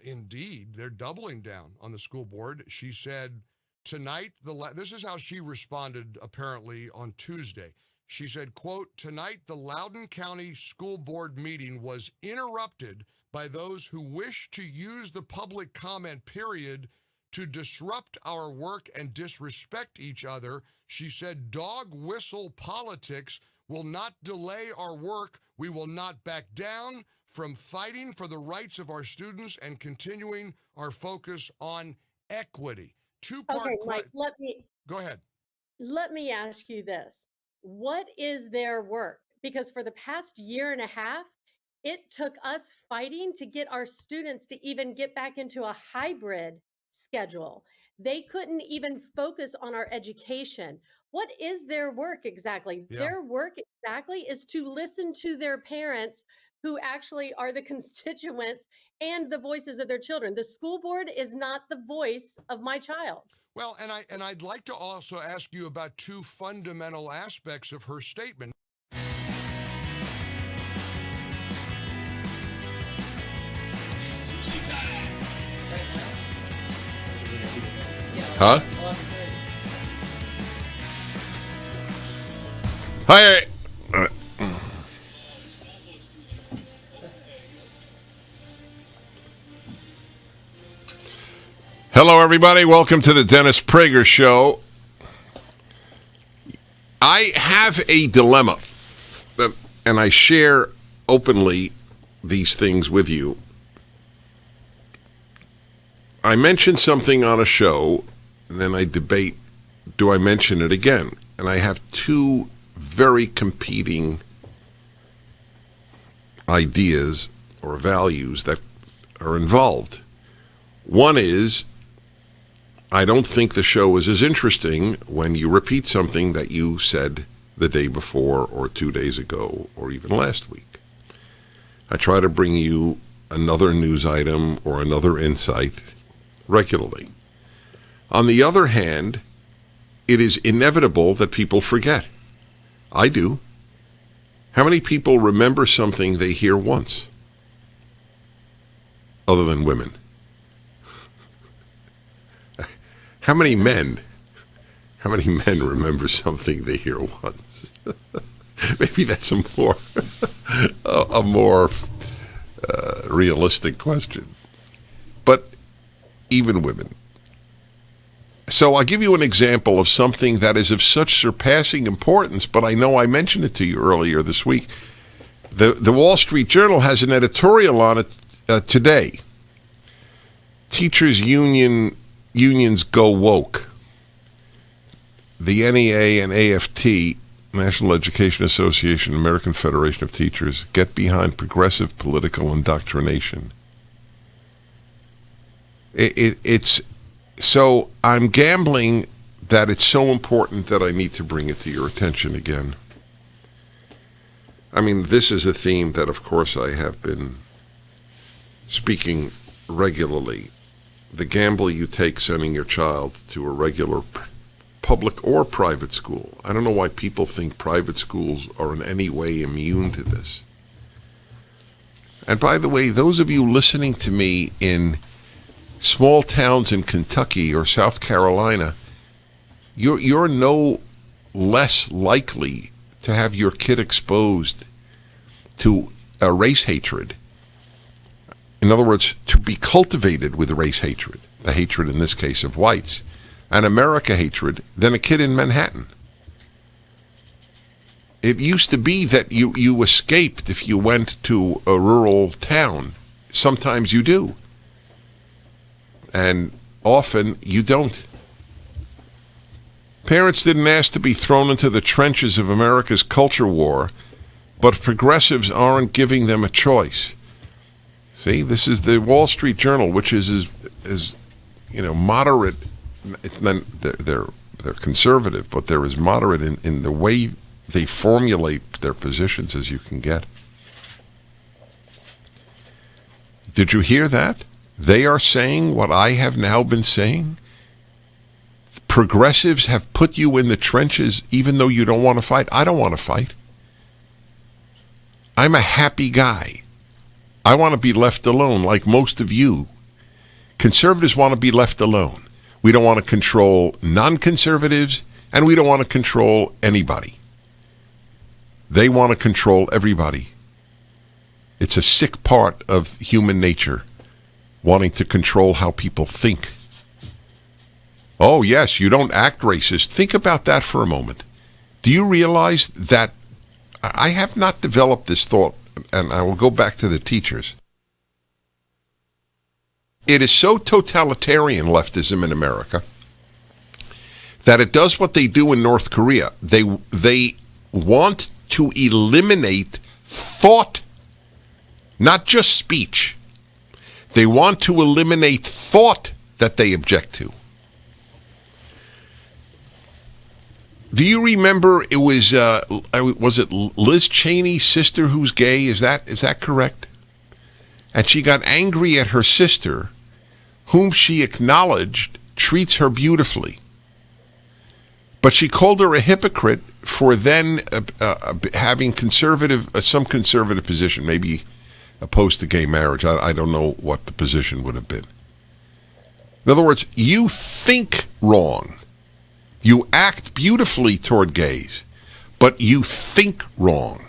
[SPEAKER 6] indeed, they're doubling down on the school board. She said tonight, this is how she responded apparently on Tuesday. She said, quote, "Tonight, the Loudoun County School Board meeting was interrupted by those who wish to use the public comment period to disrupt our work and disrespect each other." She said, "Dog whistle politics will not delay our work. We will not back down. from fighting for the rights of our students and continuing our focus on equity. Two-part
[SPEAKER 26] Okay, Mike,
[SPEAKER 6] Go ahead.
[SPEAKER 26] Let me ask you this. What is their work? Because for the past year and a half, it took us fighting to get our students to even get back into a hybrid schedule. They couldn't even focus on our education. What is their work exactly?
[SPEAKER 6] Yeah.
[SPEAKER 26] Their work exactly is to listen to their parents, who actually are the constituents and the voices of their children. The school board is not the voice of my child.
[SPEAKER 6] Well, and I'd like to also ask you about two fundamental aspects of her statement.
[SPEAKER 1] Huh? Hi. Hello, everybody. Welcome to the Dennis Prager Show. I have a dilemma, and I share openly these things with you. I mention something on a show, and then I debate, do I mention it again? And I have two very competing ideas or values that are involved. One is, I don't think the show is as interesting when you repeat something that you said the day before or 2 days ago or even last week. I try to bring you another news item or another insight regularly. On the other hand, it is inevitable that people forget. I do. How many people remember something they hear once? Other than women. How many men remember something they hear once? Maybe that's a more realistic question. But even women. So I'll give you an example of something that is of such surpassing importance, but I know I mentioned it to you earlier this week. The Wall Street Journal has an editorial on it today. Teachers unions go woke. The NEA and AFT, National Education Association, American Federation of Teachers, get behind progressive political indoctrination. It's so I'm gambling that it's so important that I need to bring it to your attention again. I mean, this is a theme that, of course, I have been speaking regularly. The gamble you take sending your child to a regular public or private school. I don't know why people think private schools are in any way immune to this. And by the way, those of you listening to me in small towns in Kentucky or South Carolina, you're no less likely to have your kid exposed to a race hatred. In other words, to be cultivated with race hatred, the hatred in this case of whites, and America hatred, than a kid in Manhattan. It used to be that you escaped if you went to a rural town. Sometimes you do. And often you don't. Parents didn't ask to be thrown into the trenches of America's culture war, but progressives aren't giving them a choice. See, this is the Wall Street Journal, which is moderate. They're conservative, but they're as moderate in the way they formulate their positions as you can get. Did you hear that? They are saying what I have now been saying. Progressives have put you in the trenches even though you don't want to fight. I don't want to fight. I'm a happy guy. I want to be left alone like most of you. Conservatives want to be left alone. We don't want to control non-conservatives, and we don't want to control anybody. They want to control everybody. It's a sick part of human nature, wanting to control how people think. Oh, yes, you don't act racist. Think about that for a moment. Do you realize that I have not developed this thought and I will go back to the teachers. It is so totalitarian, leftism in America, that it does what they do in North Korea. They want to eliminate thought, not just speech. They want to eliminate thought that they object to. Do you remember it was it Liz Cheney's sister who's gay? Is that correct? And she got angry at her sister, whom she acknowledged treats her beautifully. But she called her a hypocrite for then having some conservative position, maybe opposed to gay marriage. I don't know what the position would have been. In other words, you think wrong. You act beautifully toward gays, but you think wrong.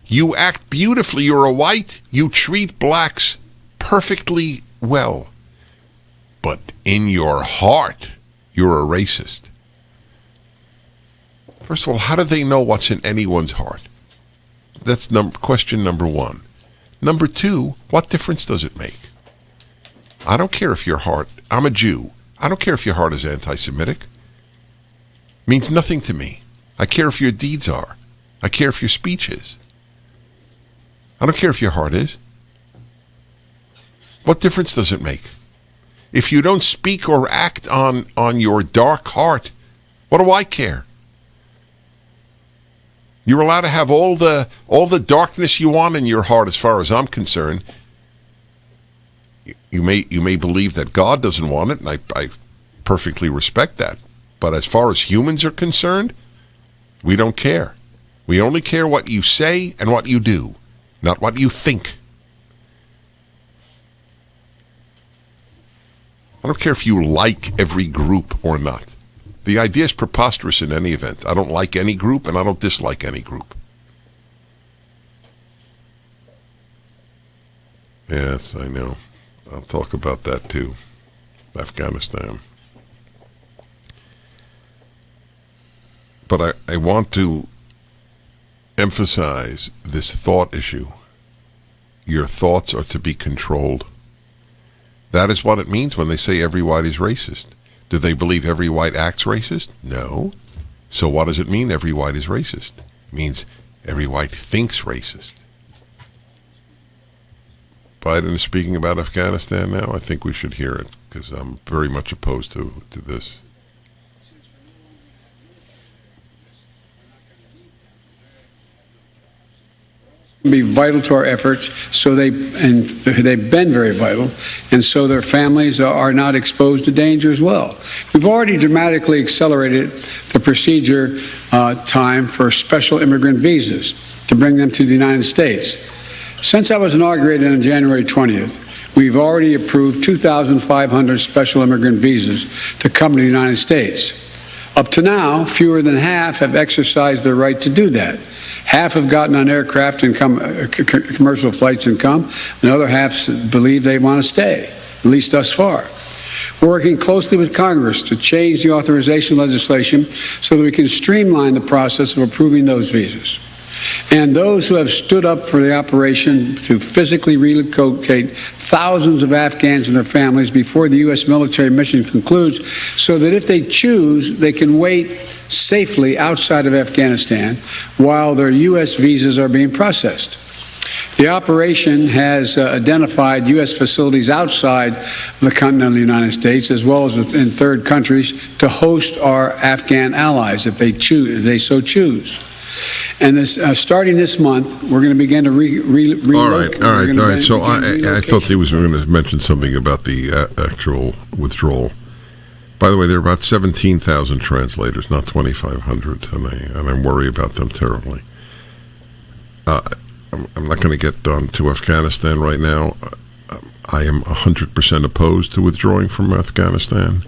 [SPEAKER 1] You act beautifully. You're a white. You treat blacks perfectly well. But in your heart, you're a racist. First of all, how do they know what's in anyone's heart? That's question number one. Number two, what difference does it make? I don't care if your heart, I'm a Jew. I don't care if your heart is anti-Semitic. It means nothing to me. I care if your deeds are. I care if your speech is. I don't care if your heart is. What difference does it make? If you don't speak or act on your dark heart, what do I care? You're allowed to have all the darkness you want in your heart as far as I'm concerned. You may believe that God doesn't want it, and I perfectly respect that. But as far as humans are concerned, we don't care. We only care what you say and what you do, not what you think. I don't care if you like every group or not. The idea is preposterous in any event. I don't like any group, and I don't dislike any group. Yes, I know. I'll talk about that too. Afghanistan. But I want to emphasize this thought issue. Your thoughts are to be controlled. That is what it means when they say every white is racist. Do they believe every white acts racist? No. So what does it mean every white is racist? It means every white thinks racist. Biden is speaking about Afghanistan now. I think we should hear it because I'm very much opposed to this.
[SPEAKER 4] Be vital to our efforts, so they've been very vital, and so their families are not exposed to danger as well. We've already dramatically accelerated the procedure time for special immigrant visas to bring them to the United States. Since I was inaugurated on January 20th, we've already approved 2,500 special immigrant visas to come to the United States. Up to now, fewer than half have exercised their right to do that. Half have gotten on aircraft and commercial flights and come, and other half believe they want to stay, at least thus far. We're working closely with Congress to change the authorization legislation so that we can streamline the process of approving those visas. And those who have stood up for the operation to physically relocate thousands of Afghans and their families before the U.S. military mission concludes, so that if they choose, they can wait safely outside of Afghanistan while their U.S. visas are being processed. The operation has identified U.S. facilities outside the continental United States, as well as in third countries, to host our Afghan allies if they so choose. And this, starting this month, we're going to begin to relocate.
[SPEAKER 1] All right. So I thought he was going to mention something about the actual withdrawal. By the way, there are about 17,000 translators, not 2,500, and I worry about them terribly. I'm not going to get on to Afghanistan right now. I am 100% opposed to withdrawing from Afghanistan.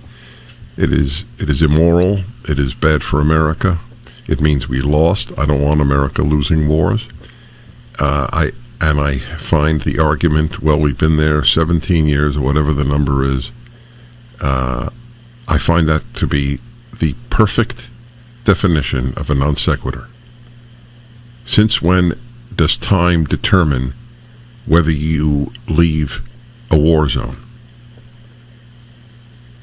[SPEAKER 1] It is immoral. It is bad for America. It means we lost. I don't want America losing wars. I find the argument, well, we've been there 17 years or whatever the number is. I find that to be the perfect definition of a non sequitur. Since when does time determine whether you leave a war zone?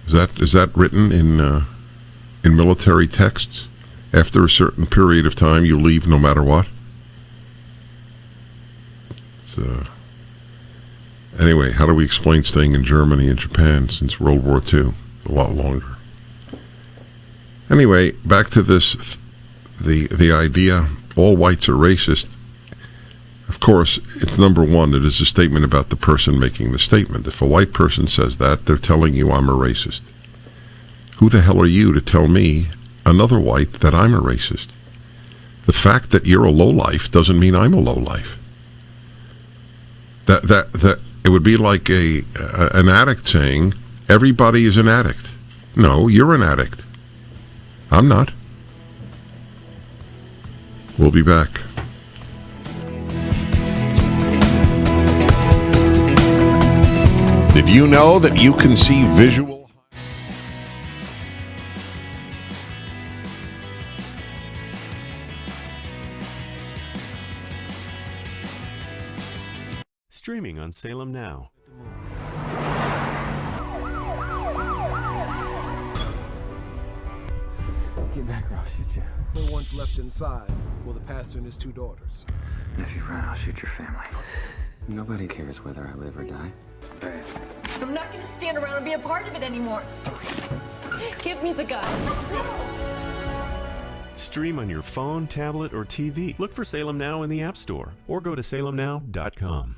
[SPEAKER 1] Is that written in military texts? After a certain period of time, you leave no matter what? Anyway, how do we explain staying in Germany and Japan since World War II? A lot longer. Anyway, back to this, the idea all whites are racist. Of course, it's number one, it is a statement about the person making the statement. If a white person says that, they're telling you I'm a racist. Who the hell are you to tell me, another white, that I'm a racist? The fact that you're a lowlife doesn't mean I'm a lowlife. That it would be like an addict saying, everybody is an addict. No, you're an addict. I'm not. We'll be back. Did you know that you can see visual?
[SPEAKER 5] Streaming on Salem Now.
[SPEAKER 7] Get back or I'll shoot you. No one's left inside for the pastor and his two daughters.
[SPEAKER 10] If you run, I'll shoot your family. Nobody cares whether I live or die. It's bad.
[SPEAKER 13] I'm not going to stand around and be a part of it anymore. Give me the gun.
[SPEAKER 5] Stream on your phone, tablet, or TV. Look for Salem Now in the App Store or go to salemnow.com.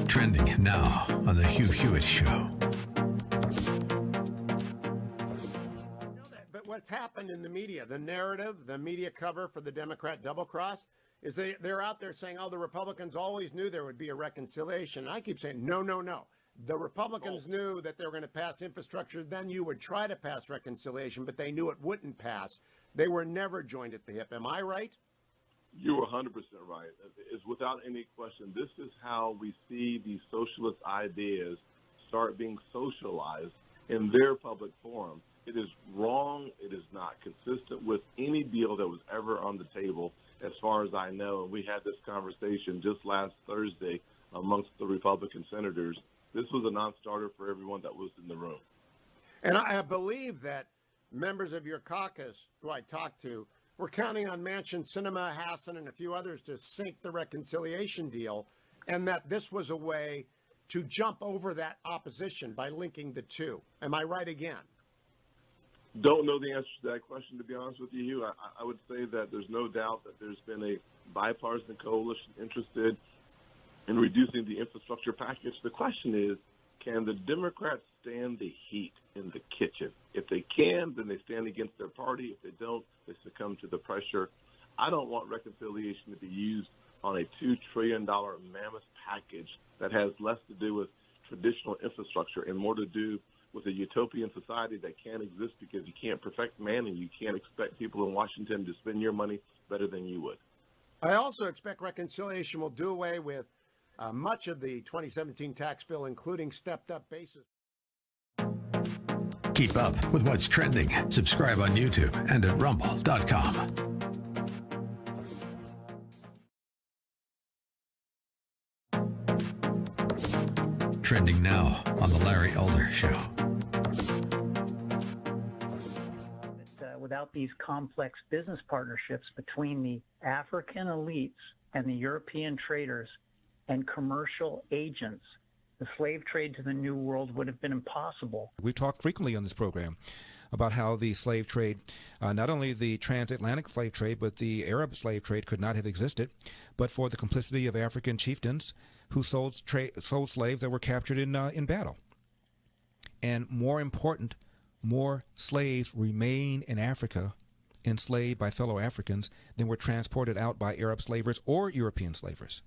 [SPEAKER 2] Trending now on the Hugh Hewitt Show.
[SPEAKER 14] But what's happened in the media, the narrative, the media cover for the Democrat double cross, is they're out there saying, oh, the Republicans always knew there would be a reconciliation. And I keep saying, no, no, no. The Republicans knew that they were going to pass infrastructure. Then you would try to pass reconciliation, but they knew it wouldn't pass. They were never joined at the hip. Am I right?
[SPEAKER 8] You were 100% right. It's without any question. This is how we see these socialist ideas start being socialized in their public forum. It is wrong. It is not consistent with any deal that was ever on the table, as far as I know. And we had this conversation just last Thursday amongst the Republican senators. This was a non-starter for everyone that was in the room.
[SPEAKER 14] And I believe that members of your caucus who I talked to were counting on Manchin, Sinema, Hassan, and a few others to sink the reconciliation deal, and that this was a way to jump over that opposition by linking the two. Am I right again?
[SPEAKER 8] Don't know the answer to that question, to be honest with you, Hugh. I would say that there's no doubt that there's been a bipartisan coalition interested in reducing the infrastructure package. The question is, can the Democrats stand the heat in the kitchen? If they can, then they stand against their party. If they don't, they succumb to the pressure. I don't want reconciliation to be used on a $2 trillion mammoth package that has less to do with traditional infrastructure and more to do with a utopian society that can't exist because you can't perfect man and you can't expect people in Washington to spend your money better than you would.
[SPEAKER 14] I also expect reconciliation will do away with much of the 2017 tax bill, including stepped-up basis.
[SPEAKER 2] Keep up with what's trending. Subscribe on YouTube and at rumble.com. Trending now on the Larry Elder Show.
[SPEAKER 16] Without these complex business partnerships between the African elites and the European traders and commercial agents, the slave trade to the New World would have been impossible.
[SPEAKER 17] We've talked frequently on this program about how the slave trade, not only the transatlantic slave trade, but the Arab slave trade could not have existed, but for the complicity of African chieftains who sold slaves that were captured in battle. And more important, more slaves remain in Africa enslaved by fellow Africans than were transported out by Arab slavers or European slavers.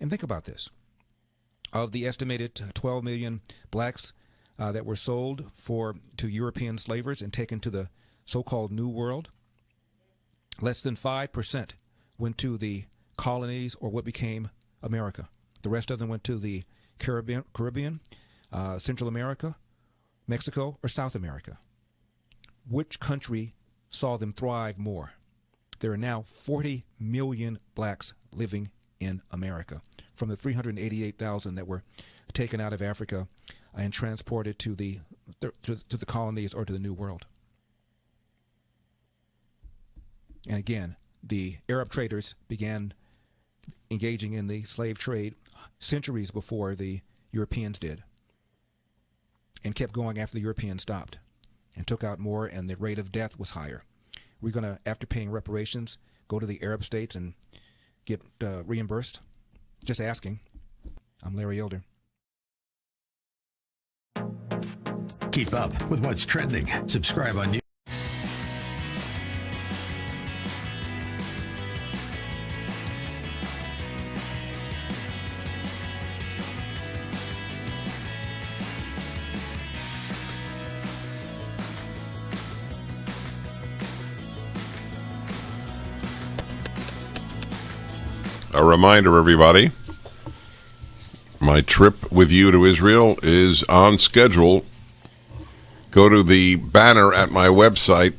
[SPEAKER 17] And think about this. Of the estimated 12 million blacks that were sold to European slavers and taken to the so-called New World, less than 5% went to the colonies or what became America. The rest of them went to the Caribbean, Central America, Mexico, or South America. Which country saw them thrive more. There are now 40 million blacks living in America, from the 388,000 that were taken out of Africa and transported to the colonies or to the New World. And again, the Arab traders began engaging in the slave trade centuries before the Europeans did, and kept going after the Europeans stopped, and took out more, and the rate of death was higher. We're going to, after paying reparations, go to the Arab states and get reimbursed? Just asking. I'm Larry Elder.
[SPEAKER 2] Keep up with what's trending. Subscribe on YouTube.
[SPEAKER 1] A reminder, everybody, my trip with you to Israel is on schedule. Go to the banner at my website,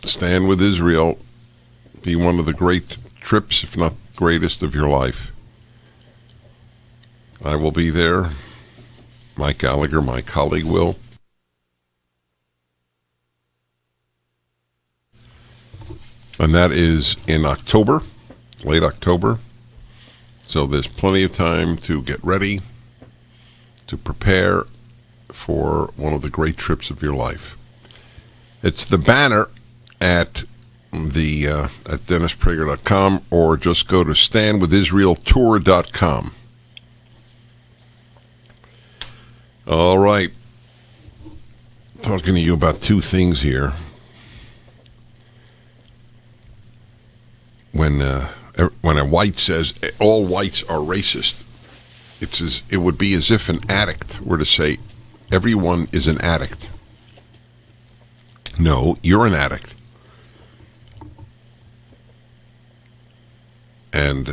[SPEAKER 1] Stand With Israel. Be one of the great trips, if not greatest, of your life. I will be there. Mike Gallagher, my colleague, will. And that is in October, late October. So there's plenty of time to get ready, to prepare for one of the great trips of your life. It's the banner at DennisPrager.com, or just go to StandWithIsraelTour.com. All right. Talking to you about two things here. When a white says all whites are racist, it would be as if an addict were to say everyone is an addict. No, you're an addict. And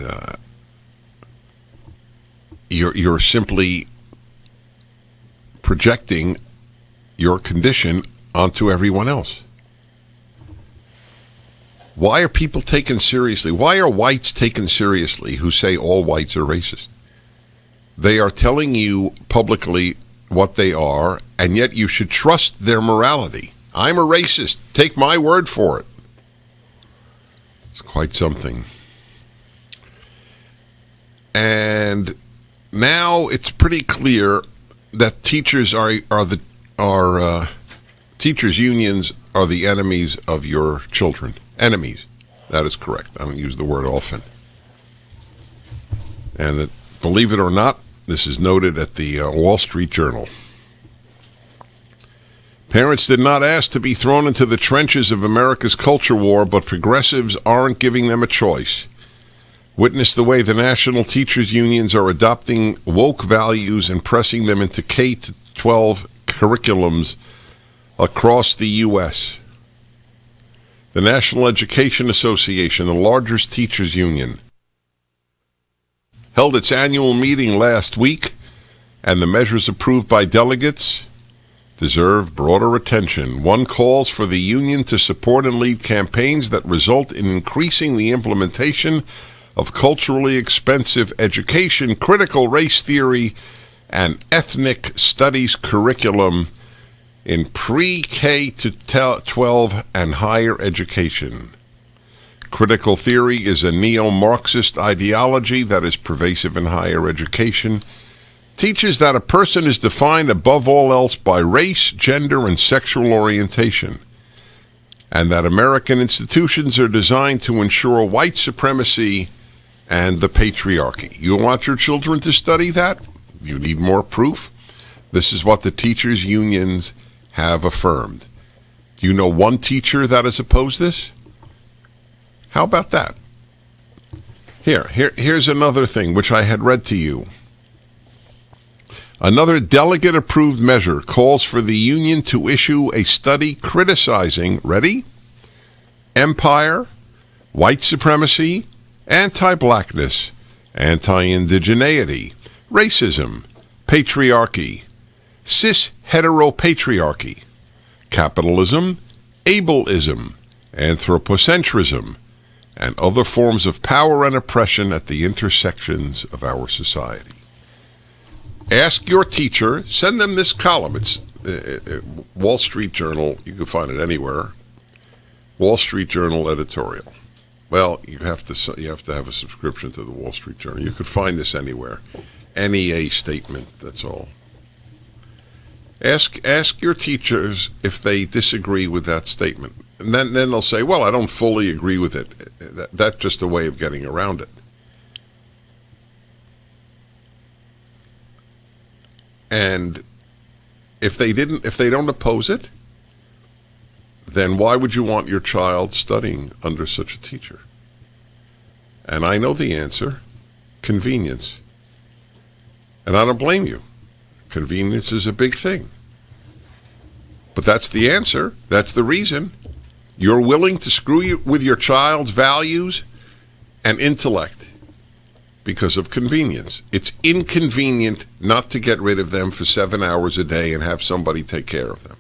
[SPEAKER 1] you're simply projecting your condition onto everyone else. Why are people taken seriously? Why are whites taken seriously who say all whites are racist? They are telling you publicly what they are, and yet you should trust their morality. I'm a racist. Take my word for it. It's quite something. And now it's pretty clear that teachers teachers' unions are the enemies of your children. Enemies. That is correct. I don't use the word often. And that, believe it or not, this is noted at the Wall Street Journal. Parents did not ask to be thrown into the trenches of America's culture war, but progressives aren't giving them a choice. Witness the way the national teachers' unions are adopting woke values and pressing them into K-12 curriculums across the U.S. The National Education Association, the largest teachers' union, held its annual meeting last week, and the measures approved by delegates deserve broader attention. One calls for the union to support and lead campaigns that result in increasing the implementation of culturally expensive education, critical race theory, and ethnic studies curriculum in pre-K to 12 and higher education. Critical theory is a neo-Marxist ideology that is pervasive in higher education. Teaches that a person is defined above all else by race, gender, and sexual orientation, and that American institutions are designed to ensure white supremacy and the patriarchy. You want your children to study that? You need more proof? This is what the teachers' unions have affirmed. Do you know one teacher that has opposed this? How about that? Here's another thing which I had read to you. Another delegate-approved measure calls for the union to issue a study criticizing, ready? Empire, white supremacy, anti-blackness, anti-indigeneity, racism, patriarchy, cis-heteropatriarchy, capitalism, ableism, anthropocentrism, and other forms of power and oppression at the intersections of our society. Ask your teacher, send them this column. It's Wall Street Journal, you can find it anywhere. Wall Street Journal editorial. Well, you have to have a subscription to the Wall Street Journal. You could find this anywhere. NEA statement, that's all. Ask your teachers if they disagree with that statement. And then they'll say, well, I don't fully agree with it. That's just a way of getting around it. And if they don't oppose it, then why would you want your child studying under such a teacher? And I know the answer: convenience. And I don't blame you. Convenience is a big thing. But that's the answer. That's the reason. You're willing to screw with your child's values and intellect because of convenience. It's inconvenient not to get rid of them for 7 hours a day and have somebody take care of them.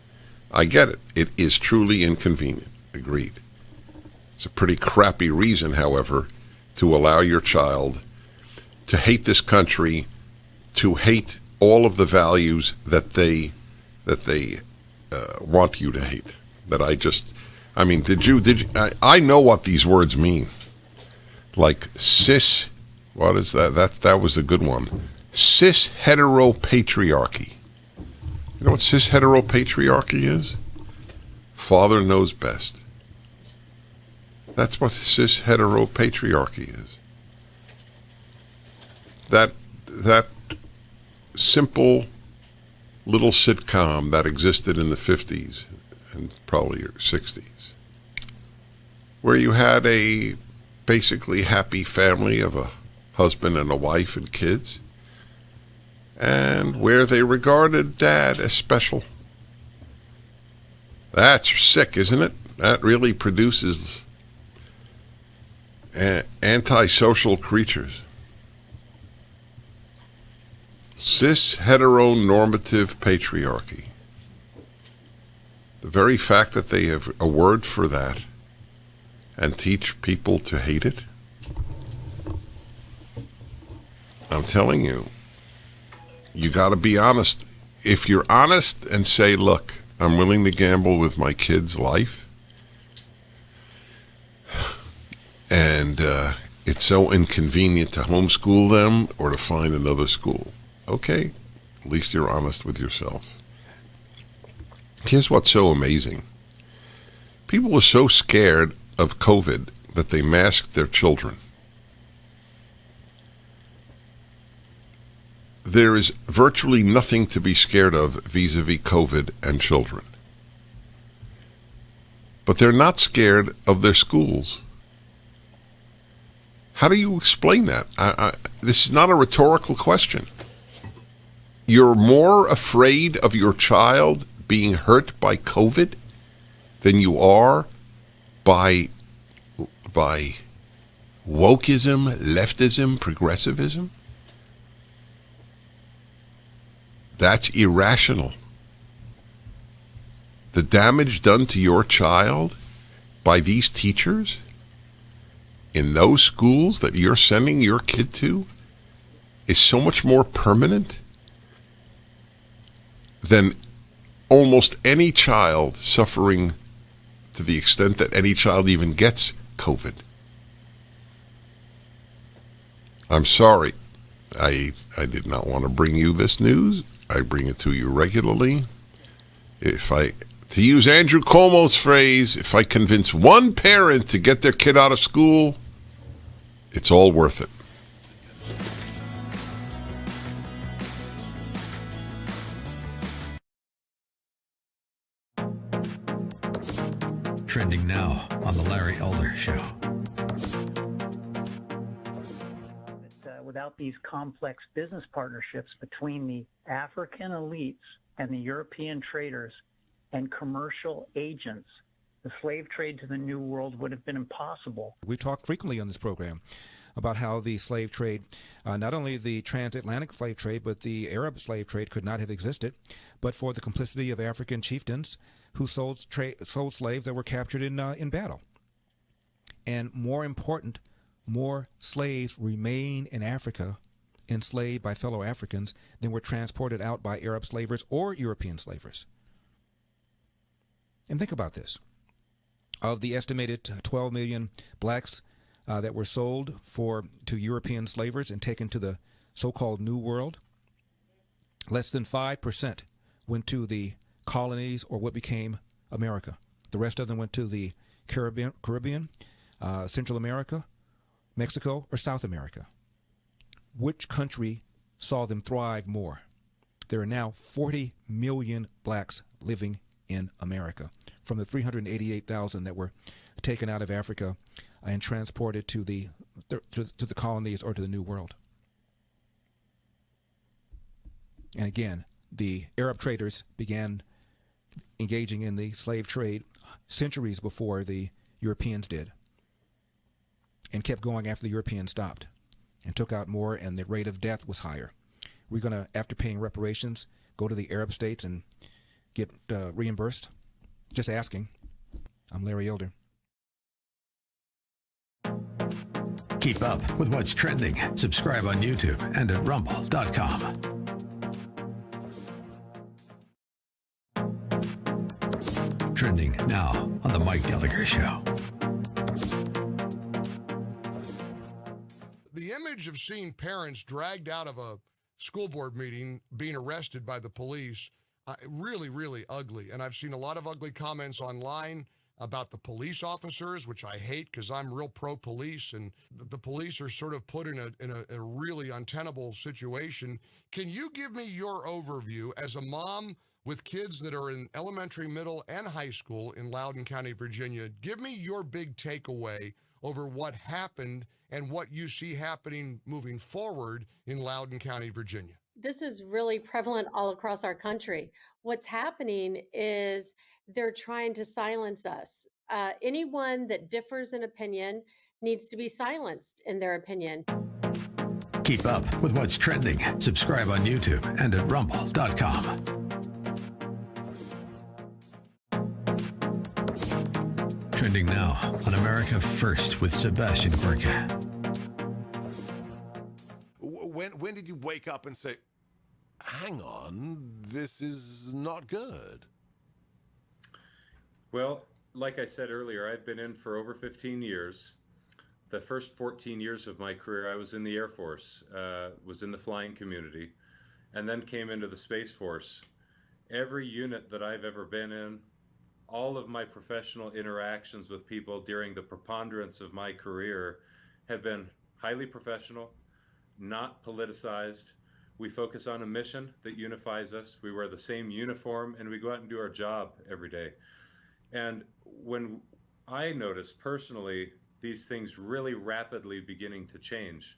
[SPEAKER 1] I get it. It is truly inconvenient. Agreed. It's a pretty crappy reason, however, to allow your child to hate this country, to hate all of the values that they want you to hate. I know what these words mean. Like cis, what is that? That was a good one. Cis heteropatriarchy. You know what cis heteropatriarchy is? Father knows best. That's what cis heteropatriarchy is. That simple little sitcom that existed in the 50s and probably 60s, where you had a basically happy family of a husband and a wife and kids, and where they regarded dad as special. That's sick, isn't it? That really produces antisocial creatures. Cis heteronormative patriarchy. The very fact that they have a word for that and teach people to hate it, I'm telling you, you got to be honest. If you're honest and say, look, I'm willing to gamble with my kid's life, and it's so inconvenient to homeschool them or to find another school. Okay, at least you're honest with yourself. Here's what's so amazing. People were so scared of COVID that they masked their children. There is virtually nothing to be scared of vis-a-vis COVID and children. But they're not scared of their schools. How do you explain that? This is not a rhetorical question. You're more afraid of your child being hurt by COVID than you are by wokeism, leftism, progressivism? That's irrational. The damage done to your child by these teachers in those schools that you're sending your kid to is so much more permanent than almost any child suffering to the extent that any child even gets COVID. I'm sorry. I did not want to bring you this news. I bring it to you regularly. To use Andrew Cuomo's phrase, if I convince one parent to get their kid out of school, it's all worth it.
[SPEAKER 2] Trending now on The Larry Elder Show.
[SPEAKER 16] Without these complex business partnerships between the African elites and the European traders and commercial agents, the slave trade to the New World would have been impossible.
[SPEAKER 17] We talk frequently on this program about how the slave trade, not only the transatlantic slave trade, but the Arab slave trade could not have existed, but for the complicity of African chieftains who sold slaves that were captured in battle. And more important, more slaves remain in Africa enslaved by fellow Africans than were transported out by Arab slavers or European slavers. And think about this. Of the estimated 12 million blacks that were sold to European slavers and taken to the so-called New World, less than 5% went to the colonies or what became America. The rest of them went to the Caribbean, Central America, Mexico, or South America. Which country saw them thrive more? There are now 40 million blacks living in America from the 388,000 that were taken out of Africa and transported to the colonies or to the New World. And again, the Arab traders began engaging in the slave trade centuries before the Europeans did, and kept going after the Europeans stopped, and took out more, and the rate of death was higher. We're going to, after paying reparations, go to the Arab states and get reimbursed? Just asking. I'm Larry Elder.
[SPEAKER 2] Keep up with what's trending. Subscribe on YouTube and at rumble.com. Trending now on the Mike Gallagher Show.
[SPEAKER 6] The image of seeing parents dragged out of a school board meeting being arrested by the police, really, really ugly. And I've seen a lot of ugly comments online about the police officers, which I hate because I'm real pro-police, and the police are sort of put in a really untenable situation. Can you give me your overview as a mom with kids that are in elementary, middle, and high school in Loudoun County, Virginia? Give me your big takeaway over what happened and what you see happening moving forward in Loudoun County, Virginia.
[SPEAKER 26] This is really prevalent all across our country. What's happening is they're trying to silence us. Anyone that differs in opinion needs to be silenced in their opinion.
[SPEAKER 2] Keep up with what's trending. Subscribe on YouTube and at rumble.com. Trending now on America First with Sebastian Gorka.
[SPEAKER 29] When did you wake up and say, hang on, this is not good?
[SPEAKER 30] Well, like I said earlier, I've been in for over 15 years. The first 14 years of my career, I was in the Air Force, was in the flying community, and then came into the Space Force. Every unit that I've ever been in, all of my professional interactions with people during the preponderance of my career have been highly professional, not politicized. We focus on a mission that unifies us. We wear the same uniform, and we go out and do our job every day. And when I noticed personally these things really rapidly beginning to change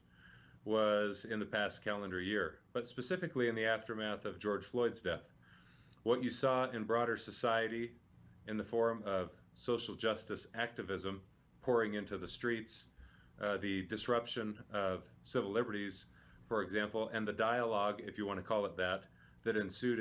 [SPEAKER 30] was in the past calendar year, but specifically in the aftermath of George Floyd's death. What you saw in broader society in the form of social justice activism pouring into the streets, the disruption of civil liberties, for example, and the dialogue, if you want to call it that ensued.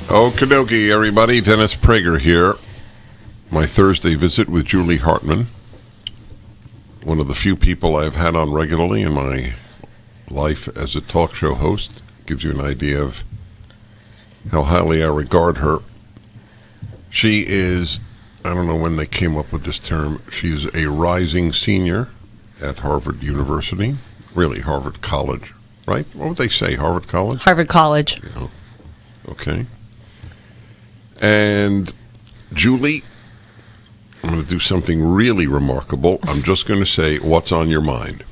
[SPEAKER 1] Okie dokie, everybody. Dennis Prager here. My Thursday visit with Julie Hartman, one of the few people I've had on regularly in my life as a talk show host. Gives you an idea of how highly I regard her. She is, I don't know when they came up with this term, she's a rising senior at Harvard University. Really, Harvard College, right? What would they say, Harvard College?
[SPEAKER 12] Harvard College.
[SPEAKER 1] Yeah. Okay. And Julie, I'm going to do something really remarkable. I'm just going to say, what's on your mind?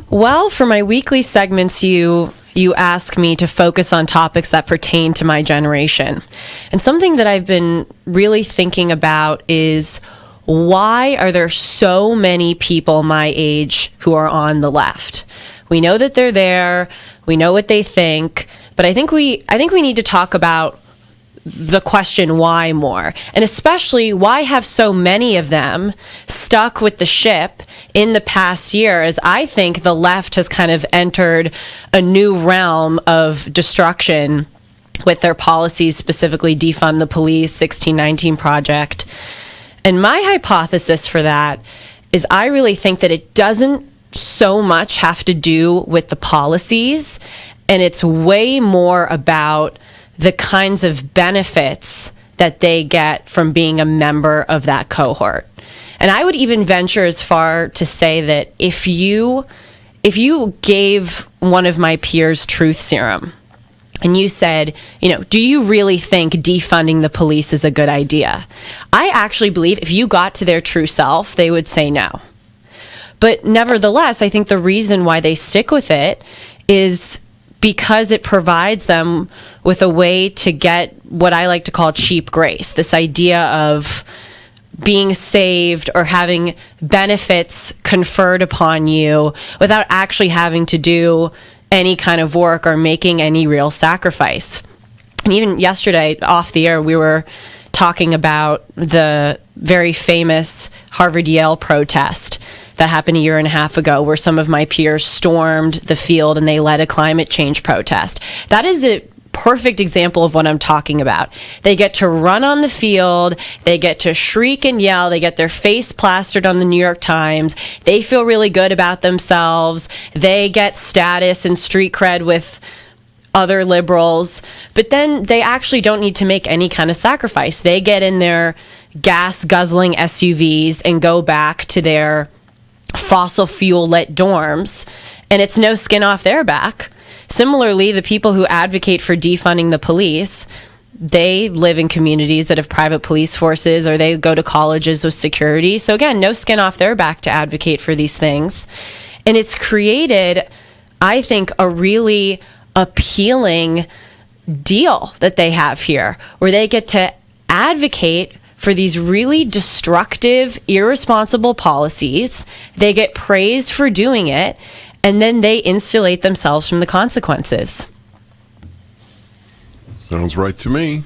[SPEAKER 12] Well, for my weekly segments, you you ask me to focus on topics that pertain to my generation. And something that I've been really thinking about is, why are there so many people my age who are on the left? We know that they're there, we know what they think, but I think we need to talk about the question why more, and especially why have so many of them stuck with the ship in the past year, as I think the left has kind of entered a new realm of destruction with their policies, specifically defund the police, 1619 Project. And my hypothesis for that is I really think that it doesn't so much have to do with the policies, and it's way more about the kinds of benefits that they get from being a member of that cohort. And I would even venture as far to say that if you gave one of my peers truth serum and you said, do you really think defunding the police is a good idea? I actually believe if you got to their true self, they would say no. But nevertheless, I think the reason why they stick with it is because it provides them with a way to get what I like to call cheap grace, this idea of being saved or having benefits conferred upon you without actually having to do any kind of work or making any real sacrifice. And even yesterday, off the air, we were talking about the very famous Harvard-Yale protest that happened a year and a half ago, where some of my peers stormed the field and they led a climate change protest. That is a perfect example of what I'm talking about. They get to run on the field, they get to shriek and yell, they get their face plastered on the New York Times, they feel really good about themselves, they get status and street cred with other liberals, but then they actually don't need to make any kind of sacrifice. They get in their gas-guzzling SUVs and go back to their fossil fuel-lit dorms, and it's no skin off their back. Similarly, the people who advocate for defunding the police, they live in communities that have private police forces, or they go to colleges with security. So again, no skin off their back to advocate for these things. And it's created, I think, a really appealing deal that they have here, where they get to advocate for these really destructive, irresponsible policies. They get praised for doing it, and then they insulate themselves from the consequences.
[SPEAKER 1] Sounds right to me.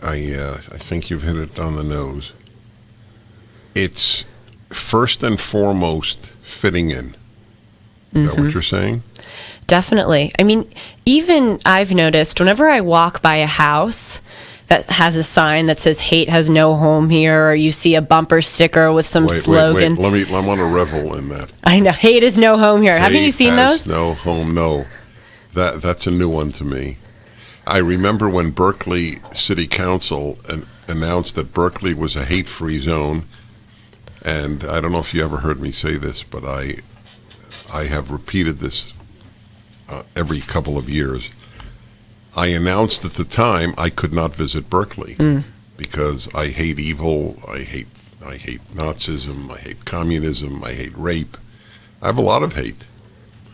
[SPEAKER 1] I think you've hit it on the nose. It's first and foremost fitting in. Is that what you're saying?
[SPEAKER 12] Definitely. I mean, even I've noticed whenever I walk by a house that has a sign that says "Hate has no home here," or you see a bumper sticker with some slogan.
[SPEAKER 1] Wait. I want to revel in that.
[SPEAKER 12] I know. "Hate is no home here." Haven't you seen those?
[SPEAKER 1] Hate has no home. No. That's a new one to me. I remember when Berkeley City Council announced that Berkeley was a hate-free zone, and I don't know if you ever heard me say this, but I have repeated this every couple of years. I announced at the time I could not visit Berkeley because I hate evil, I hate Nazism, I hate communism, I hate rape. I have a lot of hate,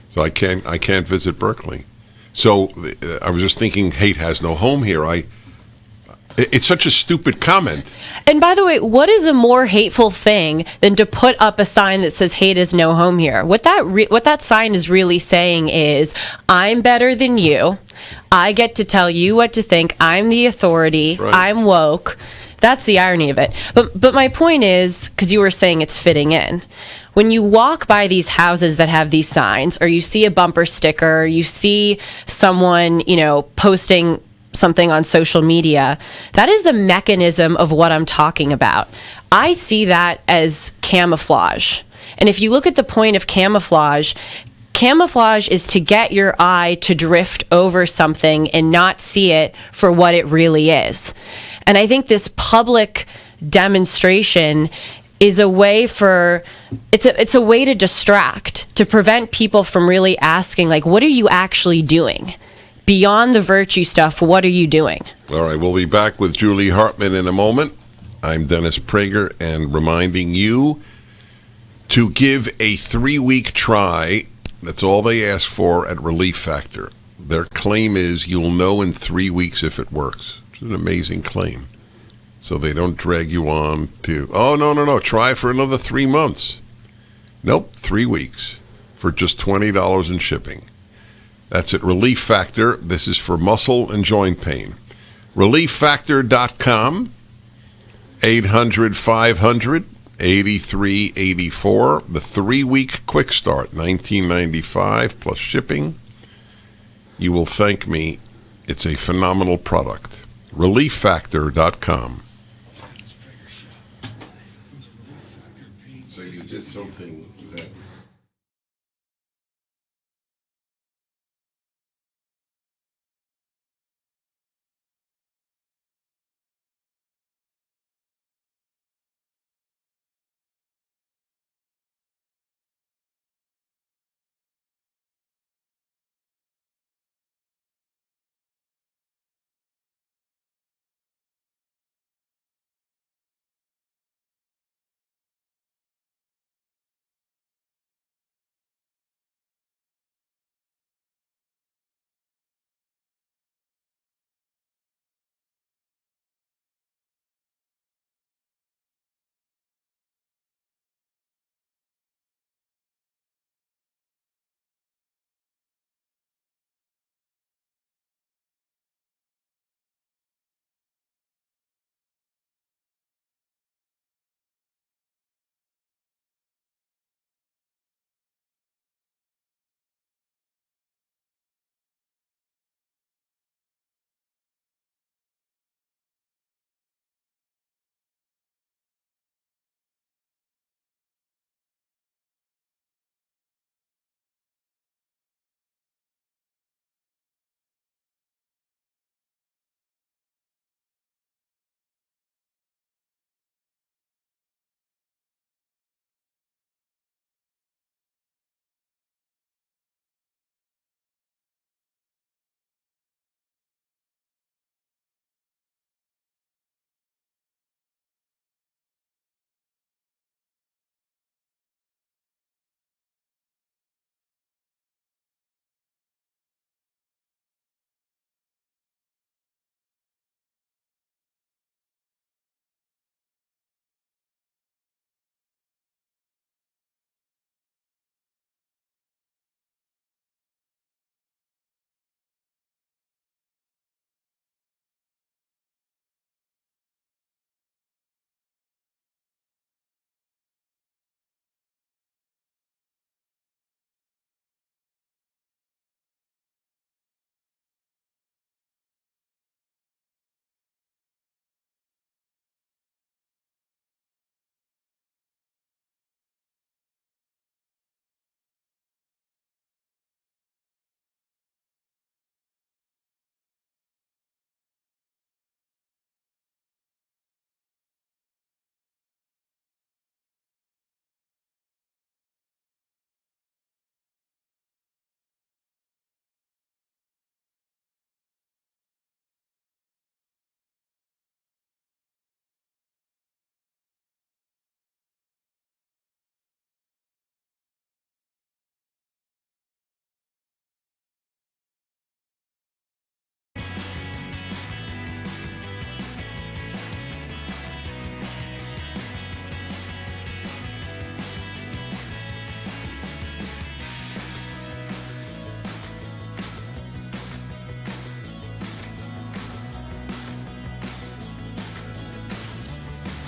[SPEAKER 1] so I can't visit Berkeley. So I was just thinking, hate has no home here. It's such a stupid comment.
[SPEAKER 12] And by the way, what is a more hateful thing than to put up a sign that says "Hate is no home here"? What that sign is really saying is, I'm better than you. I get to tell you what to think. I'm the authority. Right. I'm woke. That's the irony of it. But my point is, because you were saying it's fitting in, when you walk by these houses that have these signs, or you see a bumper sticker, you see someone, posting something on social media, that is a mechanism of what I'm talking about. I see that as camouflage. And if you look at the point of camouflage is to get your eye to drift over something and not see it for what it really is. And I think this public demonstration is a way it's a way to distract, to prevent people from really asking, like, what are you actually doing? Beyond the virtue stuff, what are you doing?
[SPEAKER 1] All right, we'll be back with Julie Hartman in a moment. I'm Dennis Prager, and reminding you to give a 3-week try That's all they ask for at Relief Factor. Their claim is you'll know in 3 weeks if it works. It's an amazing claim. So they don't drag you on to, oh, no, try it for another 3 months. Nope, 3 weeks for just $20 in shipping. That's at Relief Factor. This is for muscle and joint pain. ReliefFactor.com, 800-500-8384. The 3-week quick start, $19.95 plus shipping. You will thank me. It's a phenomenal product. ReliefFactor.com. So you did something that...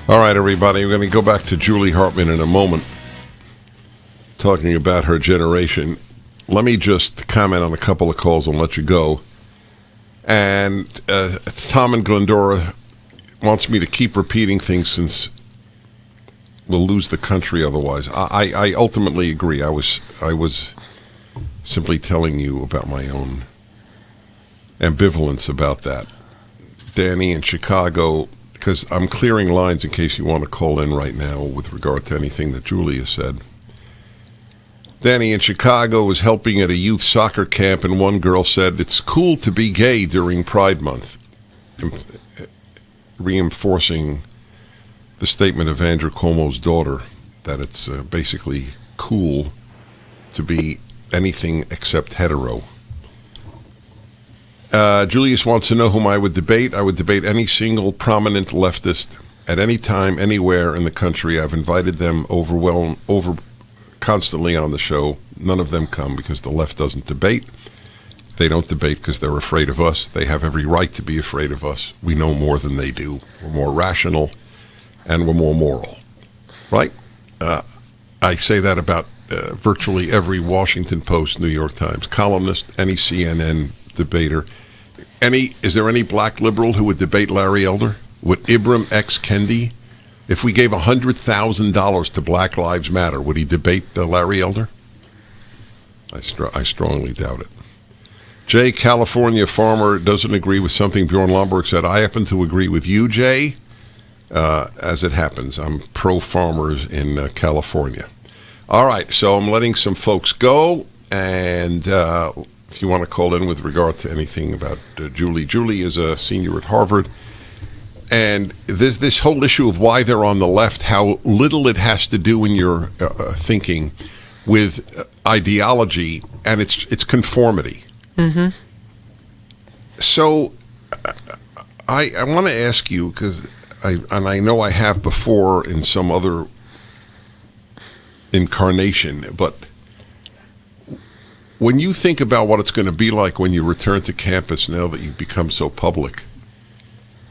[SPEAKER 1] All right, everybody, we're going to go back to Julie Hartman in a moment, talking about her generation. Let me just comment on a couple of calls and let you go. And Tom in Glendora wants me to keep repeating things since we'll lose the country otherwise. I ultimately agree. I was simply telling you about my own ambivalence about that. Danny in Chicago, because I'm clearing lines in case you want to call in right now with regard to anything that Julia said. Danny in Chicago was helping at a youth soccer camp, and one girl said, "It's cool to be gay during Pride Month," reinforcing the statement of Andrew Cuomo's daughter that it's basically cool to be anything except hetero. Julius wants to know whom I would debate. I would debate any single prominent leftist at any time, anywhere in the country. I've invited them over constantly on the show. None of them come because the left doesn't debate. They don't debate because they're afraid of us. They have every right to be afraid of us. We know more than they do. We're more rational, and we're more moral. Right? I say that about virtually every Washington Post, New York Times columnist, any CNN debater. Is there any black liberal who would debate Larry Elder? Would Ibram X. Kendi, if we gave $100,000 to Black Lives Matter, would he debate Larry Elder? I strongly doubt it. Jay, California farmer, doesn't agree with something Bjorn Lomborg said. I happen to agree with you, Jay. As it happens, I'm pro-farmers in California. All right, so I'm letting some folks go, and if you want to call in with regard to anything about Julie. Julie is a senior at Harvard, and there's this whole issue of why they're on the left, how little it has to do in your thinking with ideology, and it's conformity.
[SPEAKER 12] Mm-hmm.
[SPEAKER 1] So I want to ask you, because I know I have before in some other incarnation, but when you think about what it's going to be like when you return to campus now that you've become so public,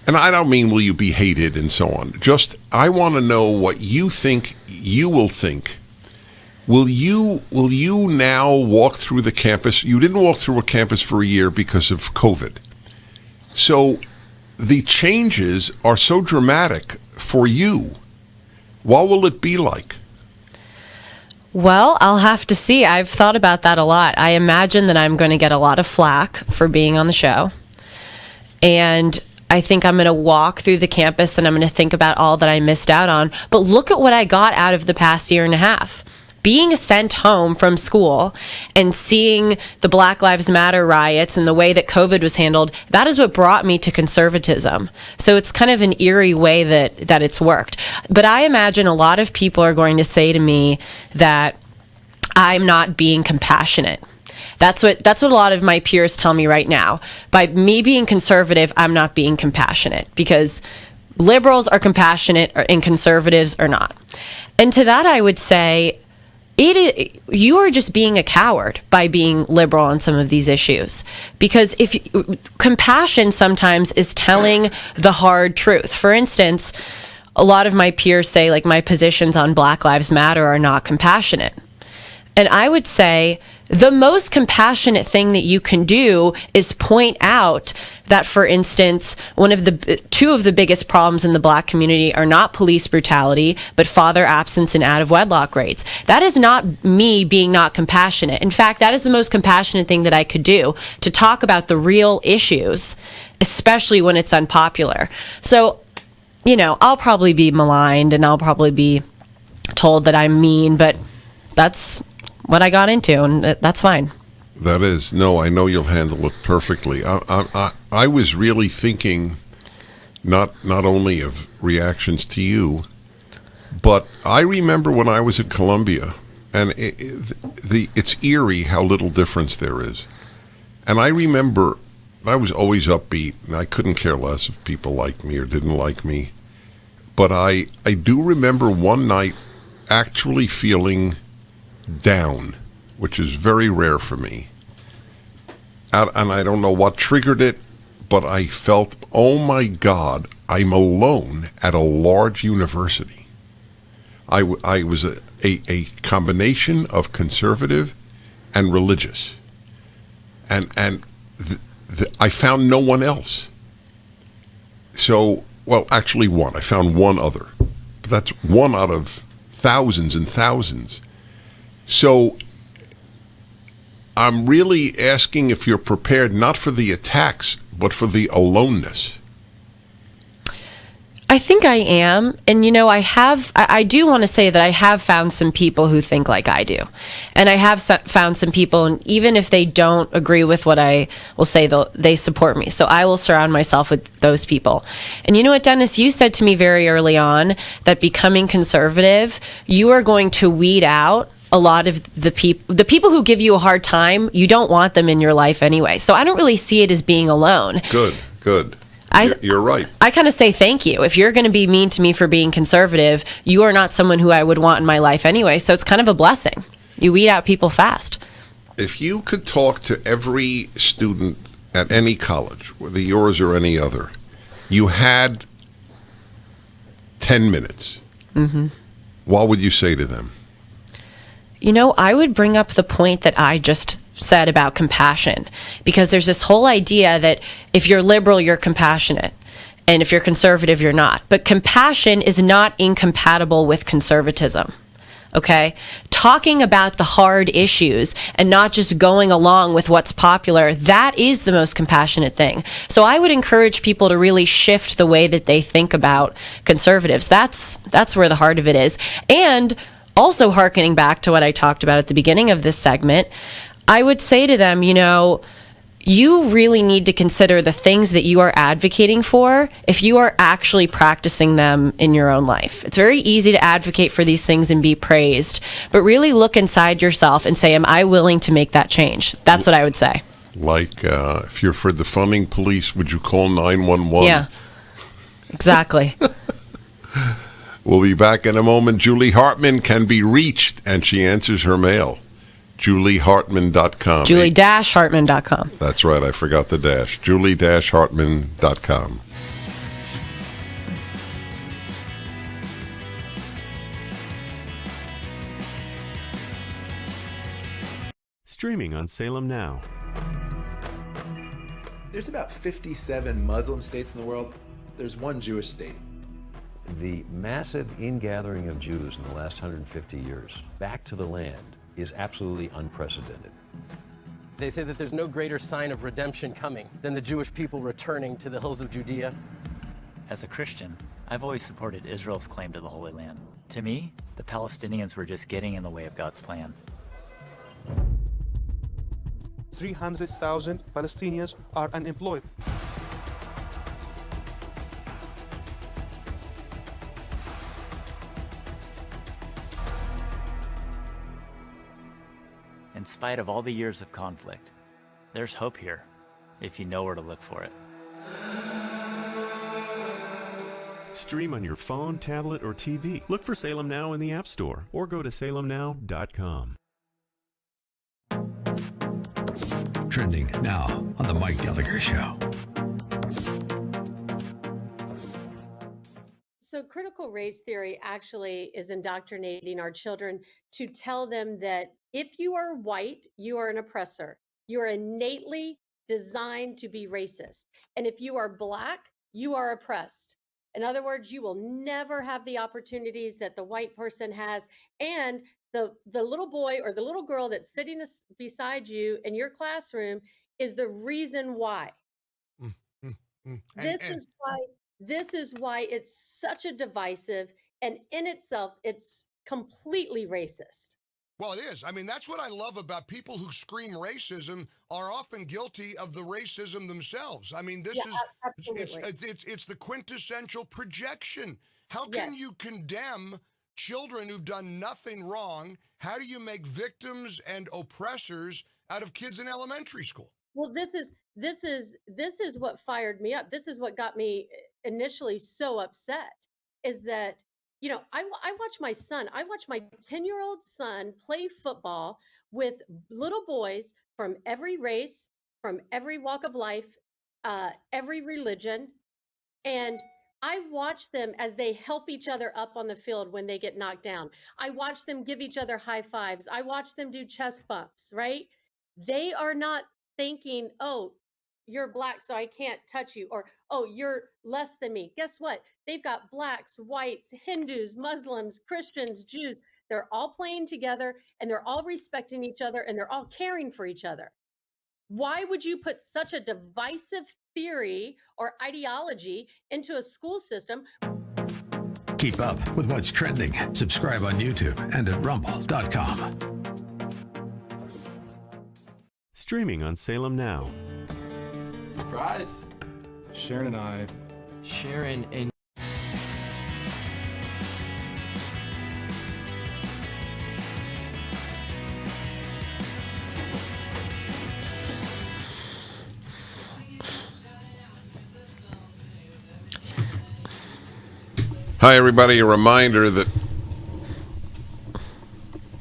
[SPEAKER 1] and I don't mean will you be hated and so on, just I want to know what you think you will think. Will you now walk through the campus? You didn't walk through a campus for a year because of COVID. So the changes are so dramatic for you. What will it be like?
[SPEAKER 12] Well, I'll have to see. I've thought about that a lot. I imagine that I'm going to get a lot of flack for being on the show. And I think I'm going to walk through the campus and I'm going to think about all that I missed out on. But look at what I got out of the past year and a half. Being sent home from school and seeing the Black Lives Matter riots and the way that COVID was handled, that is what brought me to conservatism. So it's kind of an eerie way that it's worked. But I imagine a lot of people are going to say to me that I'm not being compassionate. That's what a lot of my peers tell me right now. By me being conservative, I'm not being compassionate because liberals are compassionate and conservatives are not. And to that I would say, you are just being a coward by being liberal on some of these issues, because compassion sometimes is telling the hard truth. For instance, a lot of my peers say like my positions on Black Lives Matter are not compassionate. And I would say the most compassionate thing that you can do is point out that, for instance, two of the biggest problems in the Black community are not police brutality, but father absence and out-of-wedlock rates. That is not me being not compassionate. In fact, that is the most compassionate thing that I could do, to talk about the real issues, especially when it's unpopular. So, I'll probably be maligned and I'll probably be told that I'm mean, but that's what I got into, and that's fine.
[SPEAKER 1] That is. No, I know you'll handle it perfectly. I was really thinking not only of reactions to you, but I remember when I was at Columbia, and it's eerie how little difference there is. And I remember I was always upbeat, and I couldn't care less if people liked me or didn't like me. But I do remember one night actually feeling down, which is very rare for me. And I don't know what triggered it, but I felt, oh my God, I'm alone at a large university. I was a combination of conservative and religious. And I found no one else. So, well, actually one. I found one other. But that's one out of thousands and thousands. So I'm really asking if you're prepared not for the attacks, but for the aloneness.
[SPEAKER 12] I think I am. And, I do want to say that I have found some people who think like I do. And I have found some people, and even if they don't agree with what I will say, they support me. So I will surround myself with those people. And you know what, Dennis, you said to me very early on that becoming conservative, you are going to weed out a lot of the people who give you a hard time, you don't want them in your life anyway. So I don't really see it as being alone.
[SPEAKER 1] Good. You're right.
[SPEAKER 12] I kind of say thank you. If you're going to be mean to me for being conservative, you are not someone who I would want in my life anyway. So it's kind of a blessing. You weed out people fast.
[SPEAKER 1] If you could talk to every student at any college, whether yours or any other, you had 10 minutes, what would you say to them?
[SPEAKER 12] I would bring up the point that I just said about compassion, because there's this whole idea that if you're liberal, you're compassionate, and if you're conservative, you're not. But compassion is not incompatible with conservatism. Okay? Talking about the hard issues and not just going along with what's popular, that is the most compassionate thing. So I would encourage people to really shift the way that they think about conservatives. That's where the heart of it is. And also hearkening back to what I talked about at the beginning of this segment, I would say to them, you really need to consider the things that you are advocating for if you are actually practicing them in your own life. It's very easy to advocate for these things and be praised, but really look inside yourself and say, am I willing to make that change? That's what I would say.
[SPEAKER 1] Like, if you're for defunding police, would you call 911?
[SPEAKER 12] Yeah, exactly.
[SPEAKER 1] We'll be back in a moment. Julie Hartman can be reached, and she answers her mail. JulieHartman.com.
[SPEAKER 12] Julie-Hartman.com.
[SPEAKER 1] That's right. I forgot the dash. Julie-Hartman.com.
[SPEAKER 5] Streaming on Salem Now.
[SPEAKER 15] There's about 57 Muslim states in the world. There's one Jewish state.
[SPEAKER 18] The massive ingathering of Jews in the last 150 years back to the land is absolutely unprecedented.
[SPEAKER 21] They say that there's no greater sign of redemption coming than the Jewish people returning to the hills of Judea.
[SPEAKER 19] As a Christian, I've always supported Israel's claim to the Holy Land. To me, the Palestinians were just getting in the way of God's plan.
[SPEAKER 20] 300,000 Palestinians are unemployed.
[SPEAKER 19] In spite of all the years of conflict, there's hope here, if you know where to look for it.
[SPEAKER 5] Stream on your phone, tablet, or TV. Look for Salem Now in the App Store or go to salemnow.com.
[SPEAKER 2] Trending now on The Mike Gallagher Show.
[SPEAKER 26] So critical race theory actually is indoctrinating our children to tell them that if you are white, you are an oppressor. You are innately designed to be racist. And if you are black, you are oppressed. In other words, you will never have the opportunities that the white person has. And the little boy or the little girl that's sitting beside you in your classroom is the reason why. This is why it's such a divisive, and in itself, it's completely racist.
[SPEAKER 6] Well, it is. I mean, that's what I love about people who scream racism are often guilty of the racism themselves. I mean, this it's the quintessential projection. How can you condemn children who've done nothing wrong? How do you make victims and oppressors out of kids in elementary school?
[SPEAKER 26] Well, this is what fired me up. This is what got me initially so upset, is that, I watch my 10-year-old son play football with little boys from every race, from every walk of life, every religion. And I watch them as they help each other up on the field when they get knocked down. I watch them give each other high fives. I watch them do chest bumps, right? They are not thinking, oh, you're black, so I can't touch you, or, oh, you're less than me. Guess what? They've got blacks, whites, Hindus, Muslims, Christians, Jews. They're all playing together, and they're all respecting each other, and they're all caring for each other. Why would you put such a divisive theory or ideology into a school system?
[SPEAKER 2] Keep up with what's trending. Subscribe on YouTube and at rumble.com.
[SPEAKER 5] Streaming on Salem Now.
[SPEAKER 9] Surprise! Sharon and I.
[SPEAKER 10] Sharon and
[SPEAKER 1] Hi, everybody. A reminder that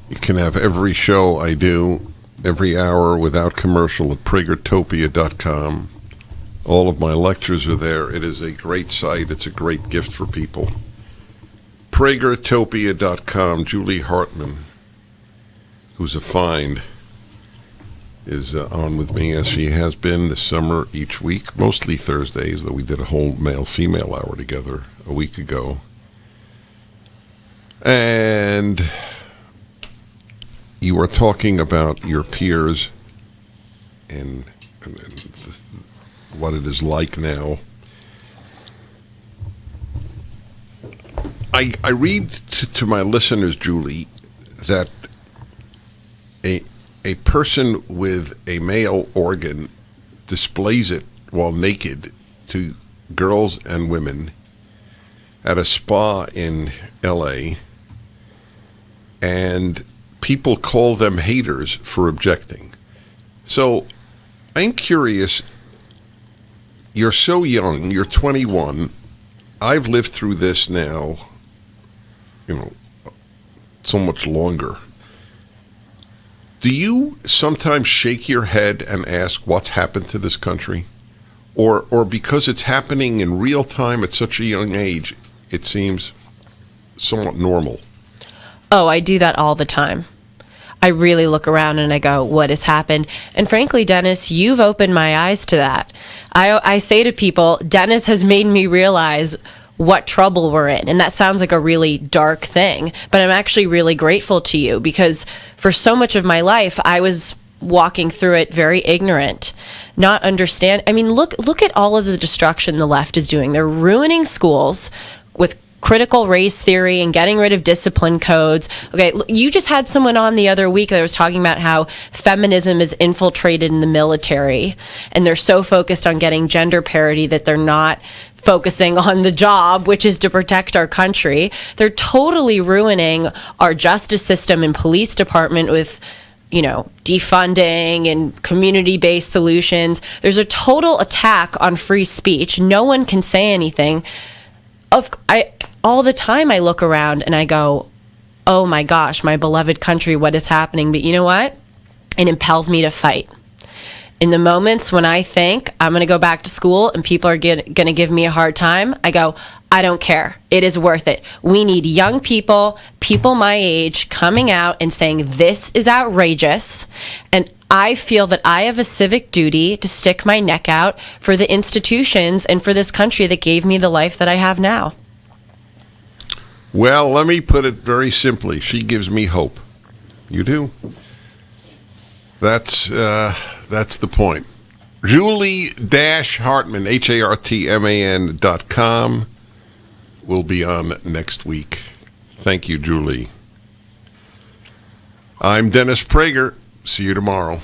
[SPEAKER 1] you can have every show I do, every hour without commercial at pragertopia.com. All of my lectures are there. It is a great site. It's a great gift for people. pragertopia.com. Julie Hartman, who's a find, is on with me as she has been this summer each week, mostly Thursdays, though we did a whole male-female hour together a week ago. And you were talking about your peers and what it is like now. I read to my listeners, Julie, that a person with a male organ displays it while naked to girls and women at a spa in L.A., and people call them haters for objecting. So I'm curious, you're so young, you're 21, I've lived through this now, so much longer. Do you sometimes shake your head and ask what's happened to this country? Or because it's happening in real time at such a young age, it seems somewhat normal?
[SPEAKER 12] Oh, I do that all the time. I really look around and I go, what has happened? And frankly, Dennis, you've opened my eyes to that. I say to people, Dennis has made me realize what trouble we're in. And that sounds like a really dark thing, but I'm actually really grateful to you, because for so much of my life, I was walking through it very ignorant, not understand. I mean, look at all of the destruction the left is doing. They're ruining schools with critical race theory and getting rid of discipline codes. Okay, you just had someone on the other week that was talking about how feminism is infiltrated in the military, and they're so focused on getting gender parity that they're not focusing on the job, which is to protect our country. They're totally ruining our justice system and police department with, defunding and community-based solutions. There's a total attack on free speech. No one can say anything. All the time I look around and I go, oh my gosh, my beloved country, what is happening? But you know what? It impels me to fight. In the moments when I think I'm going to go back to school and people are going to give me a hard time, I go, I don't care. It is worth it. We need young people my age, coming out and saying this is outrageous. And I feel that I have a civic duty to stick my neck out for the institutions and for this country that gave me the life that I have now.
[SPEAKER 1] Well, let me put it very simply. She gives me hope. You do. That's the point. Julie-Hartman, HARTMAN.com, will be on next week. Thank you, Julie. I'm Dennis Prager. See you tomorrow.